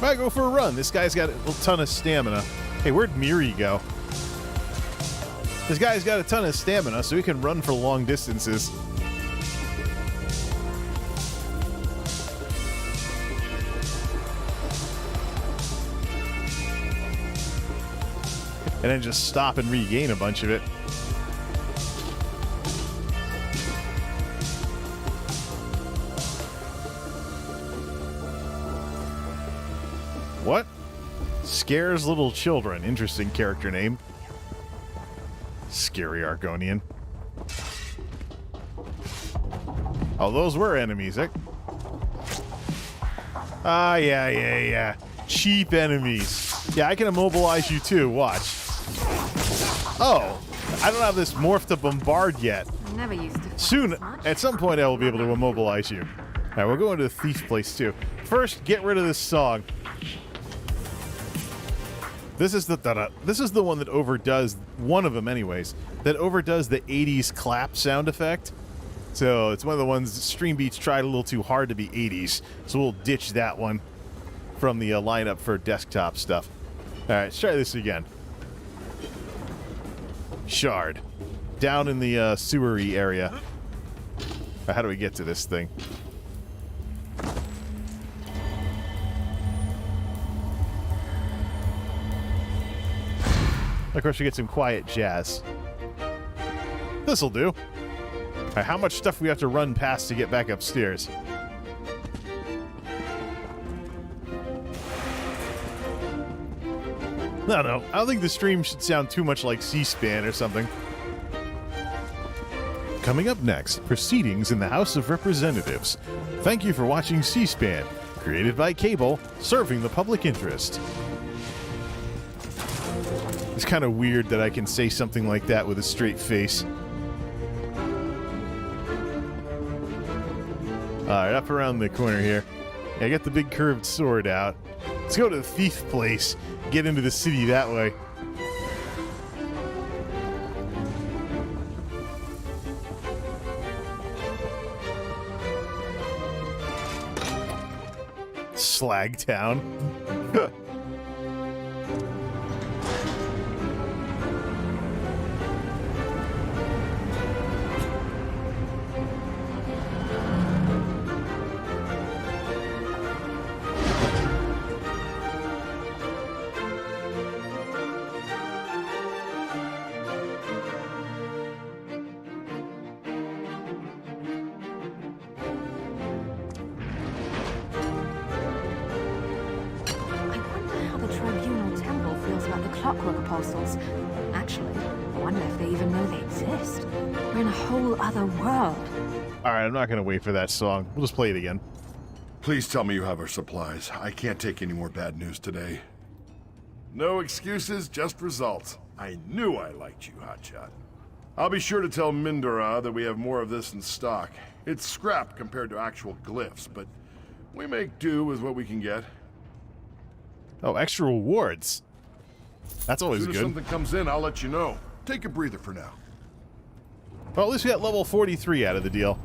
Might go for a run. This guy's got a ton of stamina. Hey, where'd Miri go? This guy's got a ton of stamina, so he can run for long distances. And then just stop and regain a bunch of it. What? Scares little children. Interesting character name. Scary Argonian. Oh, those were enemies, eh? Ah, yeah. Cheap enemies. Yeah, I can immobilize you too. Watch. Oh, I don't have this morph to bombard yet. Never used to. Soon, at some point, I will be able to immobilize you. All right, we'll go into the thief place too. First, get rid of this song. This is the one that overdoes, one of them anyways, that overdoes the 80s clap sound effect. So it's one of the ones that Stream Beats tried a little too hard to be 80s. So we'll ditch that one from the lineup for desktop stuff. All right, let's try this again. Shard. Down in the sewery area. How do we get to this thing? Of course, we get some quiet jazz. This'll do. All right, how much stuff we have to run past to get back upstairs? No. I don't think the stream should sound too much like C-SPAN or something. Coming up next, proceedings in the House of Representatives. Thank you for watching C-SPAN, created by Cable, serving the public interest. It's kind of weird that I can say something like that with a straight face. Alright, up around the corner here. Yeah, I got the big curved sword out. Let's go to the thief place. Get into the city that way. Slagtown. I'm not going to wait for that song. We'll just play it again. Please tell me you have our supplies. I can't take any more bad news today. No excuses, just results. I knew I liked you, Hotshot. I'll be sure to tell Mindora that we have more of this in stock. It's scrap compared to actual glyphs, but we make do with what we can get. Oh, extra rewards. That's always good. As soon as something comes in, I'll let you know. Take a breather for now. Well, at least we got level 43 out of the deal.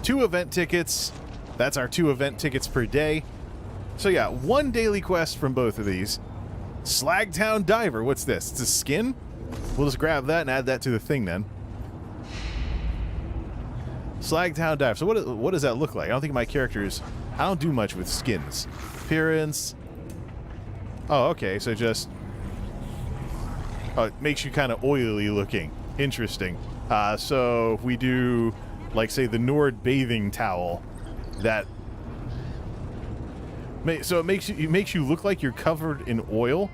2 event tickets. That's our 2 event tickets per day. So yeah, 1 daily quest from both of these. Slagtown Diver. What's this? It's a skin? We'll just grab that and add that to the thing then. Slagtown Diver. So what does that look like? I don't think my character is... I don't do much with skins. Appearance. Oh, okay. So just... Oh, it makes you kind of oily looking. Interesting. So if we do... like, say, the Nord bathing towel, that... So it makes you look like you're covered in oil.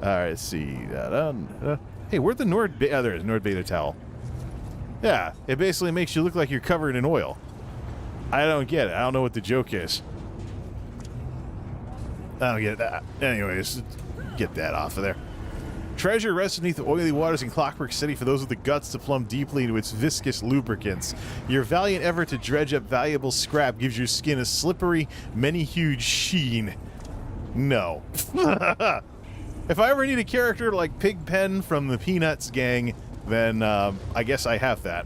Alright, let's see. Hey, where'd the Nord... Oh, there it is, Nord bathing towel. Yeah, it basically makes you look like you're covered in oil. I don't get it. I don't know what the joke is. I don't get that. Anyways, get that off of there. Treasure rests beneath the oily waters in Clockwork City for those with the guts to plumb deeply into its viscous lubricants. Your valiant effort to dredge up valuable scrap gives your skin a slippery, many-hued sheen. No. If I ever need a character like Pigpen from the Peanuts gang, then I guess I have that.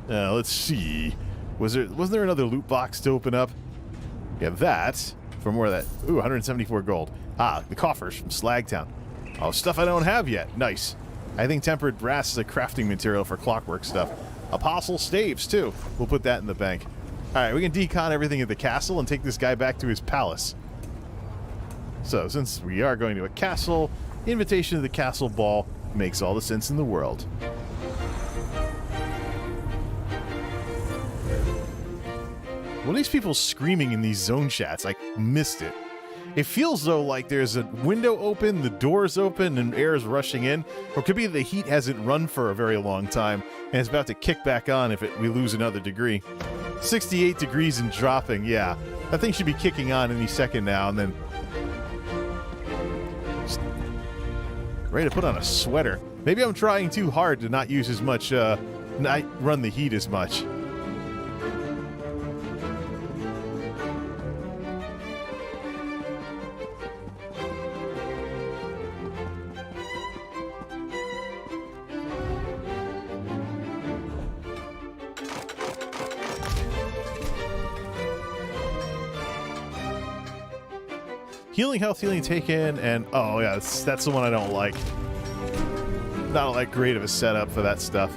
Let's see. Wasn't there another loot box to open up? Yeah, that. For more of that. Ooh, 174 gold. Ah, the coffers from Slagtown. Oh, stuff I don't have yet. Nice. I think tempered brass is a crafting material for clockwork stuff. Apostle staves, too. We'll put that in the bank. Alright, we can decon everything at the castle and take this guy back to his palace. So, since we are going to a castle, invitation to the castle ball makes all the sense in the world. What are these people screaming in these zone chats? I missed it. It feels though like there's a window open, the door's open, and air is rushing in. Or it could be the heat hasn't run for a very long time, and it's about to kick back on if we lose another degree. 68 degrees and dropping, yeah. That thing should be kicking on any second now, and then... ready to put on a sweater. Maybe I'm trying too hard to not use as much, not run the heat as much. Healing health, healing taken, and oh yeah, that's the one I don't like. Not that great of a setup for that stuff.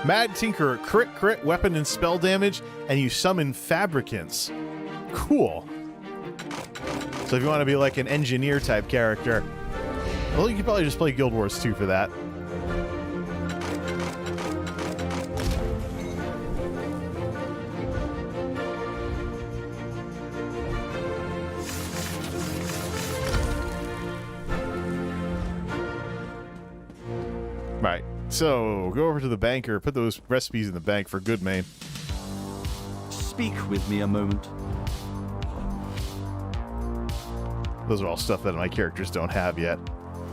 Mad Tinkerer, crit, weapon and spell damage, and you summon fabricants. Cool. So if you want to be like an engineer type character, well, you could probably just play Guild Wars 2 for that. Right. So, go over to the banker, put those recipes in the bank for good, man. Speak with me a moment. Those are all stuff that my characters don't have yet.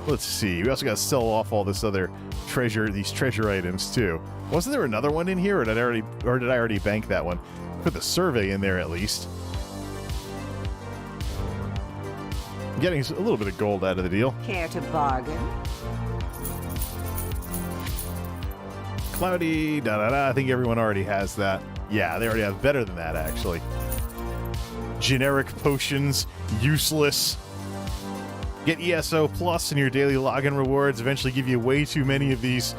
Let's see. We also got to sell off all this other treasure, these treasure items too. Wasn't there another one in here, or did I already bank that one? Put the survey in there at least. I'm getting a little bit of gold out of the deal. Care to bargain? Cloudy, da-da-da. I think everyone already has that. Yeah, they already have better than that, actually. Generic potions, useless. Get ESO Plus in your daily login rewards. Eventually give you way too many of these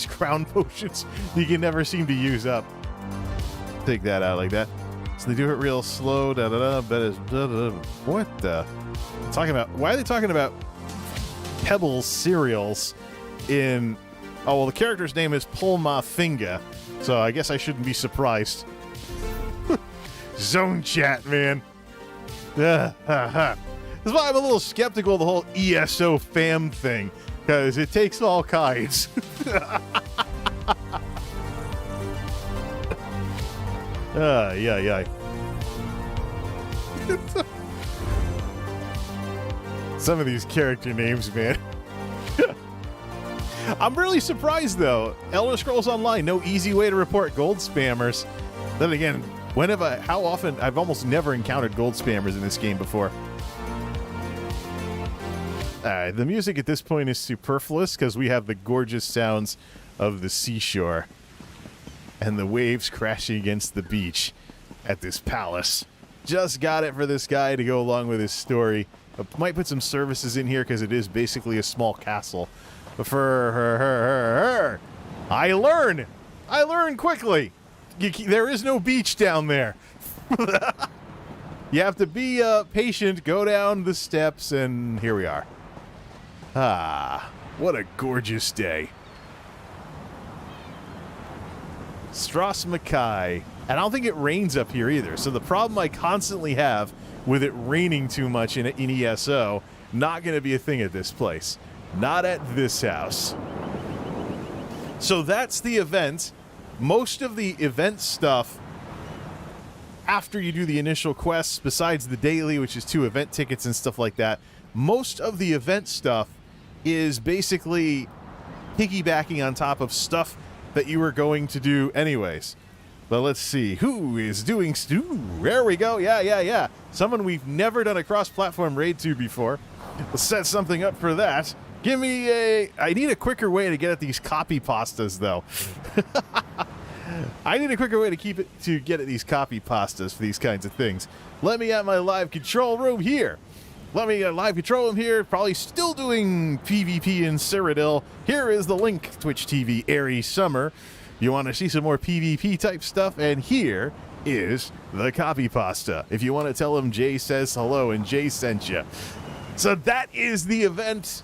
crown potions you can never seem to use up. Take that out like that. So they do it real slow. Da-da-da. Da-da-da. What the? Talking about? Why are they talking about Pebbles cereals in... Oh, well, the character's name is Pulma Finga, so I guess I shouldn't be surprised. Zone chat, man. That's why I'm a little skeptical of the whole ESO fam thing, because it takes all kinds. Yeah. Some of these character names, man. I'm really surprised, though. Elder Scrolls Online, no easy way to report gold spammers. Then again, how often? I've almost never encountered gold spammers in this game before. Alright, the music at this point is superfluous because we have the gorgeous sounds of the seashore and the waves crashing against the beach at this palace. Just got it for this guy to go along with his story. Might put some services in here because it is basically a small castle. But for her, I learn quickly. There is no beach down there. You have to be patient, go down the steps, and here we are. Ah, what a gorgeous day. Stros M'kai. And I don't think it rains up here either. So the problem I constantly have with it raining too much in ESO, not going to be a thing at this place. Not at this house. So that's the event. Most of the event stuff, after you do the initial quests, besides the daily, which is 2 event tickets and stuff like that, most of the event stuff is basically piggybacking on top of stuff that you were going to do anyways. But let's see. Who is doing... There we go. Yeah. Someone we've never done a cross-platform raid to before. Let's set something up for that. Give me a... I need a quicker way to get at these copy pastas, though. I need a quicker way to get at these copy pastas for these kinds of things. Let me at my live control room here. Live control room here. Probably still doing PvP in Cyrodiil. Here is the link, Twitch TV, Airy Summer. You want to see some more PvP type stuff? And here is the copy pasta. If you want to tell him Jay says hello and Jay sent you. So that is the event.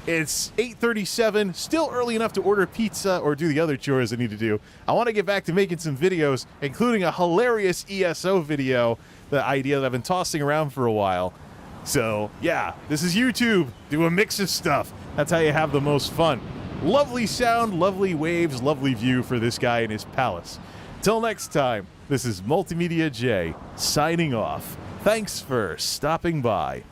It's 8:37, still early enough to order pizza or do the other chores I need to do. I want to get back to making some videos, including a hilarious ESO video, the idea that I've been tossing around for a while. So, yeah, this is YouTube. Do a mix of stuff. That's how you have the most fun. Lovely sound, lovely waves, lovely view for this guy and his palace. Till next time, this is MultimediaJay signing off. Thanks for stopping by.